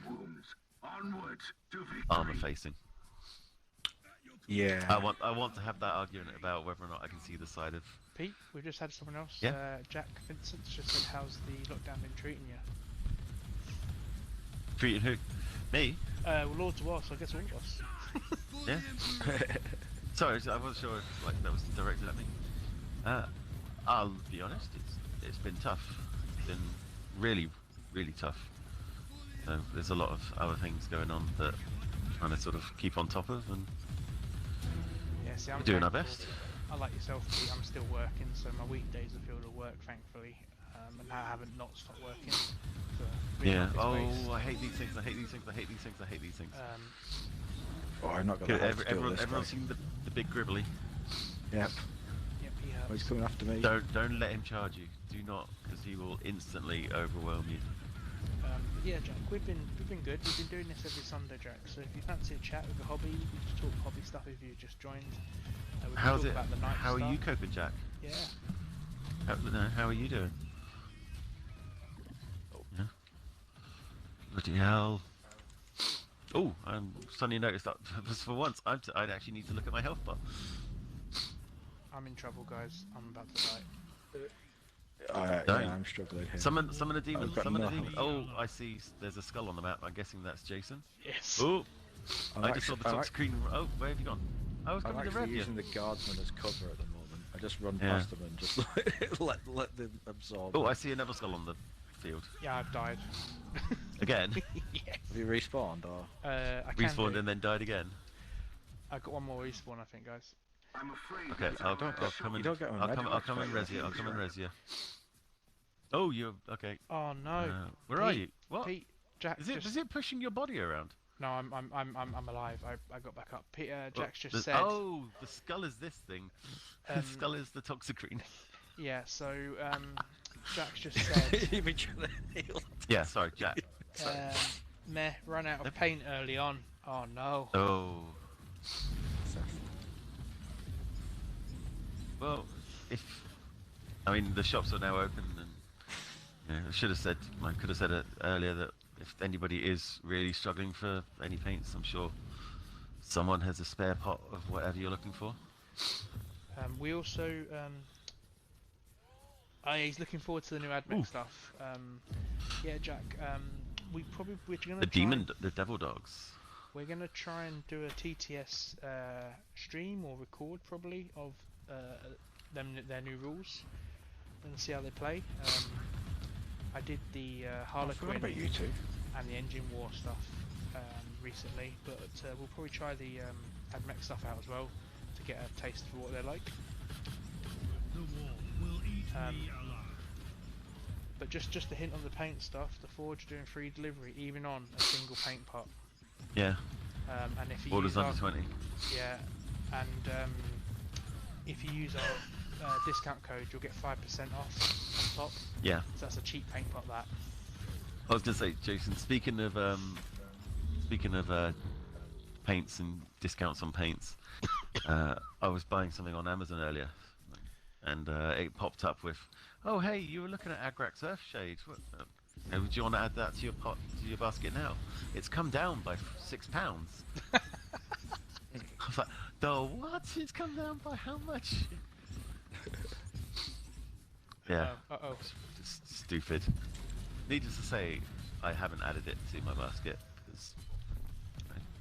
Armor facing. Yeah. I want to have that argument about whether or not I can see the side of. Pete, we've just had someone else. Yeah. Jack Vincent's just said, "How's the lockdown been treating you?" Treating who? Me? Well, Lord to us, I guess all of us. Yeah. Sorry, I wasn't sure if like that was directed at me. I'll be honest, it's been tough. It's been really, really tough. So there's a lot of other things going on that I'm trying to sort of keep on top of, and Yeah, see, I'm we're doing our thankful. best. I like yourself, Pete. I'm still working, so my weekdays are filled with work, thankfully, and I haven't not stopped working. So being Yeah. office-based, Oh, I hate these things. I hate these things. I hate these things. I hate these things. Oh, I'm not going Okay, to have to do this. everyone's seen the big gribbly. Yep. Yep, he Oh, he's hurts. coming after me. Don't let him charge you. Do not, because he will instantly overwhelm you. But yeah, Jack, we've been good. We've been doing this every Sunday, Jack. So if you fancy a chat with a hobby, we can talk hobby stuff. If you just joined, we can How's talk it? about the night How stuff. are you coping, Jack? Yeah. How are you doing? Yeah. Bloody hell. Oh, suddenly noticed that for once I'd actually need to look at my health bar. I'm in trouble, guys. I'm about to die. Don't. Yeah, I'm struggling here. Summon a demon. I've got Summon a no demon. health. Oh, I see. There's a skull on the map. I'm guessing that's Jason. Yes. Oh, I'm I just saw the top screen. Oh, where have you gone? I was I'm coming to actually rev you. using the guardsman as cover at the moment. I just run Yeah. past them and just let them absorb. Oh, I see another skull on the field. Yeah, I've died. Again. Yes. Have you respawned or? I can Respawned do. and then died again. I got one more respawn, I think, guys. Okay, I'll come and don't get one I'll ready come next and fight, res you. I'll come and res you. Oh, you're okay. Oh no. Where are Pete, you? What? Pete, Jack. Is it pushing your body around? No, I'm alive. I got back up. Peter, Jack's just The- said. Oh, the skull is this thing. The skull is the toxicrene. Yeah. So Jack's just said. You've been trying to heal. Yeah, sorry, Jack. Meh, run out of paint early on. Oh no. Oh. Well, I mean, the shops are now open, and I could have said it earlier that if anybody is really struggling for any paints, I'm sure someone has a spare pot of whatever you're looking for. We also, he's looking forward to the new AdMech Ooh. stuff. Yeah, Jack. We're gonna The devil dogs. We're gonna try and do a TTS stream or record probably of their new rules and see how they play. I did the I forgot Harlequin about you two. and the Engine War stuff recently, but we'll probably try the AdMech stuff out as well to get a taste for what they're like. The war will eat me alive. But just a hint on the paint stuff, the Forge are doing free delivery even on a single paint pot. Yeah. And if you Orders use under our, 20. yeah, and if you use our discount code, you'll get 5% off on top. Yeah. So that's a cheap paint pot. That. I was gonna say, Jason. Speaking of paints and discounts on paints, I was buying something on Amazon earlier, and it popped up with, "Oh, hey, you were looking at Agrax Earthshade. Would you want to add that to your basket now? It's come down by £6." I was like, "The what? It's come down by how much?" Yeah. Just stupid. Needless to say, I haven't added it to my basket because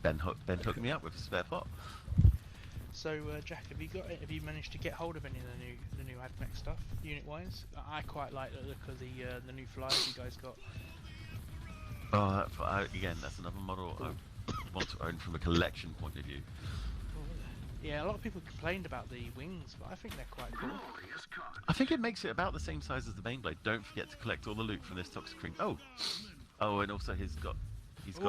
Ben hooked me up with a spare pot. So Jack, have you managed to get hold of any of the new AdMech stuff unit wise? I quite like the look of the new flyers you guys got. Oh, again, that's another model I want to own from a collection point of view. Yeah, a lot of people complained about the wings, but I think they're quite cool. I think it makes it about the same size as the Baneblade. Don't forget to collect all the loot from this toxic ring. Oh, and also he's got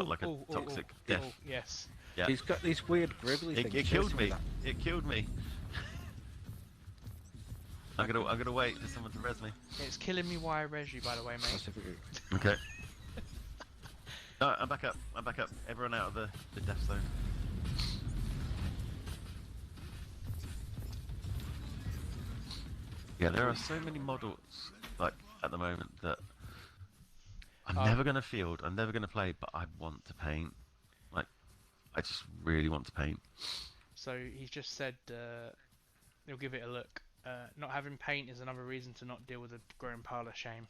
like a toxic death. Yes. Yeah. He's got these weird gribbly things. It killed me. It killed me. I'm gonna wait for someone to res me. It's killing me while I res you, by the way, mate. Okay. Alright, I'm back up. Everyone out of the death zone. Yeah, there are so many models, like, at the moment that I'm never going to field, I'm never going to play, but I want to paint. Like, I just really want to paint. So he's just said he'll give it a look. Not having paint is another reason to not deal with a growing pile of shame.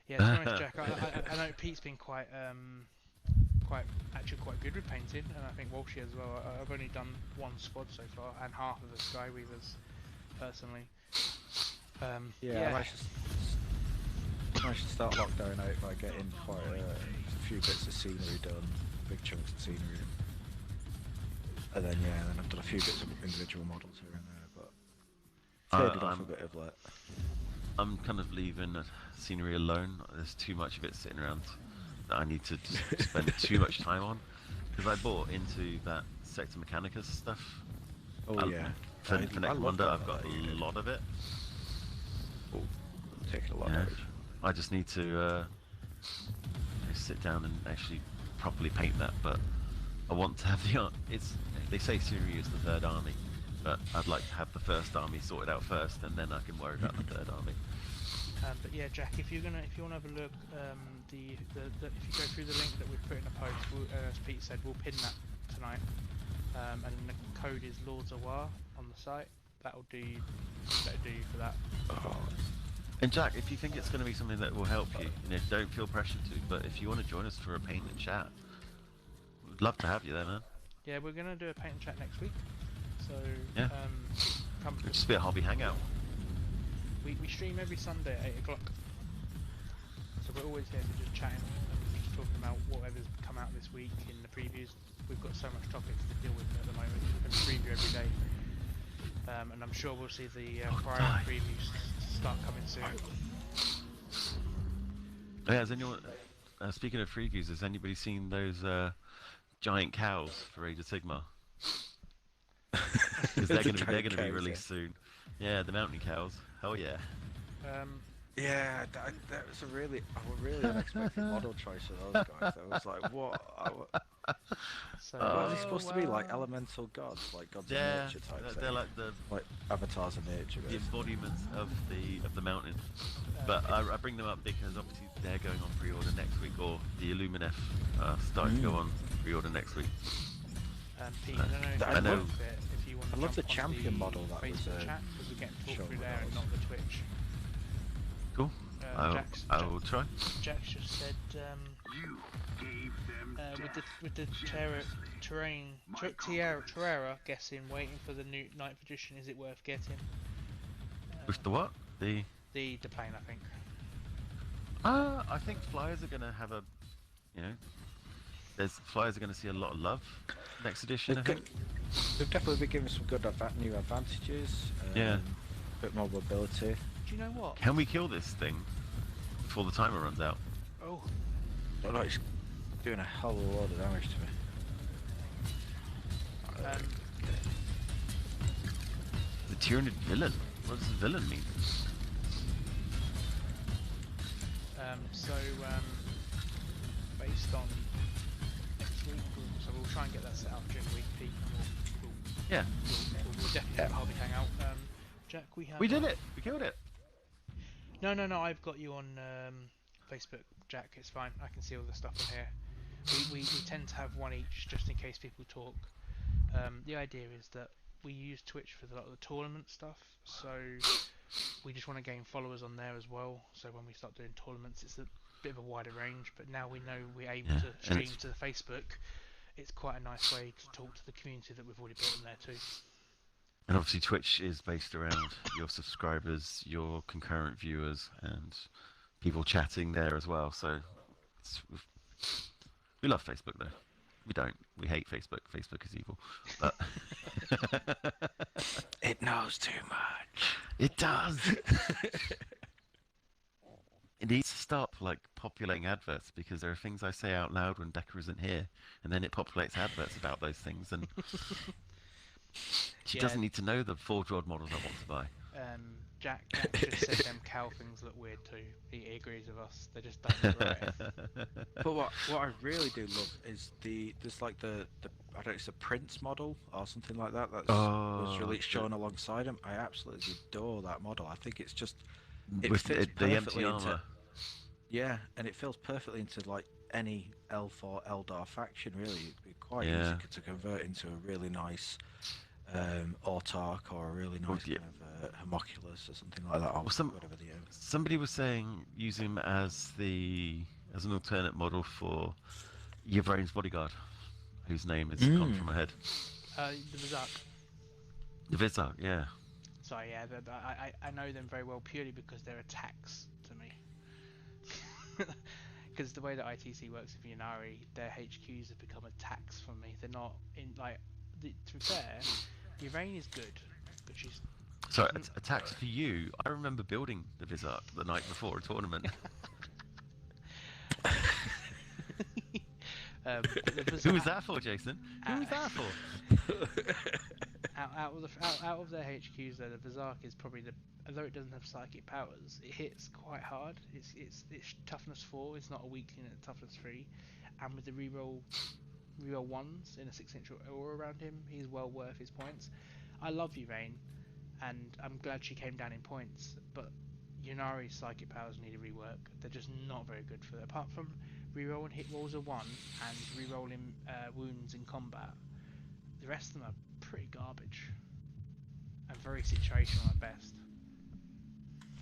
Yeah, to be honest, Jack, I know Pete's been quite good with painting, and I think Walshy as well. I've only done one squad so far, and half of the Skyweavers, personally. I should start lockdown out by getting quite a few bits of scenery done, big chunks of scenery, and then I've done a few bits of individual models here and there, but faded off a bit of that. I'm kind of leaving scenery alone. There's too much of it sitting around that I need to spend too much time on, because I bought into that Sector Mechanicus stuff. Oh yeah. For next wonder, I've got a lot of it. Oh, taking a lot of it. I just need to sit down and actually properly paint that, but I want to have the art. They say Syria is the third army, but I'd like to have the first army sorted out first, and then I can worry about the third army. But yeah, Jack, if you want to have a look, if you go through the link that we've put in the post, as Pete said, we'll pin that tonight. And the code is Lords of Waaagh on the site. That'll do you for that. Oh. And Jack, if you think it's going to be something that will help you, don't feel pressured to. But if you want to join us for a paint and chat, we'd love to have you there, man. Yeah, we're going to do a paint and chat next week. So yeah, come. It'll just be a hobby hangout. We stream every Sunday at 8 o'clock. So we're always here for just chatting and just talking about whatever's come out this week in the previews. We've got so much topics to deal with at the moment. We're going to preview every day. And I'm sure we'll see the prior previews start coming soon. Yeah, has anyone, speaking of previews, has anybody seen those giant cows for Age of Sigmar? Because they're going to be released soon. Yeah, the mountain cows. Hell yeah. That was a really unexpected model choice for those guys. I was like, what? So, Well, are they Oh, supposed to be like well, elemental gods, like gods of Yeah, nature type they're thing? like the Like avatars of nature, the basically. embodiments of the mountain. But I bring them up because obviously they're going on pre-order next week, or the Illuminef starting to go on pre-order next week. Pete, I don't know if I you know. want it, if you want to I love jump the on champion the model that was, Facebook chat, because we're getting talk shown through with there and ours. not the Twitch. Cool. I will try. Jack's just said, You gave them with the Terrera guessing, waiting for the new 9th edition, is it worth getting? With the what? The plane, I think. I think flyers are going to have a, flyers are going to see a lot of love next edition. I They've, think. they've definitely been giving some good new advantages. Yeah. A bit more mobility. Do you know what? Can we kill this thing before the timer runs out? Oh, I like it's doing a hell of a lot of damage to me. The Tyranid villain. What does the villain mean? based on next week, so we'll try and get that set up during the week, Pete, and Yeah, we'll definitely probably hang out. Jack, we did it. We killed it. No, I've got you on Facebook, Jack. It's fine. I can see all the stuff on here. We tend to have one each just in case people talk. The idea is that we use Twitch for a lot of the tournament stuff, so we just want to gain followers on there as well. So when we start doing tournaments, it's a bit of a wider range. But now we know we're able to stream to the Facebook. It's quite a nice way to talk to the community that we've already built on there too. And obviously Twitch is based around your subscribers, your concurrent viewers, and people chatting there as well. So we love Facebook though. We don't. We hate Facebook. Facebook is evil. But It knows too much. it does. It needs to stop populating adverts, because there are things I say out loud when Becca isn't here, and then it populates adverts about those things, and she doesn't need to know the Forge World models I want to buy. Jack just said them cow things look weird too. He agrees with us. They just don't look right. But what I really do love is there's like the I don't know, it's a Prince model or something like that was released shown alongside him. I absolutely adore that model. I think it's just With fits the empty perfectly into armor. yeah, and it feels perfectly into like any Elf or Eldar faction. Really, it'd be quite Yeah. easy to convert into a really nice autarch or a really nice yeah. kind of homunculus or something like that. Or whatever the Somebody was saying use him as an alternate model for Yvrain's bodyguard, whose name is gone from my head. The Berserk. The Vizar, yeah. So yeah, I know them very well purely because they're attacks to me. Because the way that ITC works with Yunari, their HQs have become attacks for me. They're not in to be fair, Yvrain is good, but she's. Sorry, attacks for you. I remember building the Vizar the night before a tournament. Who was that for, Jason? Who was that for? out of their HQs, though, the Berserk is probably although it doesn't have psychic powers, it hits quite hard. It's toughness 4. It's not a weakling at toughness 3, and with the reroll 1s in a 6-inch aura around him, he's well worth his points. I love Yvrain, and I'm glad she came down in points, but Yunari's psychic powers need a rework. They're just not very good for it. Apart from rerolling hit rolls of 1 and rerolling wounds in combat, the rest of them are pretty garbage and very situational at best.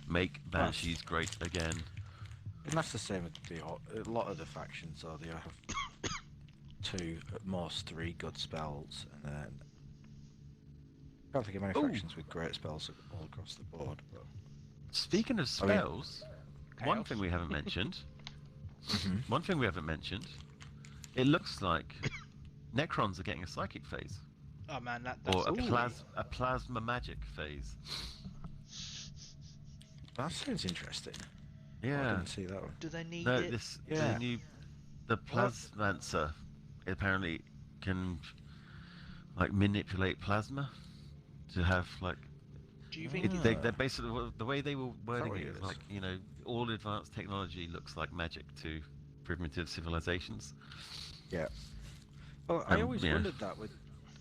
Make Banshees great again. And that's the same with a lot of the factions, or they have 2, at most 3 good spells, and then I can't think of many factions with great spells all across the board. But Speaking of spells, one thing we haven't mentioned. One thing we haven't mentioned. It looks like Necrons are getting a psychic phase, Oh man, that's or a plasma magic phase. that sounds interesting. I Yeah. didn't see that one. Do they need No, it? the Plasmancer apparently can manipulate plasma to have Do you think? they're basically, the way they were wording what it it is is? all advanced technology looks like magic to primitive civilizations. Yeah. Well, I always yeah. wondered that with,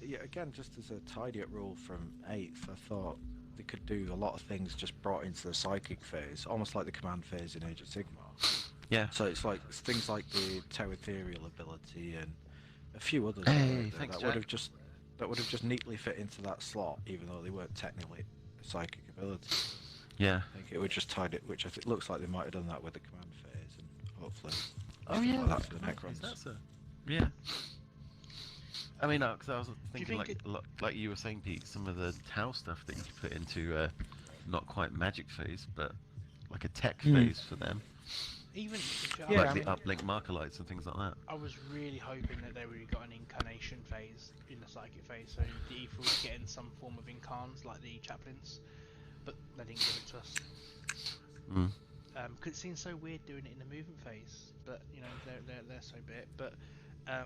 yeah, again, just as a tidy up rule from 8th, I thought they could do a lot of things just brought into the psychic phase, almost like the command phase in Age of Sigmar. Yeah. So it's things like the Terra Ethereal ability and a few others Hey, that, thanks, that would Jack. have just neatly fit into that slot, even though they weren't technically a psychic ability. Yeah. I think it would just tied it, which I think looks like they might have done that with the command phase, and hopefully. Oh stuff yeah, like that for the Necrons. That's a... Yeah. I mean, because I was thinking, think like you were saying, Pete, some of the Tau stuff that you could put into not quite magic phase, but like a tech phase for them, Even Yeah, like I the mean- uplink marker lights and things like that. I was really hoping that they would have got an incarnation phase in the psychic phase, so the Ether was getting some form of incarns like the chaplains, but they didn't give it to us. Mm. Cause it seems so weird doing it in the movement phase, but you know they're so bit. But I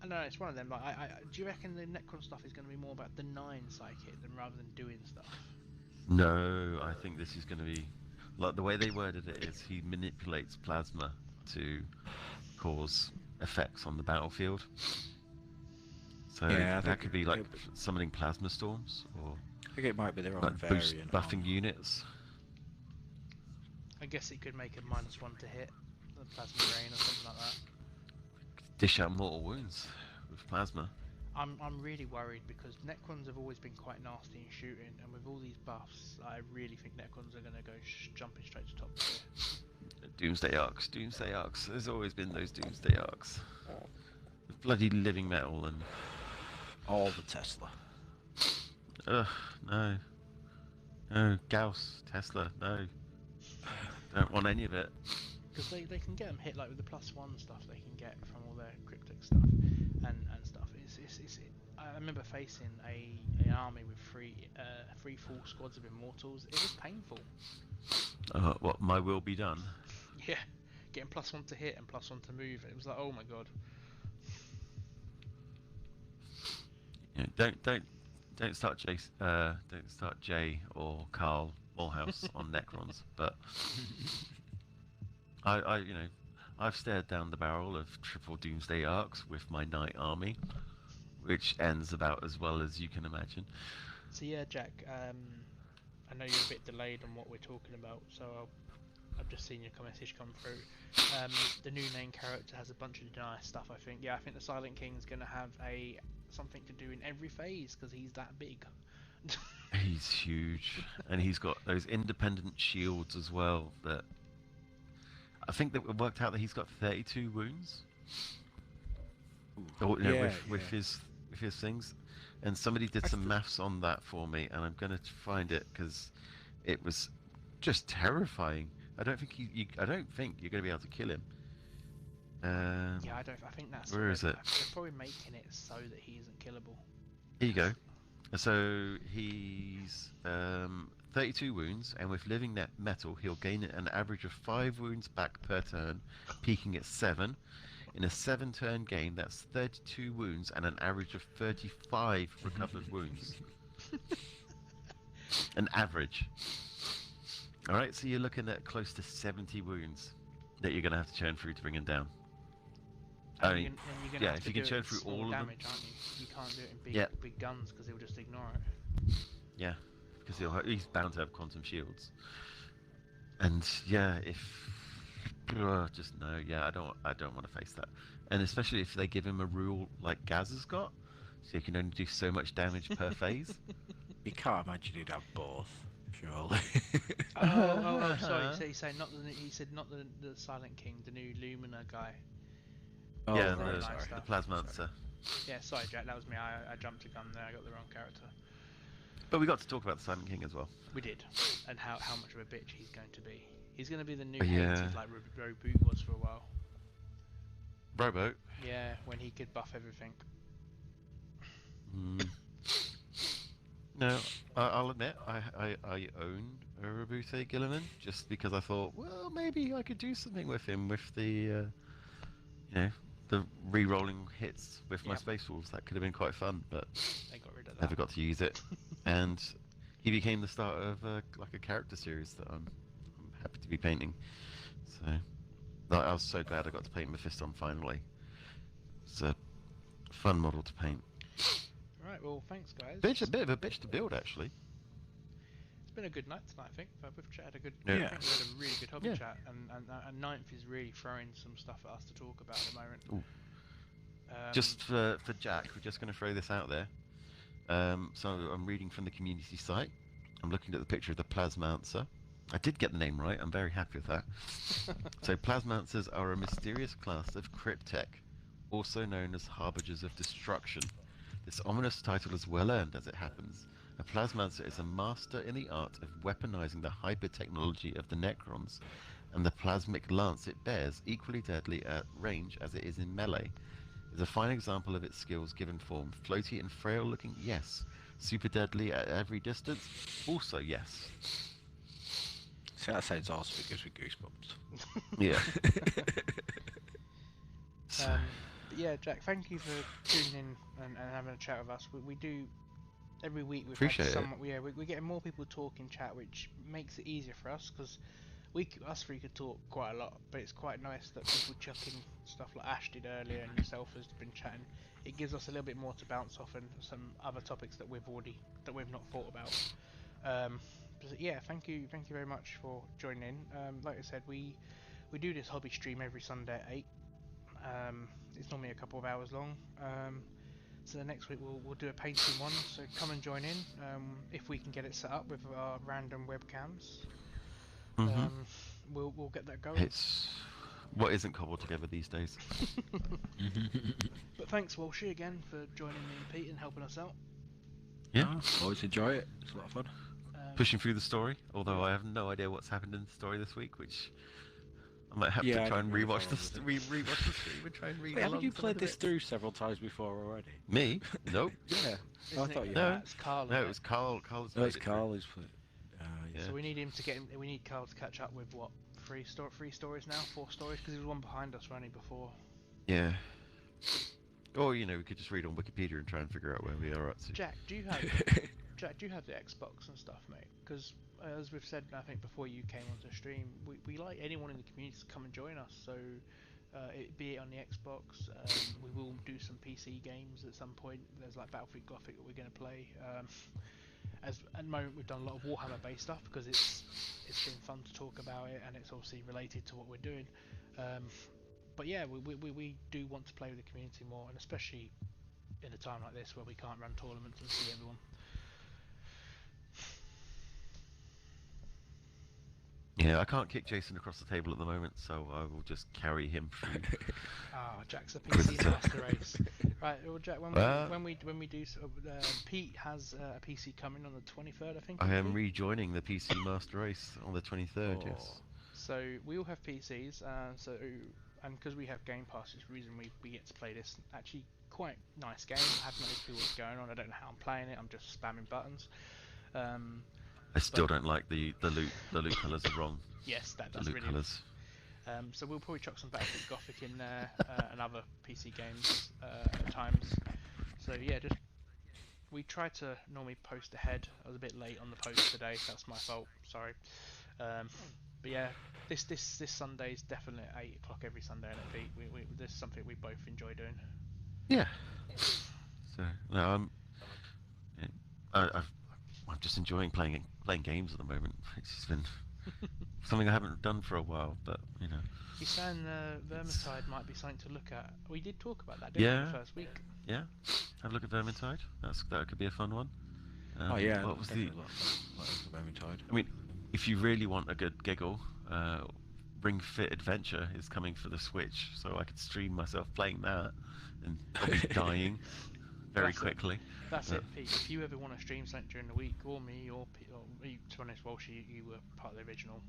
don't know, it's one of them. Like, do you reckon the Necron stuff is going to be more about denying psychic than rather than doing stuff? No, I think this is going to be like the way they worded it is he manipulates plasma to cause effects on the battlefield. So Yeah, I that think could be like it- summoning plasma storms or I think it might be their own like boost variant. buffing units. I guess it could make a -1 to hit the plasma rain or something like that. Dish out mortal wounds with plasma. I'm really worried because Necrons have always been quite nasty in shooting, and with all these buffs, I really think Necrons are going to go jumping straight to top tier. Doomsday arcs, Doomsday arcs. There's always been those Doomsday arcs. With bloody living metal and All the Tesla. ugh, no, no Gauss, Tesla, no. Don't want any of it. Because they can get them hit like with the +1 stuff they can get from all their cryptic stuff and stuff. I remember facing an army with three full squads of immortals. It was painful. What my will be done. Yeah, getting +1 to hit and +1 to move. It was like, oh my god. You know, don't start Jay or Carl Morehouse on Necrons, but I you know I've stared down the barrel of triple Doomsday arcs with my Knight army, which ends about as well as you can imagine. So yeah, Jack. I know you're a bit delayed on what we're talking about, so I've just seen your message come through. The new main character has a bunch of deny stuff. I think. Yeah, I think the Silent King's gonna have something to do in every phase because he's that big. He's huge, and he's got those independent shields as well. That I think that we worked out that he's got 32 wounds. Or, you know, Yeah, with yeah. his things, and somebody did some maths on that for me, and I'm gonna find it because it was just terrifying. I don't think I don't think you're gonna be able to kill him. Yeah, I think that's Where is it? They're probably making it so that he isn't killable. Here you go. So he's 32 wounds, and with living net metal, he'll gain an average of 5 wounds back per turn, peaking at 7. In a 7-turn game, that's 32 wounds and an average of 35 recovered wounds. An average. Alright, so you're looking at close to 70 wounds that you're going to have to churn through to bring him down. I mean, you're gonna yeah, have if to you can do it churn in through small all of them. damage, aren't you? You can't do it in big Yeah. big guns because he'll just ignore it. Yeah, because he's bound to have quantum shields. And yeah, just no, yeah, I don't want to face that. And especially if they give him a rule like Gaz has got, so he can only do so much damage per phase. You can't imagine he'd have both, surely. Sorry. So he said not the Silent King, the new Lumina guy. Oh, yeah, right, nice sorry. the stuff. Plasmancer. Yeah, sorry, Jack. That was me. I jumped the gun there. I got the wrong character. But we got to talk about the Silent King as well. We did, and how much of a bitch he's going to be. He's going to be the new Yeah. hated like Roboot was for a while. Robo. Yeah, when he could buff everything. Mm. No, I'll admit I own a Rabute Gilliman just because I thought, well, maybe I could do something with him with the, you know, the re-rolling hits with my Yeah. Space Wolves. That could have been quite fun, but They got rid of that. never got to use it. And he became the start of like a character series that I'm happy to be painting. So I was so glad I got to paint Mephiston finally. It's a fun model to paint. Right, well, thanks, guys. A bit of a bitch to build, actually. It's been a good night tonight, I think. We've chatted a good. Yeah. I think we had a really good hobby Yeah. chat, and Ninth is really throwing some stuff at us to talk about at the moment. Ooh. Just for Jack, we're just going to throw this out there. So I'm reading from the community site. I'm looking at the picture of the Plasmancer. I did get the name right. I'm very happy with that. So Plasmancers are a mysterious class of cryptech, also known as harbingers of destruction. This ominous title is well earned, as it happens. A Plasmancer is a master in the art of weaponizing the hyper-technology of the Necrons, and the plasmic lance it bears, equally deadly at range as it is in melee, is a fine example of its skills given form. Floaty and frail looking, yes. Super deadly at every distance, also yes. See, that sounds awesome. It gives me goosebumps. Yeah. But yeah, Jack, thank you for tuning in and having a chat with us. We do every week. We've Appreciate had it. some, yeah, we're getting more people talk in chat, which makes it easier for us because us three could talk quite a lot, but it's quite nice that people chuck in stuff like Ash did earlier and yourself has been chatting. It gives us a little bit more to bounce off and some other topics that we've not thought about. But yeah, thank you very much for joining in. Like I said, we do this hobby stream every Sunday at 8. It's normally a couple of hours long. So the next week we'll do a painting one. So come and join in if we can get it set up with our random webcams. We'll get that going. It's what isn't cobbled together these days. But thanks, Walshy, again for joining me and Pete and helping us out. Yeah. Always enjoy it. It's a lot of fun. Pushing through the story, although I have no idea what's happened in the story this week, which I might have to try and rewatch the stream and try and read. Wait, haven't along you some played of the this through several times before already? Me? Nope. Yeah. I thought you No. had. It's Carl. No, isn't it was Carl. Carl's No, it's played it through. Carl who's played. Yeah. So we need him to get him. We need Carl to catch up with what 3 stories now, 4 stories, because he was one behind us running before. Yeah. Or we could just read on Wikipedia and try and figure out where we are up to. Jack, do you have the Xbox and stuff, mate? Because as we've said, I think before you came onto stream, we like anyone in the community to come and join us. So be it on the Xbox, we will do some PC games at some point. There's like Battlefield Gothic that we're going to play. As at the moment we've done a lot of Warhammer based stuff because it's been fun to talk about it and it's obviously related to what we're doing. But yeah, we do want to play with the community more, and especially in a time like this where we can't run tournaments and see everyone. Yeah, I can't kick Jason across the table at the moment, so I will just carry him through. Jack's a PC master race. Right, well, Jack, when we do, Pete has a PC coming on the 23rd, I think. I am rejoining the PC Master Race on the 23rd. Yes. So we all have PCs, and because we have Game Pass, it's the reason we get to play this actually quite nice game. I have no clue what's going on. I don't know how I'm playing it. I'm just spamming buttons. I still don't like the loot. The loot colours are wrong. Yes, that's The loot really. colours. So we'll probably chuck some Battlefield Gothic in there and other PC games at times. So yeah, we try to normally post ahead. I was a bit late on the post today, so that's my fault. Sorry. But yeah, this Sunday is definitely at 8 o'clock every Sunday, and this is something we both enjoy doing. Yeah. So no, I'm just enjoying playing games at the moment. It's just been something I haven't done for a while, but You're saying Vermintide might be something to look at. We did talk about that, didn't we, the first week? Yeah. Have a look at Vermintide. That could be a fun one. Oh yeah. What was the? What was the Vermintide? I mean, if you really want a good giggle, Ring Fit Adventure is coming for the Switch, so I could stream myself playing that and probably dying very quickly. That's it, Pete. If you ever want to stream something during the week, or me, or to be honest, Walsh, you were part of the original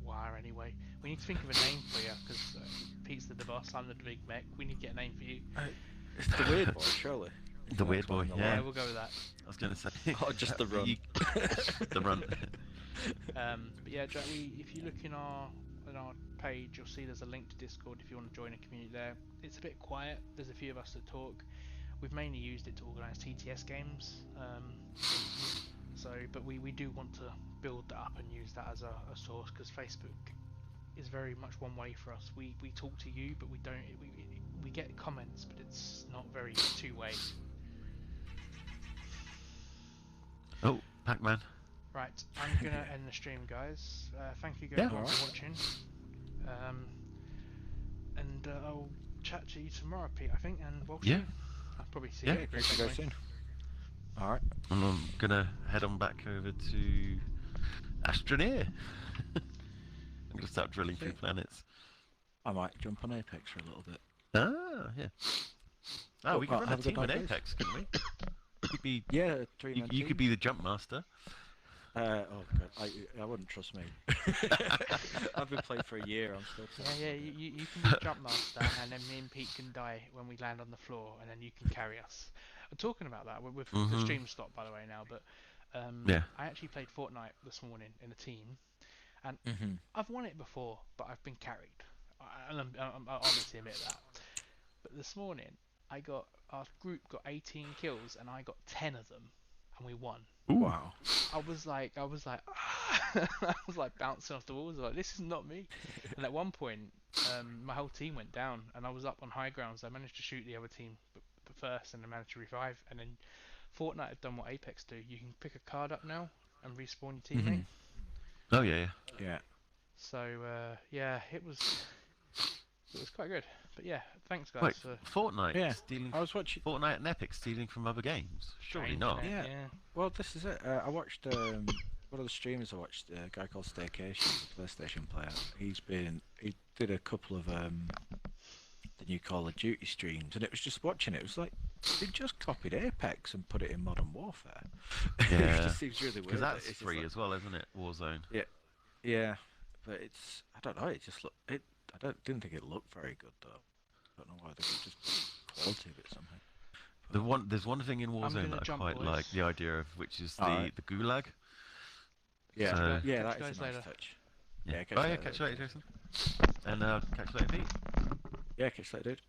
Waaagh anyway. We need to think of a name for you, because Pete's the boss, I'm the big mech. We need to get a name for you. It's the Weird Boy, surely. The Weird Boy, Yeah, we'll go with that. I was going to say. Oh, just the run. The run. But yeah, Jack, if you look in our page, you'll see there's a link to Discord if you want to join a community there. It's a bit quiet. There's a few of us that talk. We've mainly used it to organise TTS games. But we do want to build that up and use that as a source, because Facebook is very much one way for us. We talk to you, but we don't. we get comments, but it's not very two-way. Oh, Pac-Man. Right, I'm gonna end the stream, guys. Thank you guys Yeah. for Alright. watching. And I'll chat to you tomorrow, Pete. I think, and Walshy. Yeah. I'll probably see Yeah. you. Catch you guys soon. Alright. And I'm gonna head on back over to Astroneer. I'm gonna start drilling through Okay. planets. I might jump on Apex for a little bit. Ah, yeah. Oh, we could Well, run a have a good team in night, guys. Apex, couldn't we? You'd be, Yeah, 3 you, man you could team. be the jump master. Oh god, I wouldn't trust me. I've been playing for a year. I'm still playing. Yeah, you can be jump master, and then me and Pete can die when we land on the floor, and then you can carry us. I'm talking about that with the Mhm. stream stop, by the way, now. But Yeah. I actually played Fortnite this morning in a team, and Mhm. I've won it before, but I've been carried. And I'll honestly admit that. But this morning, our group got 18 kills, and I got 10 of them, and we won. Wow. I was like, I was like bouncing off the walls. Like, this is not me. And at one point, my whole team went down, and I was up on high grounds. I managed to shoot the other team first, and I managed to revive. And then Fortnite have done what Apex do. You can pick a card up now and respawn your teammate. Oh yeah, yeah. Yeah. So yeah, it was quite good. But yeah, thanks guys Wait, for Fortnite Yeah, stealing. I was watching. Fortnite and Epic stealing from other games? Surely changing not. it, Yeah. yeah. Well, this is it. I watched one of the streamers. I watched a guy called Staycation, a PlayStation player. He did a couple of the new Call of Duty streams, and it was just watching it. It was like they just copied Apex and put it in Modern Warfare. It Yeah. just seems really weird. Because that that's it's just free like- as well, isn't it? Warzone. Yeah, but it's I don't know. It just looked it. Didn't think it looked very good though. I don't know why they could just quality of it somehow. There's one thing in Warzone gonna that I jump, quite boys. like, the idea of which is Alright. the gulag. Yeah, So- yeah, Catch you that is guys a nice later. touch. Yeah. Yeah, catch Oh you yeah, later, catch you later, Jason. Jason. And catch you later, Pete. Yeah, catch you later, dude.